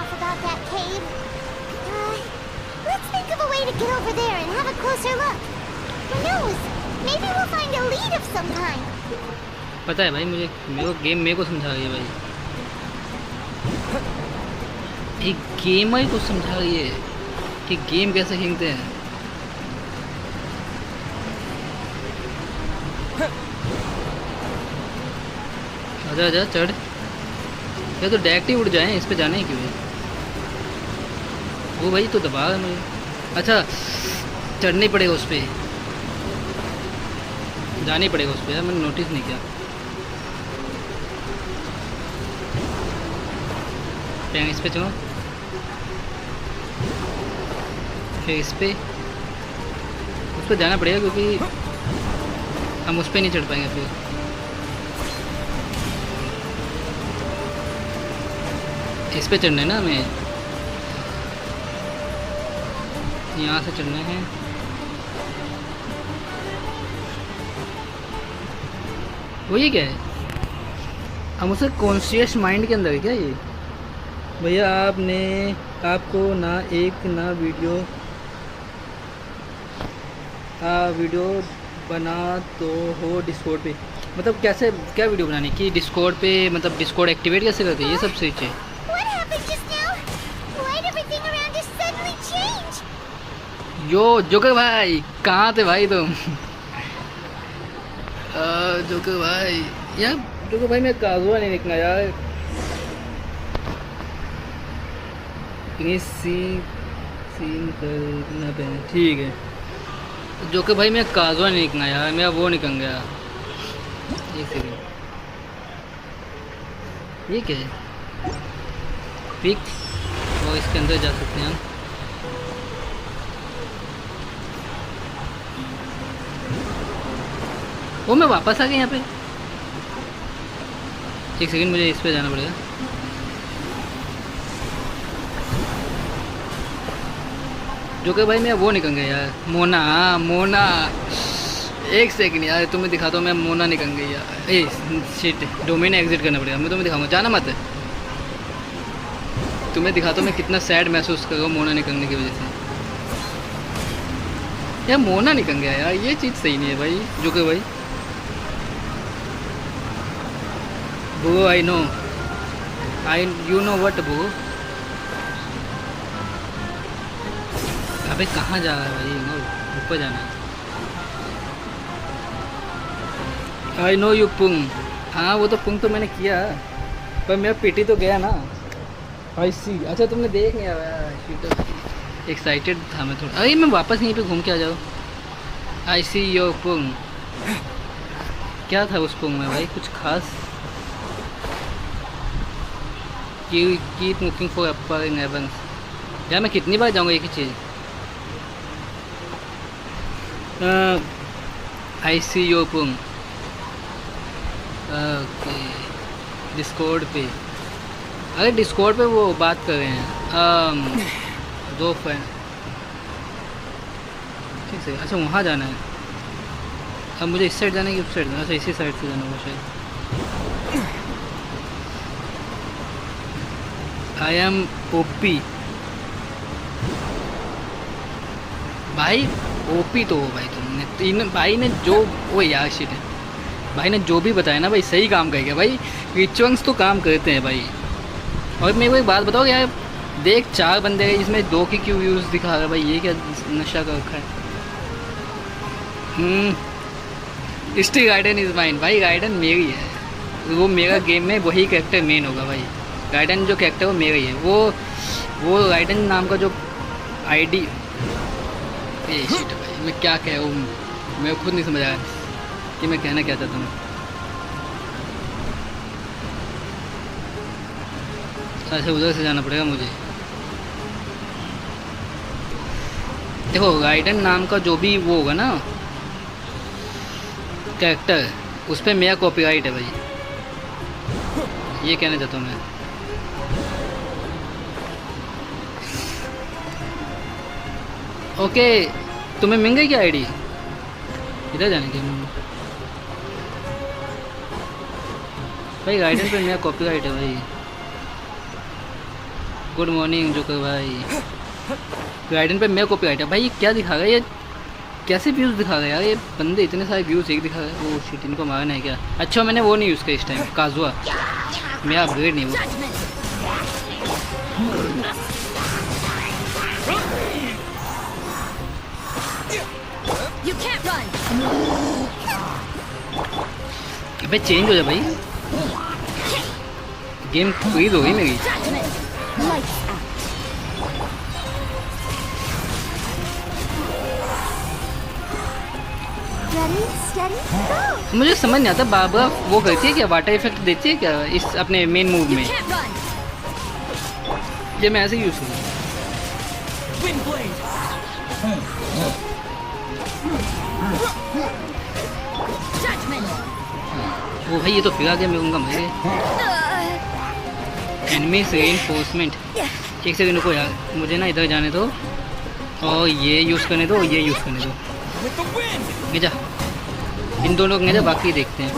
पता है भाई मुझे। मेरे को गेम मेरे को समझा रही है भाई। एक गेमर ही कुछ समझा रही है कि गेम कैसे खेलते हैं। आजा आजा चढ़। ये तो डायरेक्ट ही उड़ जाए। इस पे जाना ही क्यों है? वो भाई तो दबा है मुझे। अच्छा, चढ़ना ही पड़ेगा उस पर। जाना ही पड़ेगा उस पर यार, मैंने नोटिस नहीं किया। फिर इस पे चलो, फिर इस पे, उस पर जाना पड़ेगा क्योंकि हम उस पर नहीं चढ़ पाएंगे फिर। इस पे चढ़ना है ना हमें, यहाँ से चढ़ना है। वो ये क्या है? हम उसे कॉन्शियस माइंड के अंदर है क्या ये? भैया आपको ना एक ना वीडियो बना तो हो डिस्कॉर्ड पे, मतलब कैसे, क्या वीडियो बनानी कि डिस्कॉर्ड पे, मतलब डिस्कॉर्ड एक्टिवेट कैसे करते हैं, ये सब स्विच है। यो जोकर भाई, कहाँ थे भाई तुम? जोकर भाई यार, जोकर भाई मैं काजुआ नहीं निकला यार। सीन करना पड़ेगा, ठीक है। जोकर भाई मैं काजुआ नहीं निकला यार, मेरा वो निकल गया। एक सेकंड, ये क्या है? पिक, और इसके अंदर जा सकते हैं हम। वो मैं वापस आ गया यहाँ पे। एक सेकंड, मुझे इस पे जाना पड़ेगा। जो कि भाई मैं वो निकल गया यार, मोना। मोना, एक सेकंड यार, तुम्हें दिखाता हूँ मैं, मोना निकल गई यार। ए शिट, डोमेन एग्जिट करना पड़ेगा। मैं तुम्हें दिखाऊंगा, जाना मत। तुम्हें दिखाता हूँ मैं कितना सैड महसूस कर रहा हूँ मोना निकलने की वजह से। यार मोना निकल गया यार, ये चीज़ सही नहीं है भाई। जो कि भाई Boo, I know. You know what, Boo? अबे कहाँ जा रहा है भाई? ऊपर जाना है। I know you पुंग। हाँ वो तो पुंग तो मैंने किया, पर मेरा पीटी तो गया ना। I see। अच्छा तुमने देख नहीं आया? एक्साइटेड था मैं थोड़ा। अरे मैं वापस यहीं पे घूम के आ जाऊँ। I see your पुंग। क्या था उस पुंग में भाई, कुछ खास? Keep looking for upper in heavens। यार मैं कितनी बार जाऊँगा एक ही चीज़। I see your Pung. Okay, Discord पे। अरे डिस्कॉर्ड पे वो बात कर रहे हैं दो फ्रेंड। ठीक है, अच्छा वहाँ जाना है। अब मुझे इस साइड जाना है कि उस साइड जाना है? अच्छा इसी साइड से जाना होगा शायद। आई एम ओपी भाई, ओपी तो हो भाई तुमने। तीन भाई ने जो, वो यार शिट है, भाई ने जो भी बताया ना भाई सही काम कर गया भाई। रिचुअल्स तो काम करते हैं भाई। और मेरे को एक बात बताओ यार, देख 4 बंदे हैं, इसमें 2 की क्यों व्यूज़ दिखा रहा है भाई? ये क्या नशा कर रखा है? Still garden is mine. भाई गार्डन मेरी है, वो मेरा गेम में वही कैरेक्टर मेन होगा भाई। गार्डन जो कैरेक्टर वो मेरा ही है। वो गार्डन नाम का जो आईडी, ये शिट भाई मैं क्या कह रहा हूँ, मैं खुद नहीं समझ आया कि मैं कहना क्या चाहता हूँ। अच्छा उधर से जाना पड़ेगा मुझे। देखो गार्डन नाम का जो भी वो होगा ना कैरेक्टर, उस पर मेरा कॉपीराइट है भाई, ये कहना चाहता हूँ मैं। ओके, तुम्हें मिल गई क्या आईडी? इधर जाने की भाई, गार्डन पे मेरा कॉपीराइट है भाई। गुड मॉर्निंग जोकर भाई। गार्डन पे मेरा कॉपीराइट है भाई। ये क्या दिखा रहा है? ये कैसे व्यूज़ दिखा रहा है यार? ये बंदे इतने सारे व्यूज़ एक दिखा रहे हैं। वो शिट, इनको मारना है क्या? अच्छा मैंने वो नहीं यूज़ किया इस टाइम, काजुआ। मेरा अपग्रेड नहीं वो। अबे चेंज हो जा भाई, गेम फ्रीज हो गई मेरी। Ready, steady, go! मुझे समझ नहीं आता बाबा वो करती है क्या, वाटर इफेक्ट देती है क्या इस अपने मेन मूव में? ये मैं ऐसे यूज करूँ। Wind blade. वो भाई ये तो फिर आ गया, मैं उनका मजे। Enemies reinforcement. एक सेकंड रुको यार, मुझे ना इधर जाने दो और ये यूज़ करने दो, ये यूज़ करने दो। With the wind. ये जा, इन दोनों को बाकी देखते हैं।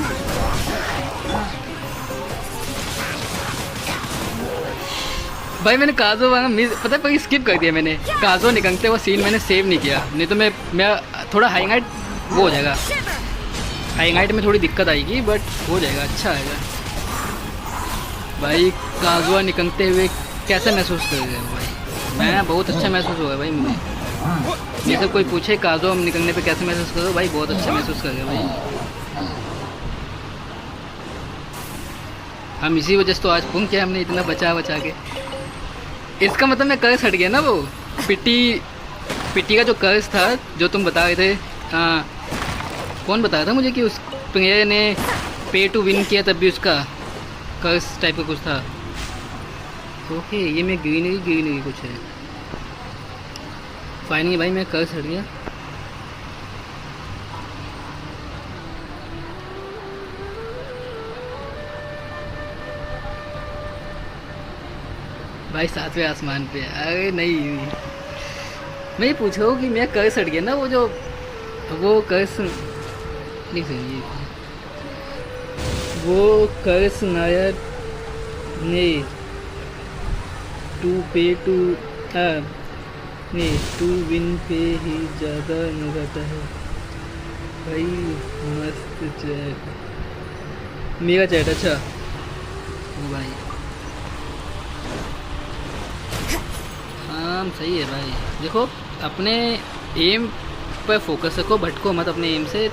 भाई मैंने काजो वाला मिस पता है पर स्किप कर दिया मैंने। काजो निकलते वो सीन मैंने सेव नहीं किया, नहीं तो मैं थोड़ा हाई हाइट वो हो जाएगा, हाई हाइट में थोड़ी दिक्कत आएगी बट हो जाएगा, अच्छा आएगा। भाई काजुआ निकलते हुए कैसे महसूस कर रहे हो भाई? मैं बहुत अच्छा महसूस हुआ भाई मुझे। मेरे से कोई पूछे काजुआ निकलने पे कैसे महसूस करो, भाई बहुत अच्छा महसूस कर रहे हो भाई। हम इसी वजह से तो आज पुंग किया हमने इतना बचा के। इसका मतलब मैं कर्स हट गया ना, वो पिट्टी का जो कर्स था जो तुम बता रहे थे। हाँ, कौन बताया था मुझे कि उस प्लेयर ने पे टू विन किया तब भी उसका कर्स टाइप का कुछ था। ओके ये मैं ग्रीनरी कुछ है। फाइनली भाई मैं कर्स हट गया। भाई 7वें आसमान पे। अरे नहीं, मैं ये पूछ रहा हूँ कि मैं कर्स हट गया ना, वो कर्स नहीं सही, वो कर्स नायर ने टू विन पे ही ज़्यादा मजा आता है भाई। मस्त चैट, मेरा चैट। अच्छा ओ भाई हाँ सही है भाई। देखो अपने एम पर फोकस रखो, भटको मत अपने एम से।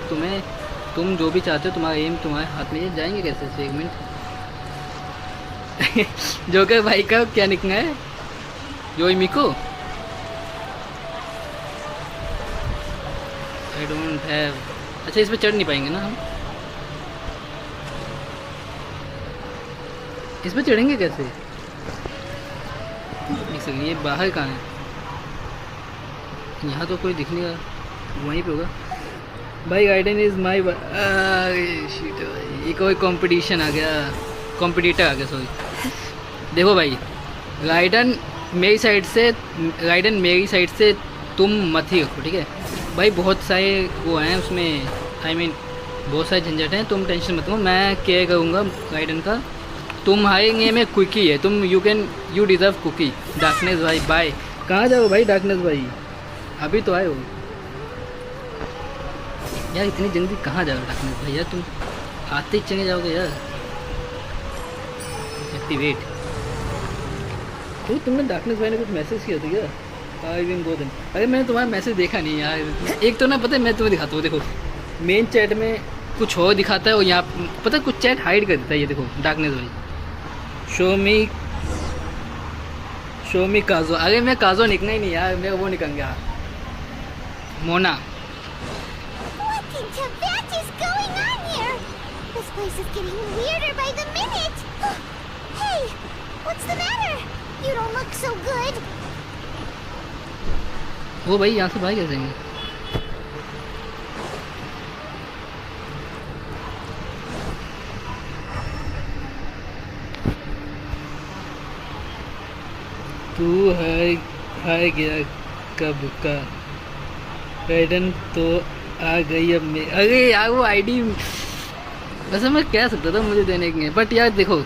तुम जो भी चाहते हो तुम्हारा एम तुम्हारे हाथ में जाएंगे कैसे से। एक मिनट जोकर भाई का क्या निकला है? जो मिको आई डोंट हैव। अच्छा इस पे चढ़ नहीं पाएंगे ना हम, इस पे चढ़ेंगे कैसे? ये बाहर कहाँ है? यहाँ तो कोई दिख नहीं रहा, वहीं पे होगा भाई। गाइडन इज माई। ये कोई कंपटीशन आ गया, कॉम्पिटिटर आ गया सॉरी। देखो भाई गाइडन मेरी साइड से तुम मत ही रखो, ठीक है भाई। बहुत सारे वो हैं उसमें, बहुत सारे झंझट हैं, तुम टेंशन मत लो, मैं केयर करूँगा गाइडन का। तुम हारेंगे में कुकी है, तुम यू डिज़र्व कुकी। डार्कनेस भाई बाय। कहाँ जाओ भाई डार्कनेस भाई, अभी तो आए हो यार, इतनी जल्दी कहाँ जाओ डार्कनेस भाई यार, तुम आते ही चले जाओगे यार। एक्टिवेट। तो तुमने डार्कनेस भाई ने कुछ मैसेज किया था क्या? I will go then. अरे मैंने तुम्हारा मैसेज देखा नहीं यार। एक तो ना पता है मैं तुम्हें दिखाता हूँ, देखो मेन चैट में कुछ और दिखाता है और यहाँ पता है कुछ चैट हाइड कर देता है। ये देखो डार्कनेस भाई शो मी काजो। अरे मैं काजो निकला ही नहीं यार, मैं वो निकल गया Mona. What in Tibet is going on here? This place is getting weirder by the minute. Hey, what's the matter? You don't look so good. वो भाई यहाँ से भाई कैसे हैं? तू हार गया कब का? गाइडन तो आ गई अब मैं। अरे यार वो आईडी वैसे मैं कह सकता था मुझे देने के, बट यार देखो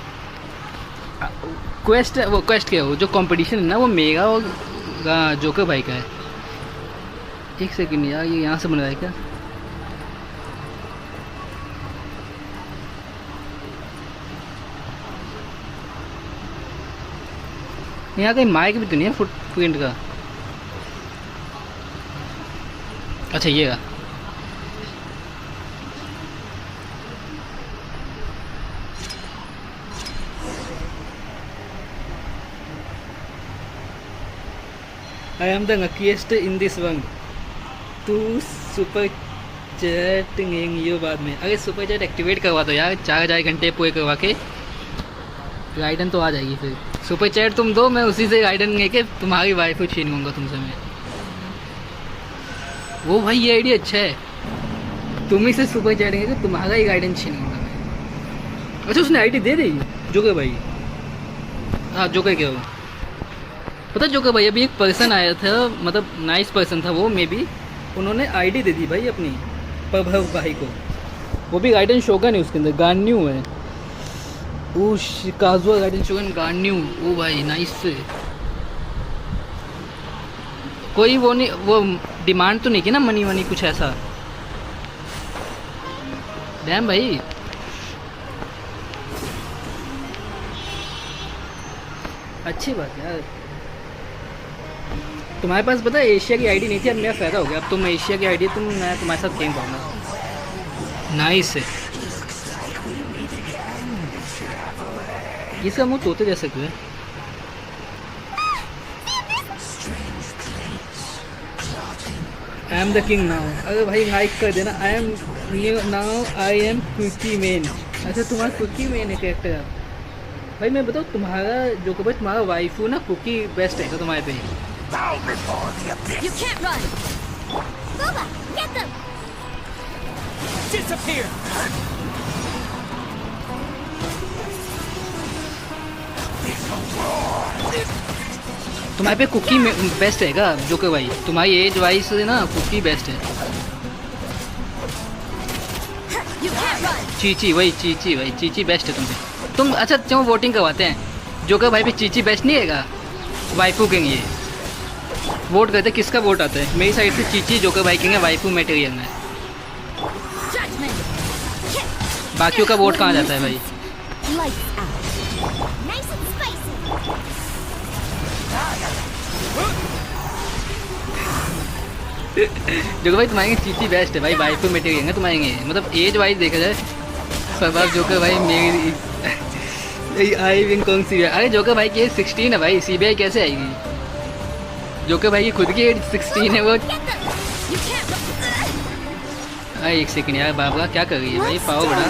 क्वेस्ट क्या हो, जो कंपटीशन है ना वो मेगा और जोकर भाई का है। एक सेकंड यार, ये यहाँ से बन रहा है क्या? यहाँ कहीं माइक भी तो नहीं है फुटप्रिंट का। अच्छा ये I am the luckiest in this one. 2 super chat ये बाद में। अरे सुपर चैट एक्टिवेट करवा दो यार, 4000 घंटे पूरे करवा के गाइडन तो आ जाएगी। फिर सुपर चैट तुम दो, मैं उसी से गाइडन लेके तुम्हारी वाइफ को छीन लूँगा तुमसे मैं। वो भाई ये आइडिया अच्छा है, तुम ही से सुपर चैट लेके तुम्हारा ही गाइडन छीन लूँगा मैं। अच्छा उसने आईडी दे दी जोकर भाई? हाँ जोकर क्या हो पता, जोकर भाई अभी एक पर्सन आया था, मतलब नाइस पर्सन था वो, मे बी उन्होंने आईडी दे दी भाई अपनी प्रभव भाई को। वो भी गाइडन शोगन है उसके अंदर, गान्यू है वो, काजुआ गाइडन शोगन गान्यू। वो भाई नाइस से कोई वो नहीं, वो डिमांड तो नहीं की ना मनी वनी कुछ ऐसा। डैम भाई अच्छी बात है यार। तुम्हारे पास पता है एशिया की आईडी नहीं थी, अब मेरा फ़ायदा हो गया। अब तुम एशिया की आईडी, मैं तुम्हारे साथ खेल पाऊंगा। नाइस है। इसका मुँह तोते जैसे क्यों है? I am the king now. अरे भाई लाइक कर देना। I am now I am Kuki man. अच्छा तुम्हारा कुकी मेन है कैरेक्टर भाई। मैं बताऊँ तुम्हारा जो कि भाई तुम्हारा वाइफू ना कुकी बेस्ट है तुम्हारे पे। You can't run! Booba, get them! Disappear! तुम्हारे पे कुकी बेस्ट है क्या जो कि भाई? तुम्हारी एज वाइज ना कुकी बेस्ट है। You can't run! चीची भाई, चीची भाई, चीची बेस्ट है तुम पे। तुम अच्छा क्यों वोटिंग करवाते हैं? जो कि भाई पे चीची बेस्ट नहीं है वाइफू किंग। ये वोट करते किसका वोट आता है? मेरी साइड से चीची जोकर भाई किंग है, वाइफू मटेरियल में। बाकियों का वोट कहाँ जाता है भाई? Nice and spicy! जोकर भाई तुम्हारे चीची बेस्ट है भाई, वाइफू मटेरियल है तुम्हारे। मतलब एज वाइज देखा जाए स्वभाव जोकर भाई मेरी आई विंग कौन सी है? अरे जोकर भाई की एज 16 है भाई, सीबीआई कैसे आएगी? जोकर भाई की खुद की एज 16 है वो। अरे एक सेकंड यार, बाबा क्या कर रही है भाई? पाओ बड़ा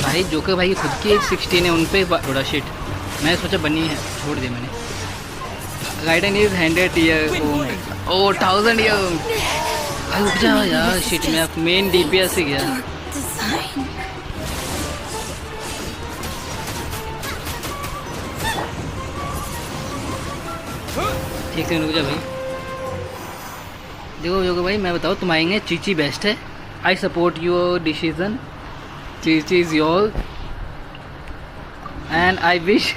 भाई। जोकर भाई की खुद की एज 16 है, उन पे थोड़ा शिट। मैं सोचा बनी है, छोड़ दिया मैंने। गाइडन is 100 year old. 1000 year old. अरे रुक जा यार, शिट मैं मेन डीपीएस से गया। ठीक है रुक जा भाई। देखो भाई मैं बताऊँ तुम्हारे चीची बेस्ट है। I support your decision, Qiqi is your and I wish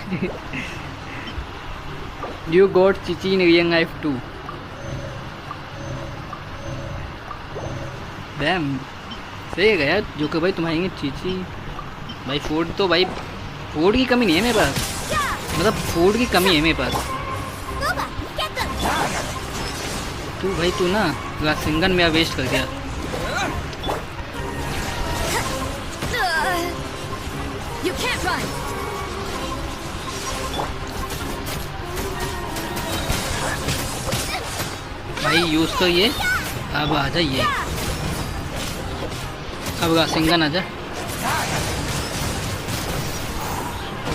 you got Qiqi in real life too. Damn सही है यार जो कि भाई तुम्हारी चीची भाई। फूड तो भाई फूड की कमी नहीं है मेरे पास, मतलब फूड की कमी है मेरे पास। तू भाई तू ना सिंगन में वेस्ट कर दिया। You can't run! भाई यूज तो ये अब आ जा, ये अब सिंगन आ जा।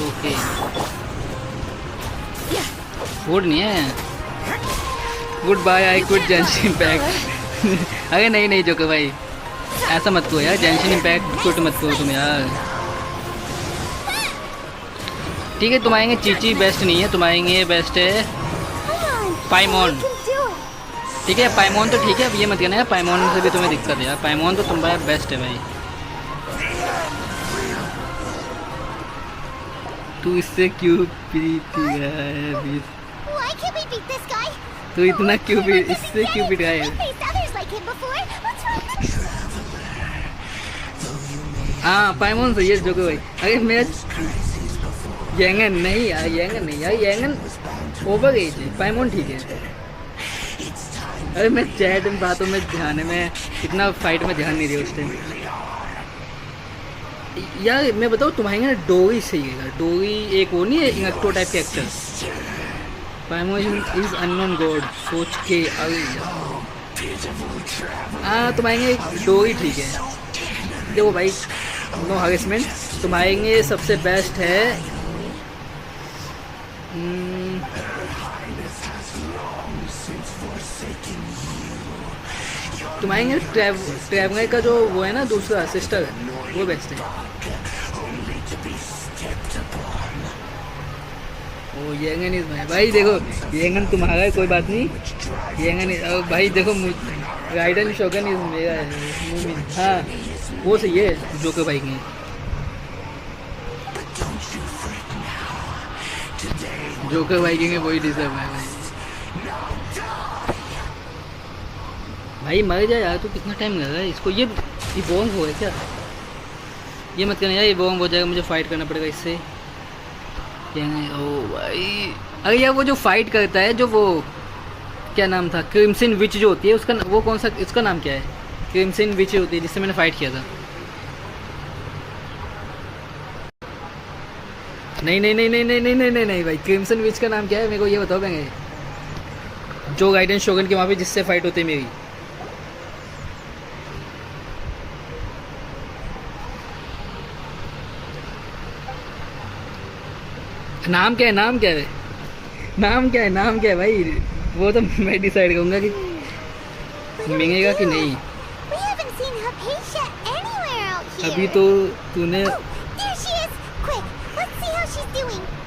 ओके फूड नहीं है। Goodbye I quit Genshin Impact. अरे नहीं जोकर भाई ऐसा मत करो यार, जेंशिन इम्पैक्ट क्विट मत करो तुम यार। ठीक है तुम्हारे चीची बेस्ट नहीं है, तुम्हारे बेस्ट है पाइमोन। ठीक है पाइमोन तो ठीक है, अब ये मत कहना यार पाइमोन से भी तुम्हें दिक्कत है यार। पाइमोन तो तुम्हारा बेस्ट है भाई। तू इससे क्यों पीती है? तू इतना क्यों भी इससे क्यों पिट रहा है? हाँ पाइमोन सही है जोकर भाई। अरे मैं येंगन नहीं यार, येंगन नहीं यार, येंगन ओवर एज है, पाइमोन ठीक है। अरे मैं चैट में बातों में ध्यान है, मैं इतना फाइट में ध्यान नहीं दिया उस टाइम यार। मैं बताऊँ तुम्हारे ना डोरी सही है। डोरी एक वो नहीं है इंगक्टो टाइप के actor, Paimon is unknown god. सोच के अरे हाँ तुम आएंगे दो ही ठीक है। देखो भाई नो हरेसमेंट। तुम आएंगे सबसे बेस्ट है तुम आएंगे ट्रैवलर का जो वो है ना दूसरा सिस्टर वो बेस्ट है। ओ येंगन इज भाई देखो येंगन तुम्हारा है कोई बात नहीं। येंगन भाई देखो राइडन शोगन इज मेरा है। हाँ वो सही है जोकर भाई की। जोकर भाई के वही डिजर्व है भाई। भाई मर जाए यार। तू कितना टाइम लग रहा है इसको। ये बोंग हो है क्या। ये मत करना यार ये बोंग हो जाएगा। मुझे फाइट करना पड़ेगा इससे। ओ भाई अरे यार वो जो फाइट करता है जो वो क्या नाम था क्रिम्सन विच जो होती है उसका वो कौन सा इसका नाम क्या है। क्रिम्सन विच होती है जिससे मैंने फाइट किया था। नहीं नहीं नहीं नहीं नहीं नहीं नहीं नहीं नहीं भाई क्रिम्सन विच का नाम क्या है मेरे को ये बताओ मैं जो गाइडन शोगन के वहाँ पे जिससे फाइट होती है मेरी। नाम क्या है नाम क्या है नाम क्या है नाम क्या है भाई। वो तो मैं डिसाइड करूँगा कि मिलेगा कि नहीं। अभी तो तूने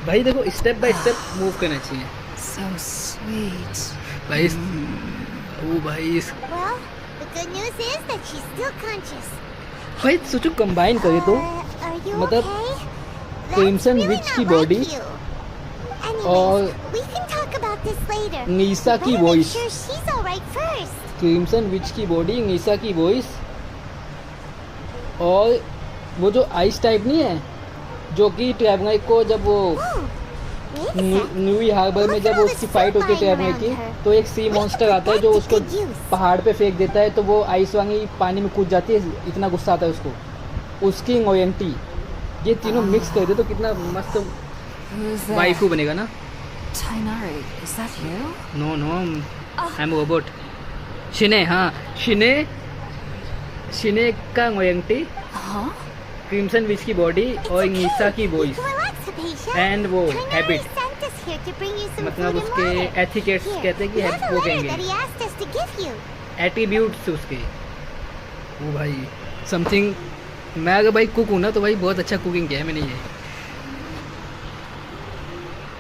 भाई देखो स्टेप बाय स्टेप मूव करना चाहिए। So sweet. भाई ओ भाई Well, the good news is that she's still conscious. भाई सोचो कंबाइन करे तो Are you मतलब okay? Crimson That's which really की not बॉडी like you. और Anyways, we can talk about this later. नीसा की Better make voice. sure she's all right first. Crimson witch की बॉडी नीसा की वॉइस और वो जो आइस टाइप नहीं है जो कि ट्रैवलर को जब वो Oh, wait a sec. New Harbour में जब उसकी फाइट होती है ट्रैवलर की तो एक सी मॉन्स्टर आता है जो उसको पहाड़ पे फेंक देता है तो वो आइस वाली पानी में कूद जाती है। इतना गुस्सा आता है उसको उसकी नोयंटी ये तीनों मिक्स कर दे तो कितना मस्त Who's that? वाइफू बनेगा ना। Tainari, is that you? No no I am robot. शिने हाँ शिने का नोयंटी Huh? क्रिम्सन विच की बॉडी और नीसा की वॉइस Relax, Hypatia. एंड वो Tainari habit sent us here to bring you some मतलब food and उसके water. एथिकेट्स Here, कहते हैं कि you have a वो letter कहेंगे that he asked us to give you. Attributes उसके। वो भाई समथिंग मैं अगर भाई कुक हूँ ना तो भाई बहुत अच्छा कुकिंग किया है मैंने। ये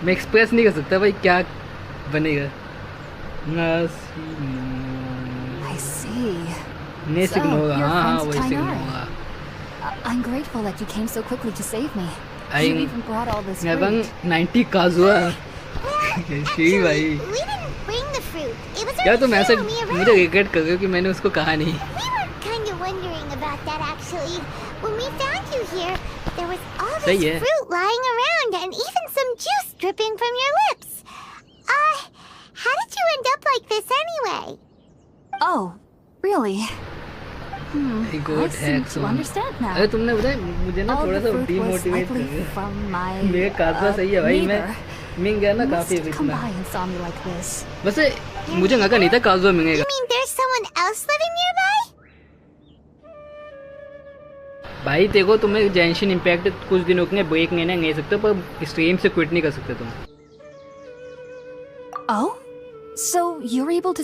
मैं एक्सप्रेस नहीं कर सकता भाई क्या बनेगा। I see. ने So, सिग्नल you're हाँ हाँ friends वही with सिग्नल Tainari. होगा। I'm grateful that you came so quickly to save me. I- You even brought all this एवं fruit. 90 काजुआ Well, शी actually, भाई we didn't bring the fruit. It was यार already तुम ऐसे here when we मुझे arrived. रिग्रेट कर रहे हो कि मैंने उसको कहा नहीं। We were kind of wondering about that actually. When we found you here, there was all सही this है। fruit lying around and even some juice dripping from your lips. How did you end up like this anyway? Oh, really? I I got seem hacks to on. understand now. अरे तुमने बताया मुझे ना All थोड़ा the सा fruit was डीमोटिवेट कर likely दिया। from my मेरे काजुआ सही है भाई मैं neighbor. मिल गया ना Must काफी have come इतना। by and saw me like this. वैसे मुझे लगा नहीं था काजुआ मिलेगा। You mean there's someone else living nearby? भाई देखो तुम्हें जेंशिन इम्पैक्ट कुछ दिनों के लिए ब्रेक लेना ले सकते हो पर स्ट्रीम से क्विट नहीं कर सकते तुम। Oh? So you're able to...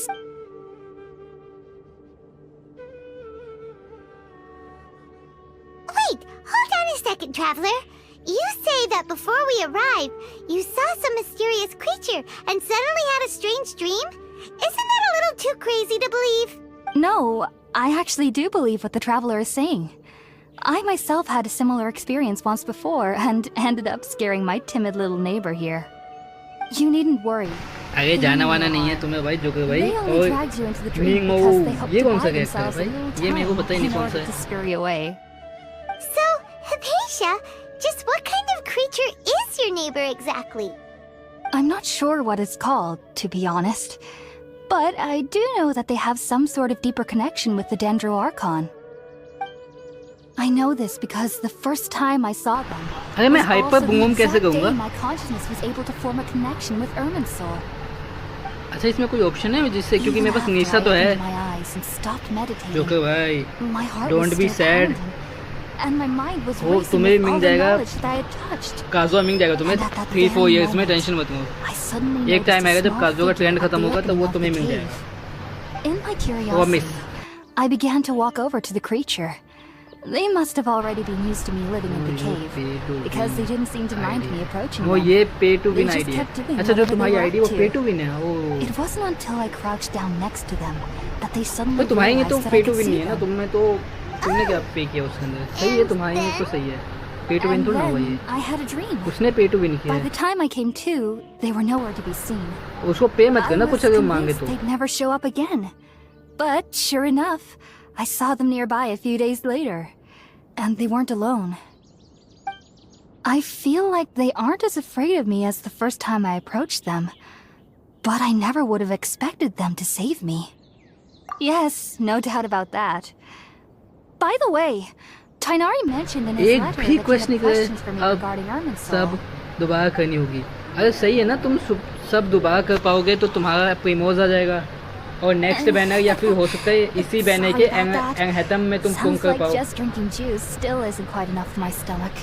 Wait, hold on a second, traveler. You say that before we arrived, you saw some mysterious creature and suddenly had a strange dream? Isn't that a little too crazy to believe? No, I actually do believe what the traveler is saying. I myself had a similar experience once before and ended up scaring my timid little neighbor here. You needn't worry. आगे जाना वाना नहीं है तुम्हें भाई जो कि भाई They only और dragged you into the dream मींग because they hoped ये to कौन buy सा कैरेक्टर है themselves a भाई little ये मेरे को time पता ही नहीं in कौन order सा to है। scare you away. So, Hypatia, just what kind of creature is your neighbor exactly? I'm not sure what it's called, to be honest. But I do know that they have some sort of deeper connection with the Dendro Archon. I know this because the first time I saw them अरे मैं was hyper also the boom कैसे exact कहूँगा? day my consciousness was able to form a connection with Ermin's soul. अच्छा इसमें कोई ऑप्शन है जिससे, क्योंकि Even मेरे पास after निशा I तो है। opened my eyes and stopped meditating, joker भाई, my heart don't was be still sad. pounding, and my mind was वो racing तुम्हें with मिल all the जाएगा। knowledge that I had touched. काजुआ मिल जाएगा तुम्हें And at that 3-4 very years में, moment, टेंशन मत लो। I suddenly एक टाइम noticed आएगा a जब small काजुआ का figure ट्रेंड at खत्म the होगा, तब opening वो of the तुम्हें मिल cave. जाएगा। In my वो miss. curiosity, I began to walk over to the creature. They must have already been used to me living in the cave, because they didn't seem to mind me approaching वो them. ये pay to They win just ID है। kept doing अच्छा जो whatever तुम्हारी they were आईडी up वो पे to. टू विन है। ओ It wasn't until I crouched down next to them that they suddenly तो तुम्हारी realized तो that pay I to could win see नहीं है ना, them. तुमने क्या पे किया उसके अंदर? सही है, तुम्हारी तो सही है। पे टू विन And तो ना हुआ ये। then I had a dream. उसने पे टू विन किया By है। the time I came to, they were nowhere to be seen. उसको पे मत I करना was कुछ अगर मांगे convinced तो। they'd never show up again. But sure enough, I saw them nearby a few days later. And they weren't alone. I feel like they aren't as afraid of me as the first time I approached them. But I never would have expected them to save me. Yes, no doubt about that. By the way, Tainari mentioned in his एक letter भी that he क्वेश्चन had नहीं questions for करे, me अब regarding Ermin's सब soul. दोबारा करनी होगी। अरे सही है ना, तुम सब दोबारा कर पाओगे तो तुम्हारा प्रीमोज आ जाएगा, और नेक्स्ट बैनर या फिर हो सकता है इसी बैनर के एंगहतम में तुम Sounds कर like पाओ। just drinking juice still isn't quite enough for my stomach.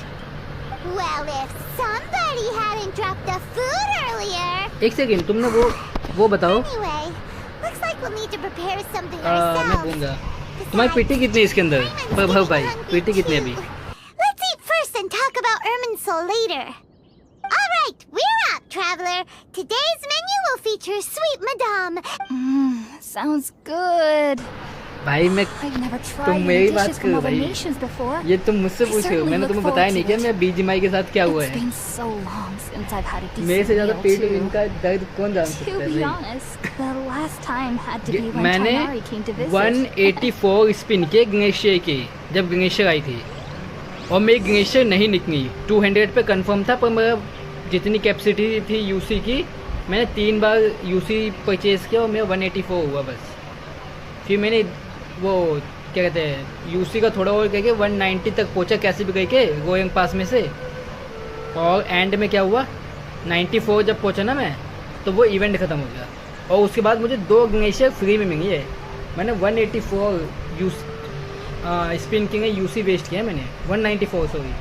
Well, if somebody hadn't dropped the food earlier. एक सेकंड, तुमने वो बताओ। Anyway, looks like we'll need to prepare something मैं ourselves. बोलूँगा तुम्हारी पीटी कितनी है इसके अंदर? प्रभाव भाई पीटी कितनी है अभी? Let's eat first and talk about Ermin's soul later. All right, we're out, traveler. Today's menu will feature sweet madame. Sounds good. भाई मैं I've never tried तुम any मेरी बात dishes from करो other भाई। nations before. ये तुम मुझसे I पूछे हो, certainly मैंने look तुम्हें बताया forward नहीं to क्या it. मैं बीजीएमआई के साथ क्या हुआ It's है। been so long since I've had a मेरे से decent ज्यादा meal पेट too. इनका दर्द कौन जान To सकता है be भाई। honest, the last time had to be when मैंने Tainari came to visit. 184 spin के ग्लेशियर के, जब ग्लेशियर आई थी, और मेरी ग्लेशियर नहीं निकली। 200 पे कंफर्म था, पर मेरा जितनी कैपेसिटी थी यूसी की, मैंने 3 बार यूसी परचेज किया और मेरा 184 हुआ बस। फिर मैंने वो क्या कहते हैं यूसी का थोड़ा और करके 190 तक पहुंचा, कैसे भी करके गोयंग पास में से, और एंड में क्या हुआ 94 जब पहुंचा ना मैं, तो वो इवेंट ख़त्म हो गया, और उसके बाद मुझे 2 ग्लेशियर फ्री में मिली है। मैंने 184 स्पिन किंग यूसी वेस्ट किया मैंने, 194 सॉरी।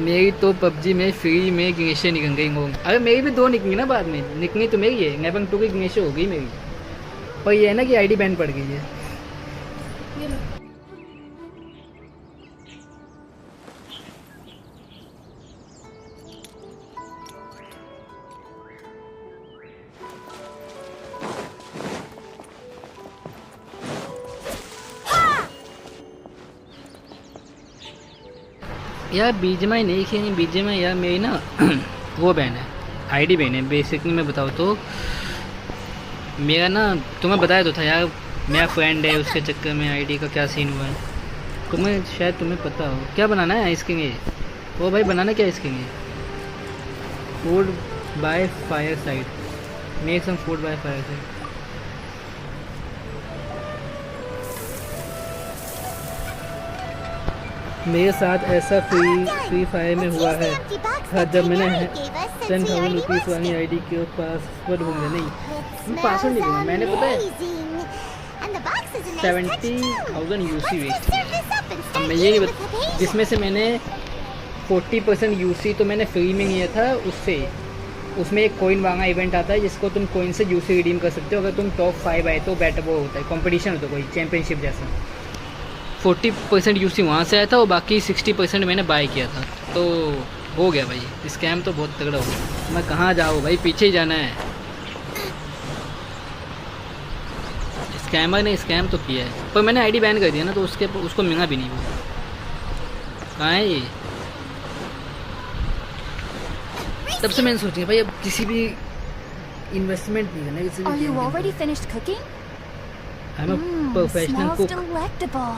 मेरी तो पबजी में फ्री में ग्लेशियर निकल गई होंगी। अरे मेरी भी 2 निकली ना, बाद में निकली तो मेरी है, नेबंग 2 की ग्लेशियर हो गई मेरी, पर ये है ना कि आईडी बैन पड़ गई है। यार बीजीएमआई नहीं खेली, बीजीएमआई यार मेरी ना वो बैन है, आईडी बैन है। बेसिकली मैं बताऊँ तो मेरा ना, तुम्हें बताया तो था यार, मेरा फ्रेंड है, उसके चक्कर में आईडी का क्या सीन हुआ है, तुम्हें पता हो। क्या बनाना है इसके लिए? वो भाई बनाना क्या है इसके लिए? Food by fire side, make some food by fire side. मेरे साथ ऐसा फ्री फायर में हुआ है था, जब मैंने 10,000 रुपीज़ वाली आईडी के पासवर्ड भूल गया। नहीं पासवर्ड नहीं भूला मैंने, पता है 70,000 यूसी वेस्ट किया। अब मैं ये जिसमें से मैंने 40% यूसी तो मैंने फ्री में लिया था उससे। उसमें एक कोइन वांगा इवेंट आता है जिसको तुम कोइन से यूसी रिडीम कर सकते हो अगर तुम टॉप 5 आए तो। बैट वो होता है कॉम्पिटिशन होता है कोई चैम्पियनशिप जैसा। 40% यूसी वहाँ से आया था और बाकी 60% मैंने बाय किया था, तो हो गया भाई। स्कैम तो बहुत तगड़ा हो गया। मैं कहाँ जाऊँ भाई, पीछे ही जाना है। स्कैमर ने स्कैम तो किया है, पर मैंने आईडी बैन कर दिया ना, तो उसको मिला भी नहीं। वो कहाँ है ये? तब से मैंने सोचा भाई अब किसी भी इन्वेस्टमेंट नहीं करना किसी भी। Are you already finished cooking? I'm a professional Smells cook. delectable.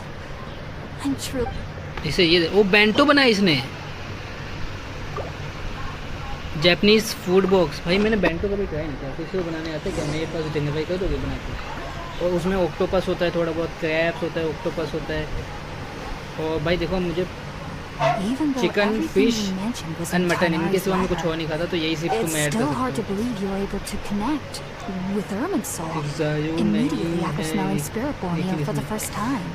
I'm true. इसे ये वो बेंटो बनाया इसने, जापानीज फूड बॉक्स। भाई मैंने बेंटो कभी ट्राई नहीं किया, किसी को बनाने आता है क्या? मेरे पास देंगे भाई, कर दोगे बना के? और उसमें ऑक्टोपस होता है, थोड़ा बहुत क्रैब्स होता है, ऑक्टोपस होता है, और भाई देखो मुझे Even though chicken, everything fish you mentioned was and in mutton, इनके Tanari's सिवा मैं कुछ और letter, नहीं खाता, तो यही सिर्फ it's तुम ऐड कर still hard to सकते हो। believe you were able to connect with Irminsul Zayu immediately नहीं after है, smelling spirit borneo लेकिन for the इसमें- first time.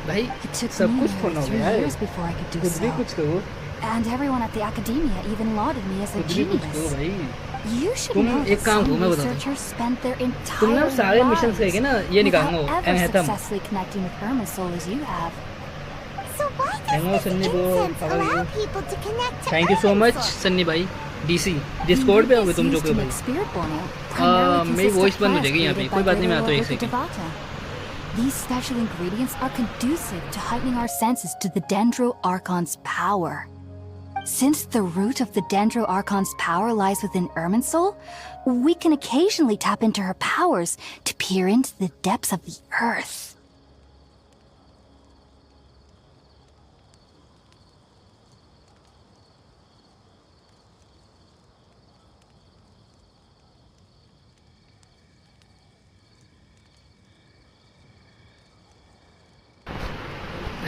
भाई It took सब me कुछ nearly फोन हो 3 गया है, years before I could do कुछ भी so. कुछ करो, And everyone at the academia even lauded me as a कुछ भी कुछ करो genius. भाई। You should तुम know एक that काम some करो, मैं बताता हूँ। researchers spent their तुम ना entire सारे मिशन lives करके ना ये निकालना हो, without ever एंगेथम। successfully connecting with Irminsul as you have. So why Hello, does this Sunny bro. incense How are allow you? people to connect to thank you so much Irminsul? Sunny भाई। डीसी डिस्कॉर्ड पे आओगे तुम जो के भाई। Spirit borneo primarily मेरी consists वॉइस of बंद हो plants जाएगी यहाँ पे, created कोई by बात नहीं, मैं Garena आता हूँ एक or second. Devata. These special ingredients are conducive to heightening our senses to the Dendro Archon's power. Since the root of the Dendro Archon's power lies within Irminsul, we can occasionally tap into her powers to peer into the depths of the earth.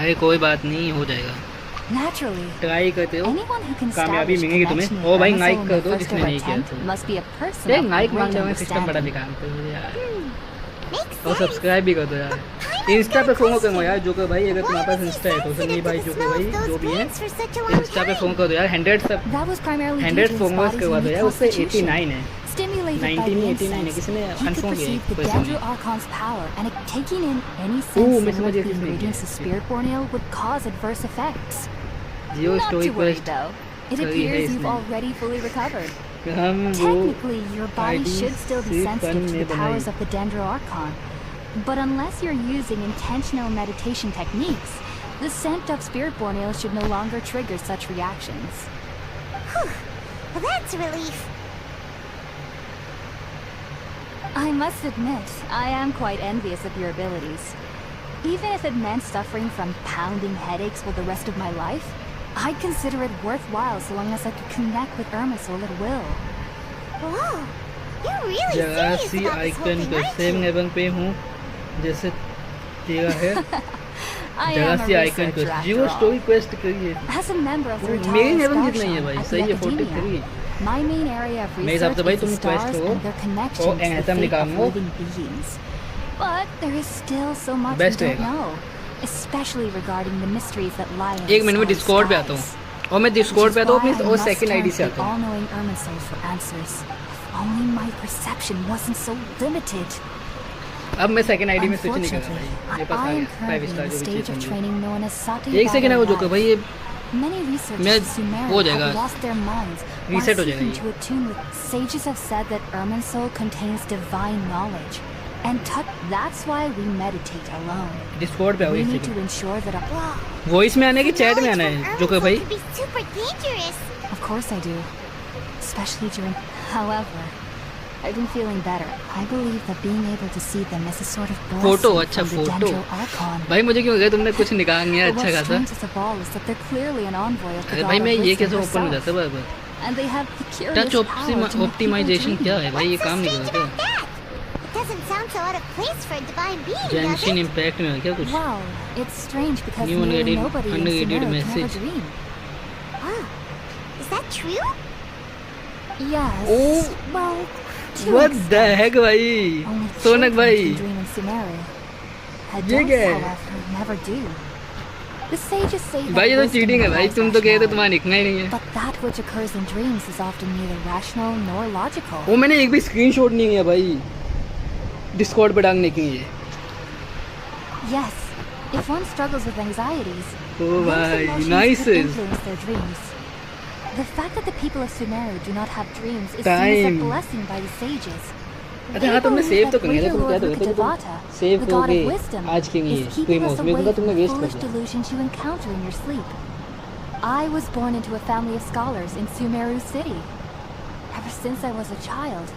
अरे कोई बात नहीं, हो जाएगा, Naturally, ट्राई करते हो, anyone who can कामयाबी establish मिलेगी connection तुम्हें। with ओ भाई Irminsul नाइक in कर the दो first जिसने ever नहीं किया attempt था। must be a person ये of नाइक great मांगने में सिस्टम बड़ा understanding. बेकार कर दो यार, Makes और sense. सब्सक्राइब भी कर दो यार। इंस्टा पे फोन करो यार जो कि भाई, अगर तुम्हारे पास इंस्टा है तो सन्नी भाई जो कि भाई जो भी है इंस्टा पे फोन कर दो यार। 100 सब That was primarily due 100 to his followers body's करवा दो unique यार, उससे constitution. 89 है, Stimulated by 90 the में 89 है, incense, किसी ने he could अनफॉलो किया perceive the पर्सन Dendro ने। Archon's power, and taking in any मैं sense समझ of गया the किसने ingredients किया। of spirit borneo would cause adverse effects. Jio Not story to worry quest though. It सही है appears you've इसमें। already fully recovered. हम वो Technically, your body ID should still be सिर्फ sensitive to ने the powers बनाई। of the Dendro Archon. But unless you're using intentional meditation techniques, the scent of spirit borneo should no longer trigger such reactions. Well, that's a relief. I must admit, I am quite envious of your abilities. Even if it meant suffering from pounding headaches for the rest of my life, I'd consider it worthwhile so long as I could connect with Irminsul at will. Whoa, you're really जगह serious सी about this whole icon thing, पर aren't सेम you? लेवल पे हूँ जैसे तेरा है। I जगह am a सी आइकन researcher पर after जियो all. स्टोरी क्वेस्ट करिए। As a member of the मेरी Retired लेवल Star कितना ही है भाई, Shine at सही the है 43। Academia, my main area of मेरे हिसाब research से भाई is the तुम क्वेस्ट stars करो and their और connection to the एंगेथम fate of निकालो, living beings. But there is still so much we best don't रहेगा। know, especially regarding the mysteries that lie in एक मिनट में the डिस्कॉर्ड पे आता हूँ, और मैं डिस्कॉर्ड पे आता हूँ अपनी और सेकंड आईडी से आता हूँ। all-knowing Irminsul for answers. If only my perception wasn't so limited. अब मैं सेकंड आईडी में स्विच नहीं कर रहा Unfortunately, भाई, मेरे पास I आ am गया 5 currently in स्टार the जो भी stage चीज़ of समझो। training known as Sati एक सेकंड है वो जो कि भाई ये Many researchers मैं in Sumeru हो have जाएगा, lost their minds while reset हो जाएगा seeking ये। to attune with. Sages have said that Irminsul contains divine knowledge, and that's why we meditate alone. Discord पे आओ We एक need to second. ensure that our... voice में आने की चैट में Knowledge आना from है जो कि Irminsul भाई could be super dangerous. Of course I do. Especially during... However, I've been feeling better. I believe that being able to see them is a sort of photo, blessing अच्छा from the photo Dendro Archon. भाई मुझे क्यों लगा तुमने कुछ निकाल लिया But अच्छा what's खासा। strangest of all is that they're clearly an envoy of the अरे god भाई of मैं ये wisdom कैसे ओपन हो herself. जाता है बार? And they have the curious touch power to make people optimization dream. क्या है भाई, ये What's so काम नहीं strange कर about रहा that? It doesn't sound so out of place for a divine being, does जेंशिन it? Impact में है क्या कुछ? Well, it's strange because New nearly unrated- nobody in unrated Sumeru can message. ever dream. Oh, is that true? Yes. Oh. Well, to an what the extent. हेक भाई, Only सोनक children भाई can dream in Sumeru. ये Adults, क्या है? however, never do. The sages say that भाई ये तो wisdom चीटिंग है भाई, relies तुम तो कह रहे थे rationality. तुम्हारा निकना ही नहीं है। But that which occurs in dreams is often neither rational nor logical. वो मैंने एक भी स्क्रीनशॉट नहीं है भाई डिस्कॉर्ड पे डालने के लिए। Yes, if one struggles with anxieties, ओ those भाई emotions nice could influence their dreams. The fact that the people of Sumeru do not have dreams is seen as Time. a blessing by the sages. अच्छा हाँ तुमने सेव तो कर लिया, तुम क्या Lord तो Devata, save the god of करोगे wisdom, आज के लिए is कोई keeping us मौसम में away तुमने from the वेस्ट कर foolish दिया। delusions you encounter in your sleep. I was born into a family of scholars in Sumeru City. Ever since I was a child,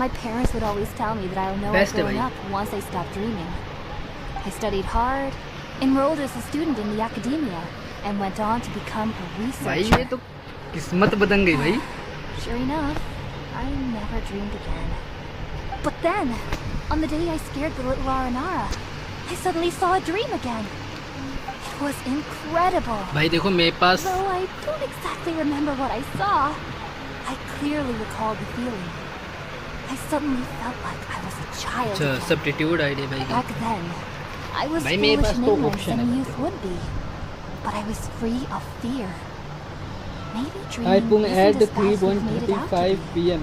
my parents would always tell me that I'll know I've Best है grown भाई। up once I stop dreaming. I studied hard, enrolled as a student in the academia, and went on to become a भाई researcher. ये तो किस्मत बदल गई भाई। Sure enough, I never dreamed again. But then, on the day I scared the little Aranara, I suddenly saw a dream again. It was incredible. भाई देखो मेरे पास Though I don't exactly remember what I saw, I clearly recall the feeling. I suddenly felt like I was a child अच्छा again. सब्स्टिट्यूट आईडी भाई की। Back then, I was भाई मेरे foolish पास and तो ignorant option than है। youth would be. But I was free of fear. Maybe I dreaming pung isn't at as bad as we've made it out to 3:35 be. PM।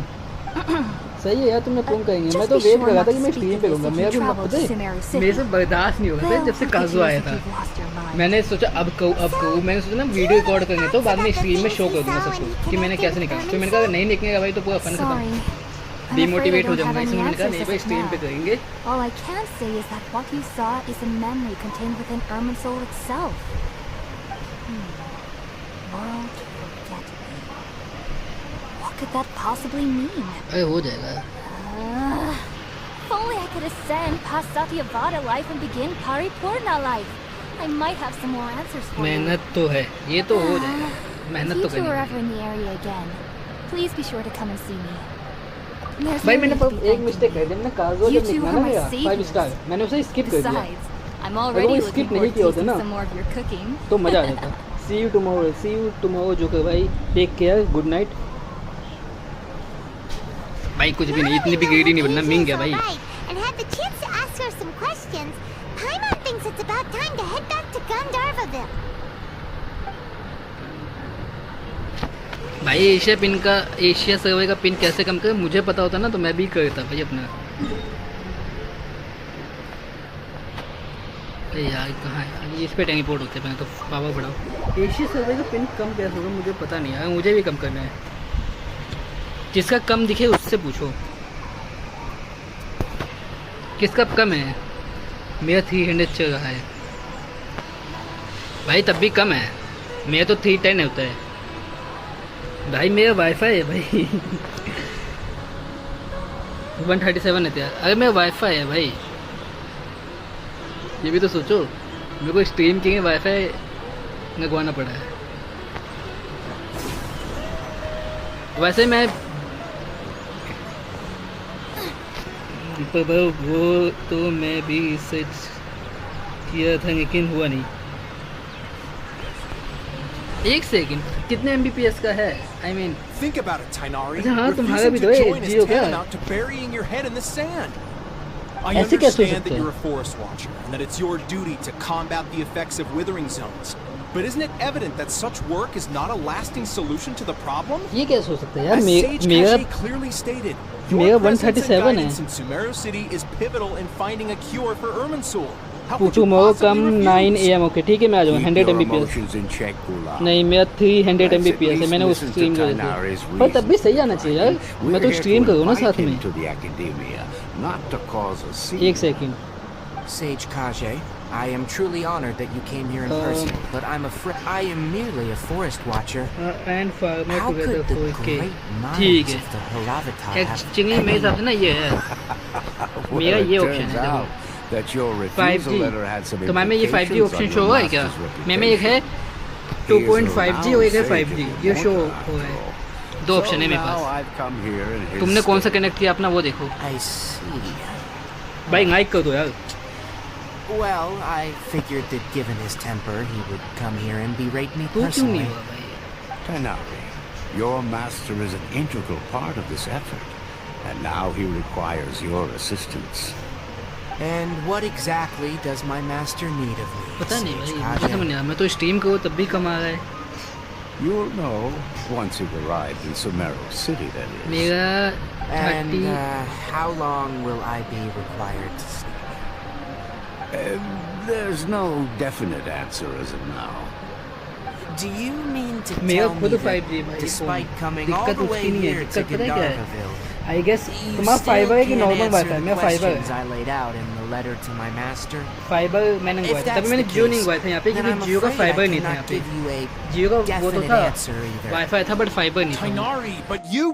सही है यार, तुमने पुंग करेंगे। Just मैं तो be वेट sure कर रहा not था to कि मैं speak स्ट्रीम of पे this करूंगा। if मेरा you भी travel पता to है Sumeru City. मेरे से बर्दाश्त नहीं होगा था Well, जब से look at काजू you आया as था। if you've lost your mind. मैंने सोचा अब कहूँ मैंने सोचा ना वीडियो रिकॉर्ड करेंगे तो बाद में स्ट्रीम में शो कर दूंगा सबको कि मैंने कैसे निकाला। फिर मैंने कहा नहीं निकलेगा भाई तो पूरा फन Sorry. खत्म, I'm afraid I डिमोटिवेट हो don't have जाऊंगा। any इसलिए मैंने कहा answers नहीं as भाई of स्ट्रीम पे now. करेंगे। All I can say is that what you saw is a memory contained within Irminsul itself. World forget me. What could that possibly mean? अरे हो जाएगा। If only I could ascend past Satyavada life and begin Paripurna life. I might have some more answers for you. मेहनत तो है, ये तो हो जाएगा। मेहनत तो If you two are करनी ever in the area again, please be sure to come and see me. There's भाई no मैंने need to be एक thanking मिस्टेक me. कर दी। मैंने काजू You जब two निकला are ना my मेरा 5 saviors. स्टार मैंने उसे स्किप कर दिया। Besides, I'm already वो looking skip forward नहीं to किया होता tasting ना। some more of your cooking. तो मजा आ जाता। सी यू टुमारो जोकर भाई, टेक केयर, गुड नाइट। भाई कुछ भी नहीं, इतनी भी greedy नहीं बनना, मिंग गया भाई। And had the chance to ask her some questions, Paimon thinks it's about time to head back to Gandharvaville. भाई एशिया पिन का, एशिया सर्वर का पिन कैसे कम करे मुझे पता होता ना तो मैं भी करता भाई अपना। अरे यार कहाँ है यार, इस पे टेलीपोर्ट होते हैं तो पावर बढ़ाओ। एशिया सर्वर का पिन कम कैसे होगा मुझे पता नहीं यार, मुझे भी कम करना है। जिसका कम दिखे उससे पूछो किसका कम है। मेरा 300 चल रहा है भाई, तब भी कम है। मेरा तो 310 होता है भाई, मेरा वाईफाई है भाई 137 है यार। अरे मेरा वाईफाई है भाई, ये भी तो सोचो, मेरे को स्ट्रीम के लिए वाईफाई लगवाना पड़ा है। वैसे मैं वो तो मैं भी सर्च किया था लेकिन हुआ नहीं। एक सेकंड, कितने Mbps का है? I mean, Think about it, Tainari. हाँ, तुम्हारा भी Refusing तो to है, join is जियो का। tantamount to burying your head in the sand. I ऐसे कैसे हो understand सकता that है? you're a forest watcher and that it's your duty to combat the effects of withering zones. But isn't it evident that such work is not a lasting solution to the problem? ये कैसे हो सकता है यार? As Sage मेरा Kashe clearly stated, मेरा your presence and 137 है। guidance in Sumeru City is pivotal in finding a cure for Irminsul. How could you tomorrow come possibly 9 refuse? AM okay ठीक है, मैं आ जाऊँगा। 100 Mbps नहीं, मेरा 300 Mbps है। मैंने उस स्ट्रीम कर दी पर तब भी सही आना चाहिए यार, मैं तो स्ट्रीम करूँ ना साथ में। एक second, Sage Kaje, I am truly honored that you came here in person, but I'm afraid I am merely a forest watcher. And farmer How together could the for के great ठीक minds है। of the Haravata have actually मेरे हिसाब से ना ये है, मेरा ये ऑप्शन है देखो 5G। तुम्हारे में ये 5G ऑप्शन शो हुआ है क्या? मेरे में एक है 2.5G और एक है 5G, ये शो हो रहा है। दो ऑप्शन है मेरे पास, तुमने कौन सा कनेक्ट किया अपना वो देखो। I see. भाई लाइक कर दो यार। Well, I figured that given his temper, he would come here and berate me तू क्यों नहीं personally. हुआ भाई? Tainari, your master is an integral part of this effort, and now he requires your assistance. And what exactly does my master need of me? पता नहीं Sage भाई, मुझे Kaje? समझ नहीं आ रहा। मैं तो स्ट्रीम करूँ तब भी कम आ रहा है। You'll know once you've arrived in Sumeru City, that is. मेरा And 30 how long will I be required to sleep? There's no definite answer as of now. Do you mean to मेरा tell me खुद that 5G भाई despite फोन, coming all दिक्कत the way उसकी नहीं है। here to दिक्कत पता है क्या है? Gandharvaville, आई गेस you तुम्हारा still फाइबर है कि can't normal answer wifi? the मेरा फाइबर questions है। I laid out in the letter to my master? Fibre मैंने If मंगवाया था, that's तभी मैंने the जियो नहीं case, मंगवाया था यहाँ पे, then क्योंकि I'm जियो का afraid I फाइबर नहीं था cannot यहाँ पे। give you a जियो का वो तो definite था, answer either. वाईफाई था बट फाइबर नहीं था। Tainari, but you...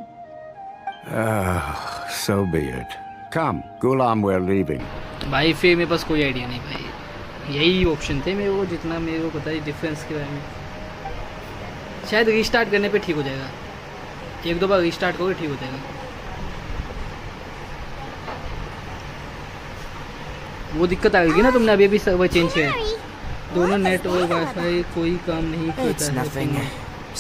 So be it. Come, Gulam, we're leaving. भाई फिर मेरे पास कोई आइडिया नहीं भाई, यही ऑप्शन थे मेरे को, जितना मेरे को पता है डिफरेंस के बारे में। शायद रीस्टार्ट करने पे ठीक हो जाएगा, एक दो बार रीस्टार्ट करोगे ठीक हो जाएगा। वो दिक्कत आ गई ना, तुमने अभी सर्वर चेंज किया है। Tainari, दोनों What नेट is और that वाईफाई कोई काम नहीं It's करता है। nothing.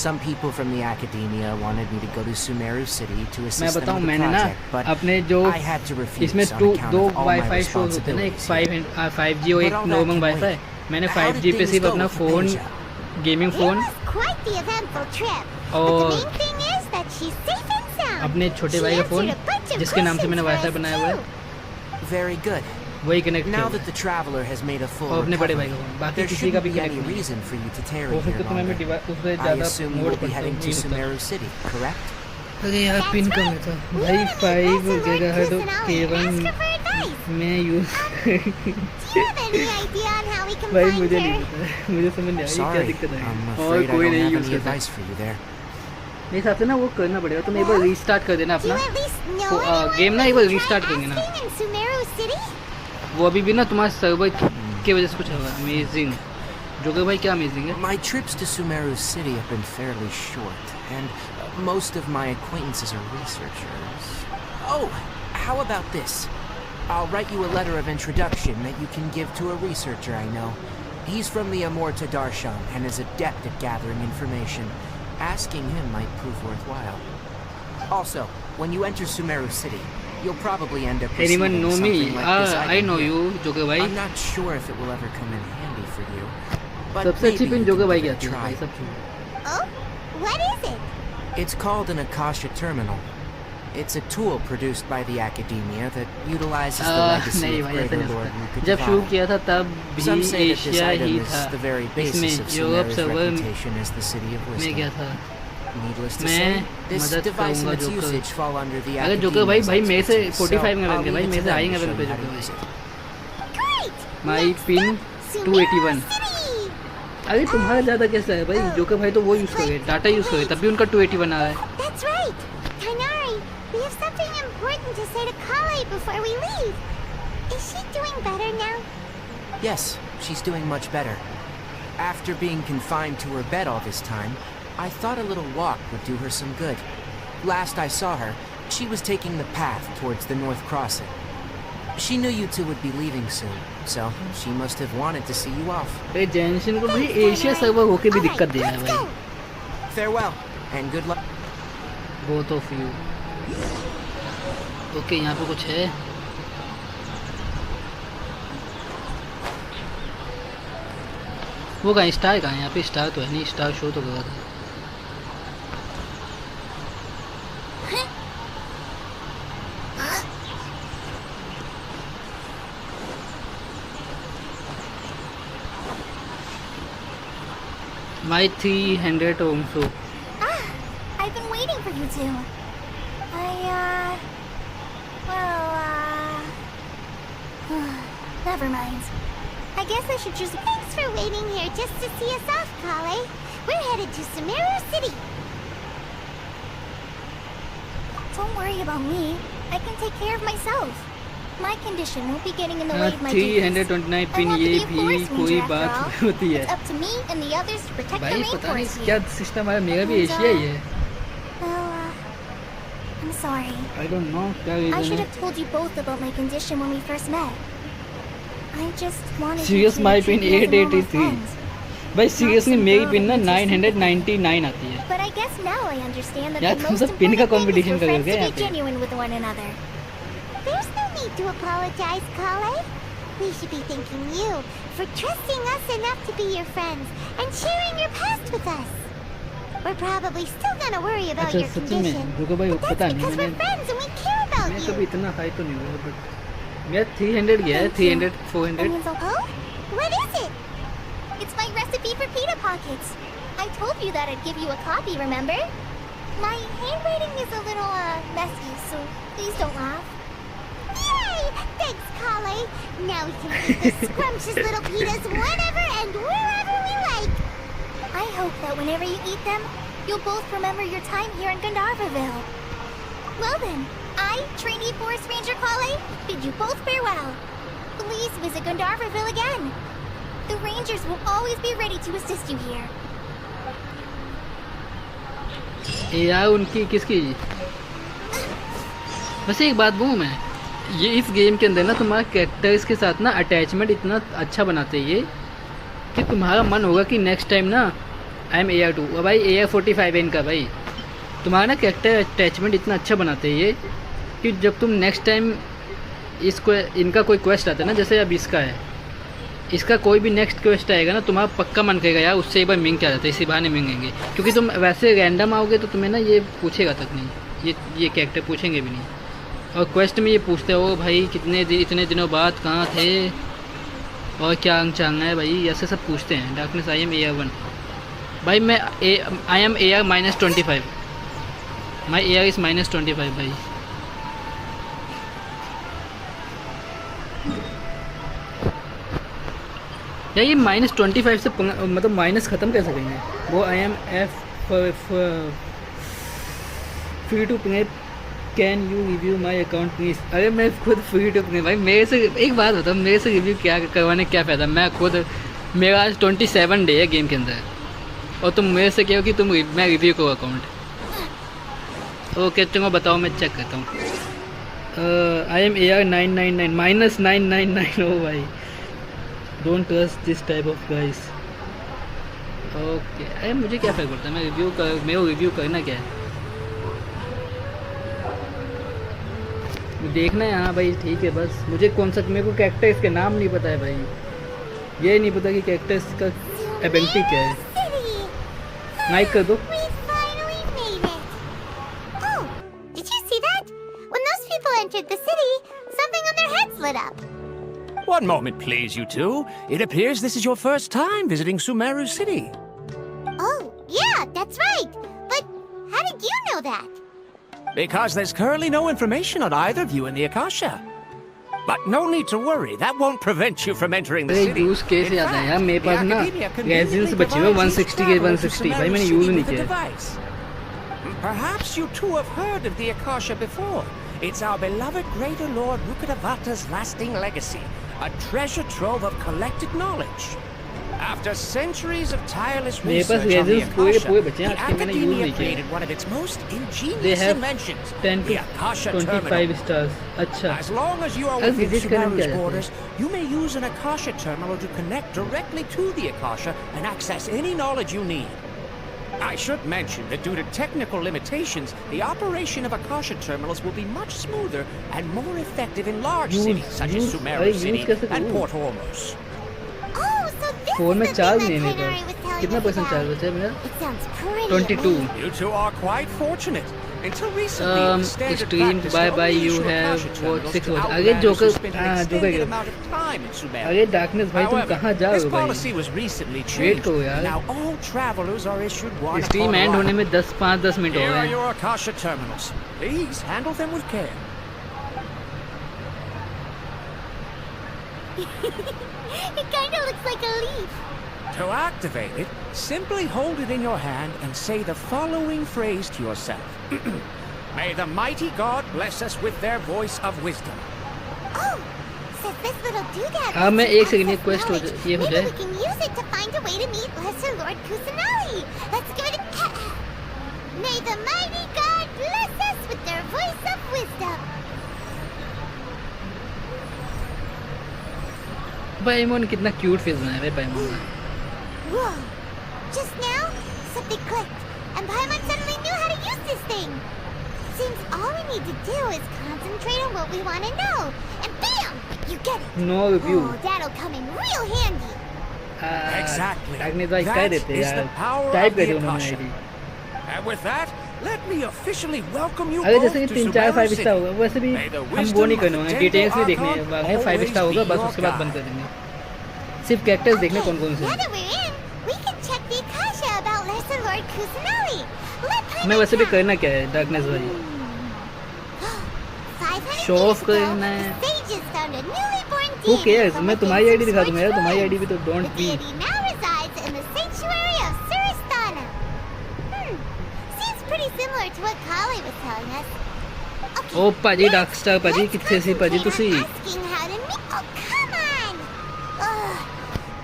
Some people from the academia wanted me to go to Sumeru City to मैं assist them बताऊं, with the मैंने ना project, but अपने जो I had to refuse इसमें on account दो of all my wifi show होते हैं ना, एक responsibilities. 5G और But एक all that normal can wifi. wait. मैंने How did 5G पे things सिर्फ go अपना with phone, Hypatia? Gaming It phone was quite the eventful trip. But और the main thing is that she's safe and sound. अपने छोटे She भाई का answered phone, a bunch of जिसके नाम से मैंने questions वाईफाई for us बनाया हुआ है, too. Very good. वही कनेक्ट किया Now हुआ that the traveler has made a full और अपने बड़े भाई recovery, का फ़ोन, बाकी there किसी का shouldn't भी be कनेक्ट any नहीं है। reason for you to tarry हो here सके तो मैं longer. उससे I ज़्यादा assume मोड you'll be पड़ता heading हूँ, to नहीं होता। Sumeru City, correct? अरे यार That's पिन right. करना था We भाई, wanna meet 5 Boss and Lord gigahertz Kusanali and केवल ask her for advice. मैं use Do you have any idea on how we can भाई find मुझे her? नहीं पता, मुझे समझ नहीं आ रही क्या Sorry, दिक्कत है I'm और afraid I कोई don't नहीं have यूज़ any करता। advice for you there. मेरे हिसाब से ना वो करना पड़ेगा, तुम एक बार रीस्टार्ट कर देना Do you अपना at least know anyone game ना, we एक बार can try रीस्टार्ट करेंगे ना, asking in Sumeru City? वो अभी भी ना तुम्हारे सर्वर की वजह से कुछ होगा। अमेजिंग जोकर भाई, क्या अमेजिंग है। My trips to Sumeru City have been fairly short, and most of my acquaintances are researchers. Oh, how about this? I'll write you a letter of introduction that you can give to a researcher I know. He's from the Amorta Darshan and is adept at gathering information. Asking him might prove worthwhile. Also, when you enter Sumeru City, you'll probably end up Anyone receiving know me? something like this I item know here. you, joker भाई। I'm not sure if it will ever come in handy for you, but सबसे अच्छी maybe pin you joker can भाई give की it a आती है भाई, try. सब छोड़ो। Oh, what is it? It's called an Akasha Terminal. It's a tool produced by the academia that utilizes the legacy नहीं of भाई, ऐसा Greater नहीं Lord होता। जब शुरू Mukadevada. किया था तब भी Some say that this Asia item he is था, the very basis इसमें of Europe Sumeru's server reputation as the city of में क्या wisdom. था। Needless to मैं say, this मदद device and करूंगा its joker. usage fall under the अगर जोकर भाई academia's मेरे से expertise, so 45 में I'll रहेंगे leave भाई, it मेरे to से them आएंगे to अगर show पे you how to joker use भाई। it. Great! My Next pin up, 281। Sumeru City! अरे तुम्हारा ज़्यादा कैसा है भाई, जोकर भाई तो वो यूज़ कर रहे हैं, डाटा यूज़ कर रहे हैं, तब भी उनका 281 आ रहा है। That's right! Tainari, we have something important to say to Kale before we leave. Is she doing better now? Yes, she's doing much better. After being confined to her bed all this time, I thought a little walk would do her some good. Last I saw her, she was taking the path towards the North Crossing. She knew you two would be leaving soon, so she must have wanted to see you off. अरे जेनशिन को भाई एशिया सर्वर होके भी दिक्कत दे रहा है Let's भाई। go! Farewell, and good luck. Both of you. Okay, यहाँ पे कुछ है। वो कहाँ स्टार कहाँ है? यहाँ पे स्टार तो है नहीं, स्टार शो तो कर रहा था। My 300 also. Ah, I've been waiting for you two. Never mind. I guess I should just... Thanks for waiting here just to see us off, Kale. We're headed to Sumeru City. Don't worry about me. I can take care of myself. My condition won't be getting in the way of my duties. 329 I pin want to ये be a भी forest कोई ranger बात after all. नहीं होती है It's up to me and the others to protect the भाई। पता नहीं rainforest क्या here. सिस्टम है, मेरा भी एशिया ही है। Well, I'm sorry. I don't know क्या I रीजन should है। have told you both about my condition when we first met. I just wanted Serious you my to treat pin me as a normal 883 friend. भाई सीरियसली मेरी पिन ना 999 आती है। But I guess now I understand that यार the तुम most सब पिन का important thing is competition for कर friends रहे हो to क्या be यहाँ पे? genuine with one another. There's no need to apologize, Kale. We should be thanking you for trusting us enough to be your friends and sharing your past with us. We're probably still gonna worry about अच्छा your सच में condition, रुको भाई, but पता that's नहीं because we're मैंने friends and we care about मैं you. कभी इतना हाई तो नहीं हुआ, बट मेरा 300 गया है, Thank you. 300 That 400। means Oh? What is it? It's my recipe for pita pockets. I told you that I'd give you a copy, remember? My handwriting is a little, messy, so please don't laugh. Yay! Thanks, Kale. Now we can eat the scrumptious little pitas whenever and wherever we like. I hope that whenever you eat them, you'll both remember your time here in Gandharvaville. Well then, I, trainee Forest Ranger Kale, bid you both farewell. Please visit Gandharvaville again. The Rangers will always be ready to assist you here. यार उनकी किसकी, वैसे एक बात बोलूँ मैं, ये इस गेम के अंदर ना तुम्हारा कैरेक्टर्स के साथ ना अटैचमेंट इतना अच्छा बनाते हैं ये कि तुम्हारा मन होगा कि नेक्स्ट टाइम ना आई एम AR2 और भाई AR45 है इनका भाई। तुम्हारा ना कैरेक्टर अटैचमेंट इतना अच्छा बनाते हैं ये कि जब तुम नेक्स्ट टाइम इसको इनका कोई क्वेस्ट आता है ना, जैसे अब इसका है, इसका कोई भी नेक्स्ट क्वेस्ट आएगा ना, तुम्हारा पक्का मन करेगा यार उससे एक बार मिंग क्या जाता है, इसी बहाने मिंगेंगे। क्योंकि तुम वैसे रैंडम आओगे तो तुम्हें ना ये पूछेगा तक नहीं, ये कैरेक्टर पूछेंगे भी नहीं। और क्वेस्ट में ये पूछते हो भाई इतने दिनों बाद कहाँ थे और क्या अंग चांगा है भाई, ऐसे सब पूछते हैं। डार्कनेस आई एम AR1 भाई, मैं I am AR -25, my AR is -25 भाई। या ये -25 से मतलब माइनस ख़त्म कैसे करेंगे वो। I am free to play, can you review my account please. अरे मैं खुद फ्री टू प्ले भाई, मेरे से एक बात बताओ, मेरे से रिव्यू क्या करवाने क्या फ़ायदा। मैं खुद, मेरा आज 27 डे है गेम के अंदर और तुम मेरे से कहो कि मैं रिव्यू करूँ अकाउंट। ओके तुम बताओ, मैं चेक करता हूँ। आई एम AR 999 -999 ओ भाई, don't trust this type of guys. Okay अरे मुझे क्या फ़र्क पड़ता है, मैं मेरे को रिव्यू करना क्या है, देखना है। हाँ भाई ठीक है, बस मुझे कौन सा, मेरे को कैरेक्टर इसके नाम नहीं पता है भाई, ये नहीं पता कि कैरेक्टर इसका एबिलिटी क्या है। माइक कर दो। One moment, please, you two. It appears this is your first time visiting Sumeru City. Oh, yeah, that's right. But how did you know that? Because there's currently no information on either of you in the Akasha. But no need to worry, that won't prevent you from entering the city. Use कैसे आता है यार, मेरे पास ना रेजिडेंस बचे हुए 160 के 160 भाई, मैंने यूज़ नहीं किया। Perhaps you two have heard of the Akasha before. It's our beloved Greater Lord Rukadavata's lasting legacy, a treasure trove of collected knowledge. After centuries of tireless research on the Akasha, the Academia created one of its most ingenious inventions, 10 the to Akasha 25 Terminal. stars. अच्छा। As long as you are अब within visit करने में क्या Sumeru's जाता है? borders, you may use an Akasha Terminal to connect directly to the Akasha and access any knowledge you need. I should mention that due to technical limitations, the operation of Akasha terminals will be much smoother and more effective in large cities such as Sumeru City and Port Ormuz. Oh, so this phone में is the चार्ज thing नहीं है that मेरे Tigray was पास, telling कितना us परसेंट चार्ज about. बचा है मेरा? It sounds pretty 22। amazing. You two are quite fortunate. Until recently, it was standard Stream practice bye to bye, only you issue have Akasha what terminals 6 to hours. अरे outlanders joker, who spent an हाँ extended joker, amount of time in Sumeru. अरे डार्कनेस भाई तुम However, कहाँ जा रहे this हो भाई? policy was recently Wait changed. करो यार। Now all travelers are issued one stream upon and होने arrival. में 5-10 मिनट हो Here गए are हैं। your Akasha terminals. Please handle them with care. It kind of looks like a leaf. To activate it, simply hold it in your hand and say the following phrase to yourself. May the mighty God bless us with their voice of wisdom. Oh, since this little doodad हाँ मैं lets एक us सेकंड ये access क्वेस्ट knowledge, ये हो maybe जाए। we can use it to find a way to meet Lesser Lord Kusanali. Let's give it a May the mighty God bless us with their voice of wisdom. पाइमोन कितना क्यूट फेस बनाया है पाइमोन का। Whoa! Just now, something clicked, and Paimon suddenly knew how to use this thing. Seems all we need to do is concentrate on what we want to know, and bam! You get it. No review. Oh, that'll come in real handy. Exactly. Darkness भाई कह That देते is यार, the power टाइप of कर the दो उन्होंने Akasha. ID. And with that, let me officially welcome you अगर both जैसे कि to 3-4 Sumeru 5 स्टार City. होगा, वैसे भी May the हम वो wisdom नहीं of करने the होंगे, Tengu डिटेल्स नहीं देखने Archon हैं, 5 always स्टार होगा be बस your उसके बाद guide. बंद कर देंगे। सिर्फ कैरेक्टर्स देखने कौन कौन से Now हैं। that we're in, we can check the Akasha about Lesser Lord Kusanali. Let मैं Paimon वैसे भी count. करना क्या है डार्कनेस भाई, 500 Show years off ago, करना है। the sages found a newly born Who deity cares? from मैं within तुम्हारी आईडी some दिखा दूंगा यार, scorched तुम्हारी earth. आईडी भी तो The don't be. deity now resides in the sanctuary of Suristana. Seems pretty similar to what Kali was telling us. Okay, ओ पाजी let's- डार्क स्टार पाजी let's कितने सी पाजी तुसी। concentrate on asking how to meet- Oh, come on! Ugh.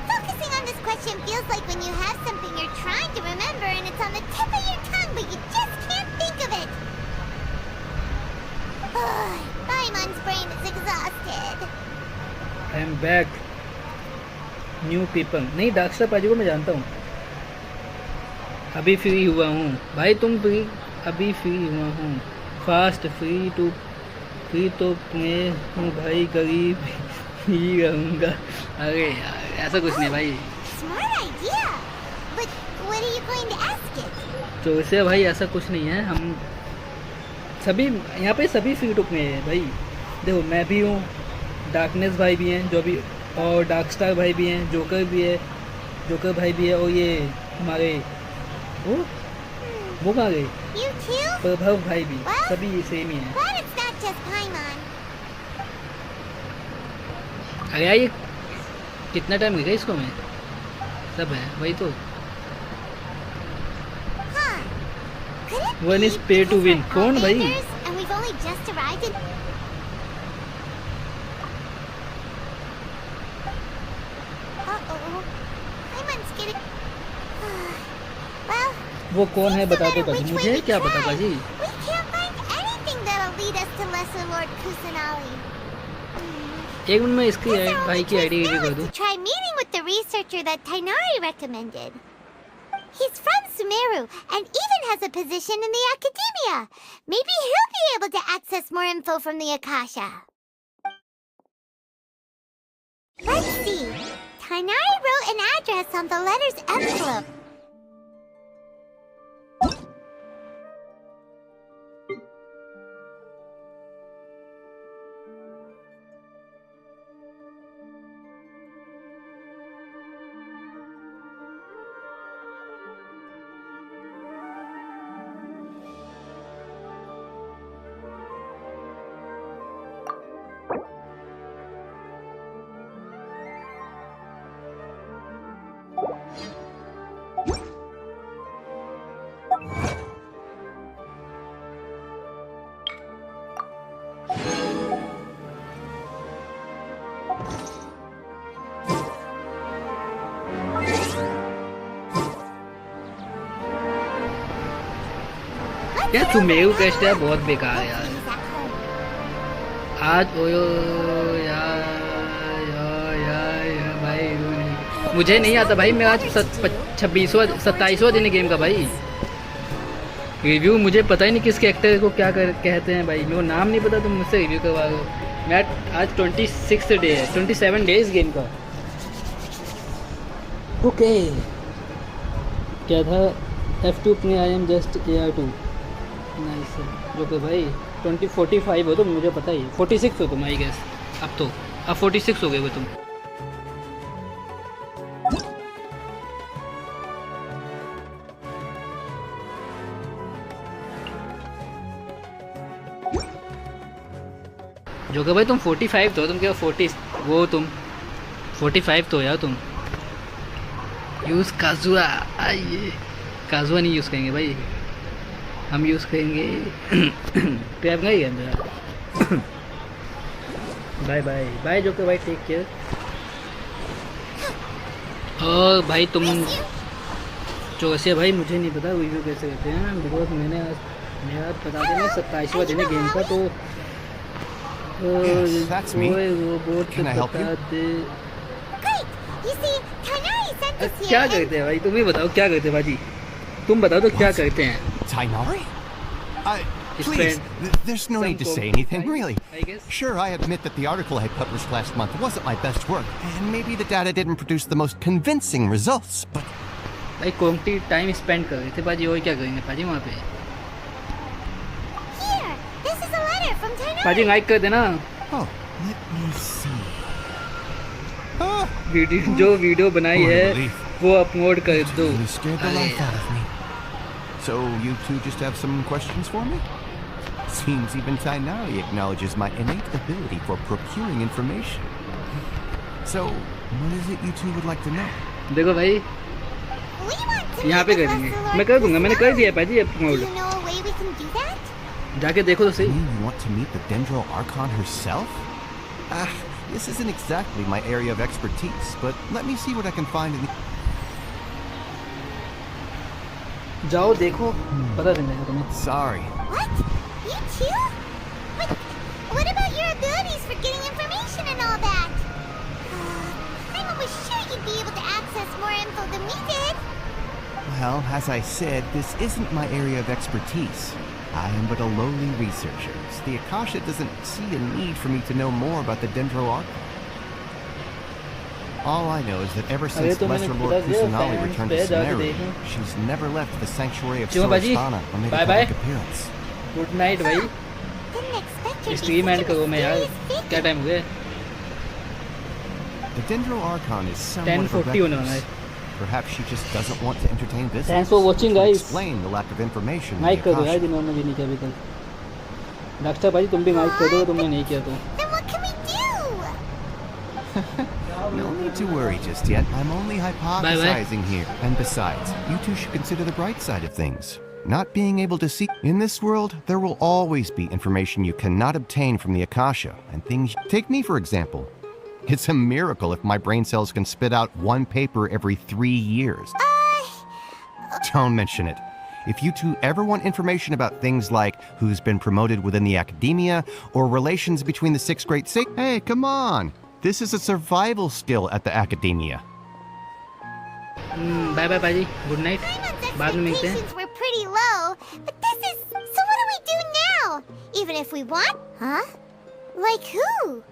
Focusing on this question feels like when you have something you're trying to remember and it's on the tip of your tongue, but you just can't think of it. Paimon's brain is exhausted. I am back. New people नहीं, डार्कस्टार पाजी को मैं जानता हूँ। अभी फ्री हुआ हूँ भाई, तुम फ्री? अभी फ्री हुआ हूँ, फास्ट फ्री तो मैं हूँ भाई, गरीब ही रहूँगा। अरे यार ऐसा कुछ नहीं भाई। Smart idea. But what are you going to ask it? तो इसे भाई ऐसा कुछ नहीं है, हम सभी यहाँ पे सभी फ्री टू प्ले हैं भाई। देखो मैं भी हूँ, डार्कनेस भाई भी हैं जो भी, और डार्कस्टार भाई भी हैं, जोकर भी है, जोकर भाई भी है, और ये हमारे वो कहाँ गए, You too? प्रभाव भाई भी, Well, सभी सेम ही हैं। Glad it's not just Paimon. अरे यार ये कितना टाइम लगा इसको में, सब है वही तो। Huh. Could it One be is pay to because win. we're कौन भाई? outlanders and we've only just arrived in... Uh-oh. Paimon's getting... Well, वो कौन है seems no बता दो matter भाजी, which मुझे way we क्या पता try, भाजी। we can't find anything that'll lead us to Lesser Lord Kusanali. एक मिनट में इसकी Guess our भाई only की choice आईडी now कर is दूँ। to try meeting with the researcher that Tainari recommended. He's from Sumeru and even has a position in the academia. Maybe he'll be able to access more info from the Akasha. Let's see. Tainari wrote an address on the letter's envelope. यार सुमेरु टेस्ट यार बहुत बेकार है यार। He's at home. आज ओयो यार भाई मुझे नहीं आता भाई, मैं आज 27वां दिन है गेम का भाई। रिव्यू मुझे पता ही नहीं किस कैरेक्टर को क्या कहते हैं भाई, मेरे को नाम नहीं पता, तुम मुझसे रिव्यू करवा लो। मैं आज 26 डे है, 27 डेज गेम का। ओके क्या था, F2 में I am just AR2 nice है। जो कि भाई 45 हो तो मुझे पता ही है, 46 हो तुम आई गेस, अब 46 हो गए हो तुम। जो कि भाई तुम 45 तो हो, तुम क्या 40 वो तुम 45 तो हो यार तुम। यूज़ काजुआ, आइए काजुआ नहीं यूज़ करेंगे भाई, हम यूज़ करेंगे टैब नहीं है मेरा। बाय बाय बाय जो कि भाई टेक केयर। और भाई तुम चौसे भाई मुझे नहीं पता रिव्यू कैसे करते हैं, बिकॉज मेरा बता देना 27वां दिन है गेम का, तो Yes, that's me. Robot Can I help you? बता दे। Great! You see, Tainari sent us here क्या and... करते हैं भाई, तुम ही बताओ क्या करते हैं भाजी, तुम बताओ तो क्या करते हैं। Tainari? His Please, friend, there's no some need to say com- anything, really. I guess. Sure, I admit that the article I published last month wasn't my best work, and maybe the data didn't produce the most convincing results, but... भाई क्वांटिटी टाइम स्पेंड कर रहे थे भाजी, और क्या करेंगे भाजी वहाँ पे। Here! This is a letter from Tainari! भाजी लाइक कर देना, Oh, let me see. Ah, जो वीडियो बनाई what a है relief. वो अपलोड कर दो। Really scared the अरे life out यार। of me. So, you two just have some questions for me? Seems even Tainari acknowledges my innate ability for procuring information. So, what is it you two would like to know? देखो भाई We want to यहाँ meet पे with करेंगे, Lesser Lord मैं कर दूंगा, मैंने कर दिया है Kusanali. भाजी Do upload, you know a way we can do that? जाके देखो तो You सही। mean you want to meet the Dendro Archon herself? This isn't exactly my area of expertise, but let me see what I can find in the... जाओ देखो पता चल जाएगा तुम्हें। Sorry. What? You too? But what about your abilities for getting information and all that? I'm always sure you'd be able to access more info than we did. Well, as I said, this isn't my area of expertise. I am but a lowly researcher, so the Akasha doesn't see a need for me to know more about the Dendro Archon. All I know is that ever since Lesser Lord Kusanali returned to Sumeru, she's never left the sanctuary of Sorostana or made a public appearance. Good night भाई. Didn't expect her to be Stream such end a करो मैं यार. mysterious क्या figure. time हुए? The Dendro Archon is somewhat of a 10:40 होने वाला recluse. है. Perhaps she just doesn't want to entertain visitors. Thanks for watching, which would guys. explain the lack of information in mic the कर दो यार Akasha. जिन्होंने भी नहीं किया अभी तक. डॉक्टर भाई तुम भी माइक कर दो तुमने नहीं किया तो. Then what can we do? No need to worry just yet. I'm only hypothesizing here. And besides, you two should consider the bright side of things. Not being able to see. In this world, there will always be information you cannot obtain from the Akasha, and things. Take me, for example. It's a miracle if my brain cells can spit out one paper every 3 years. Don't mention it. If you two ever want information about things like who's been promoted within the academia or relations between the 6 great sages, hey, come on. This is a survival skill at the academia. Bye bye भाई. Good night. Paimon's बाद में मिलते हैं. expectations were pretty low, but this is... So what do we do now? Even if we want... Huh? Like who?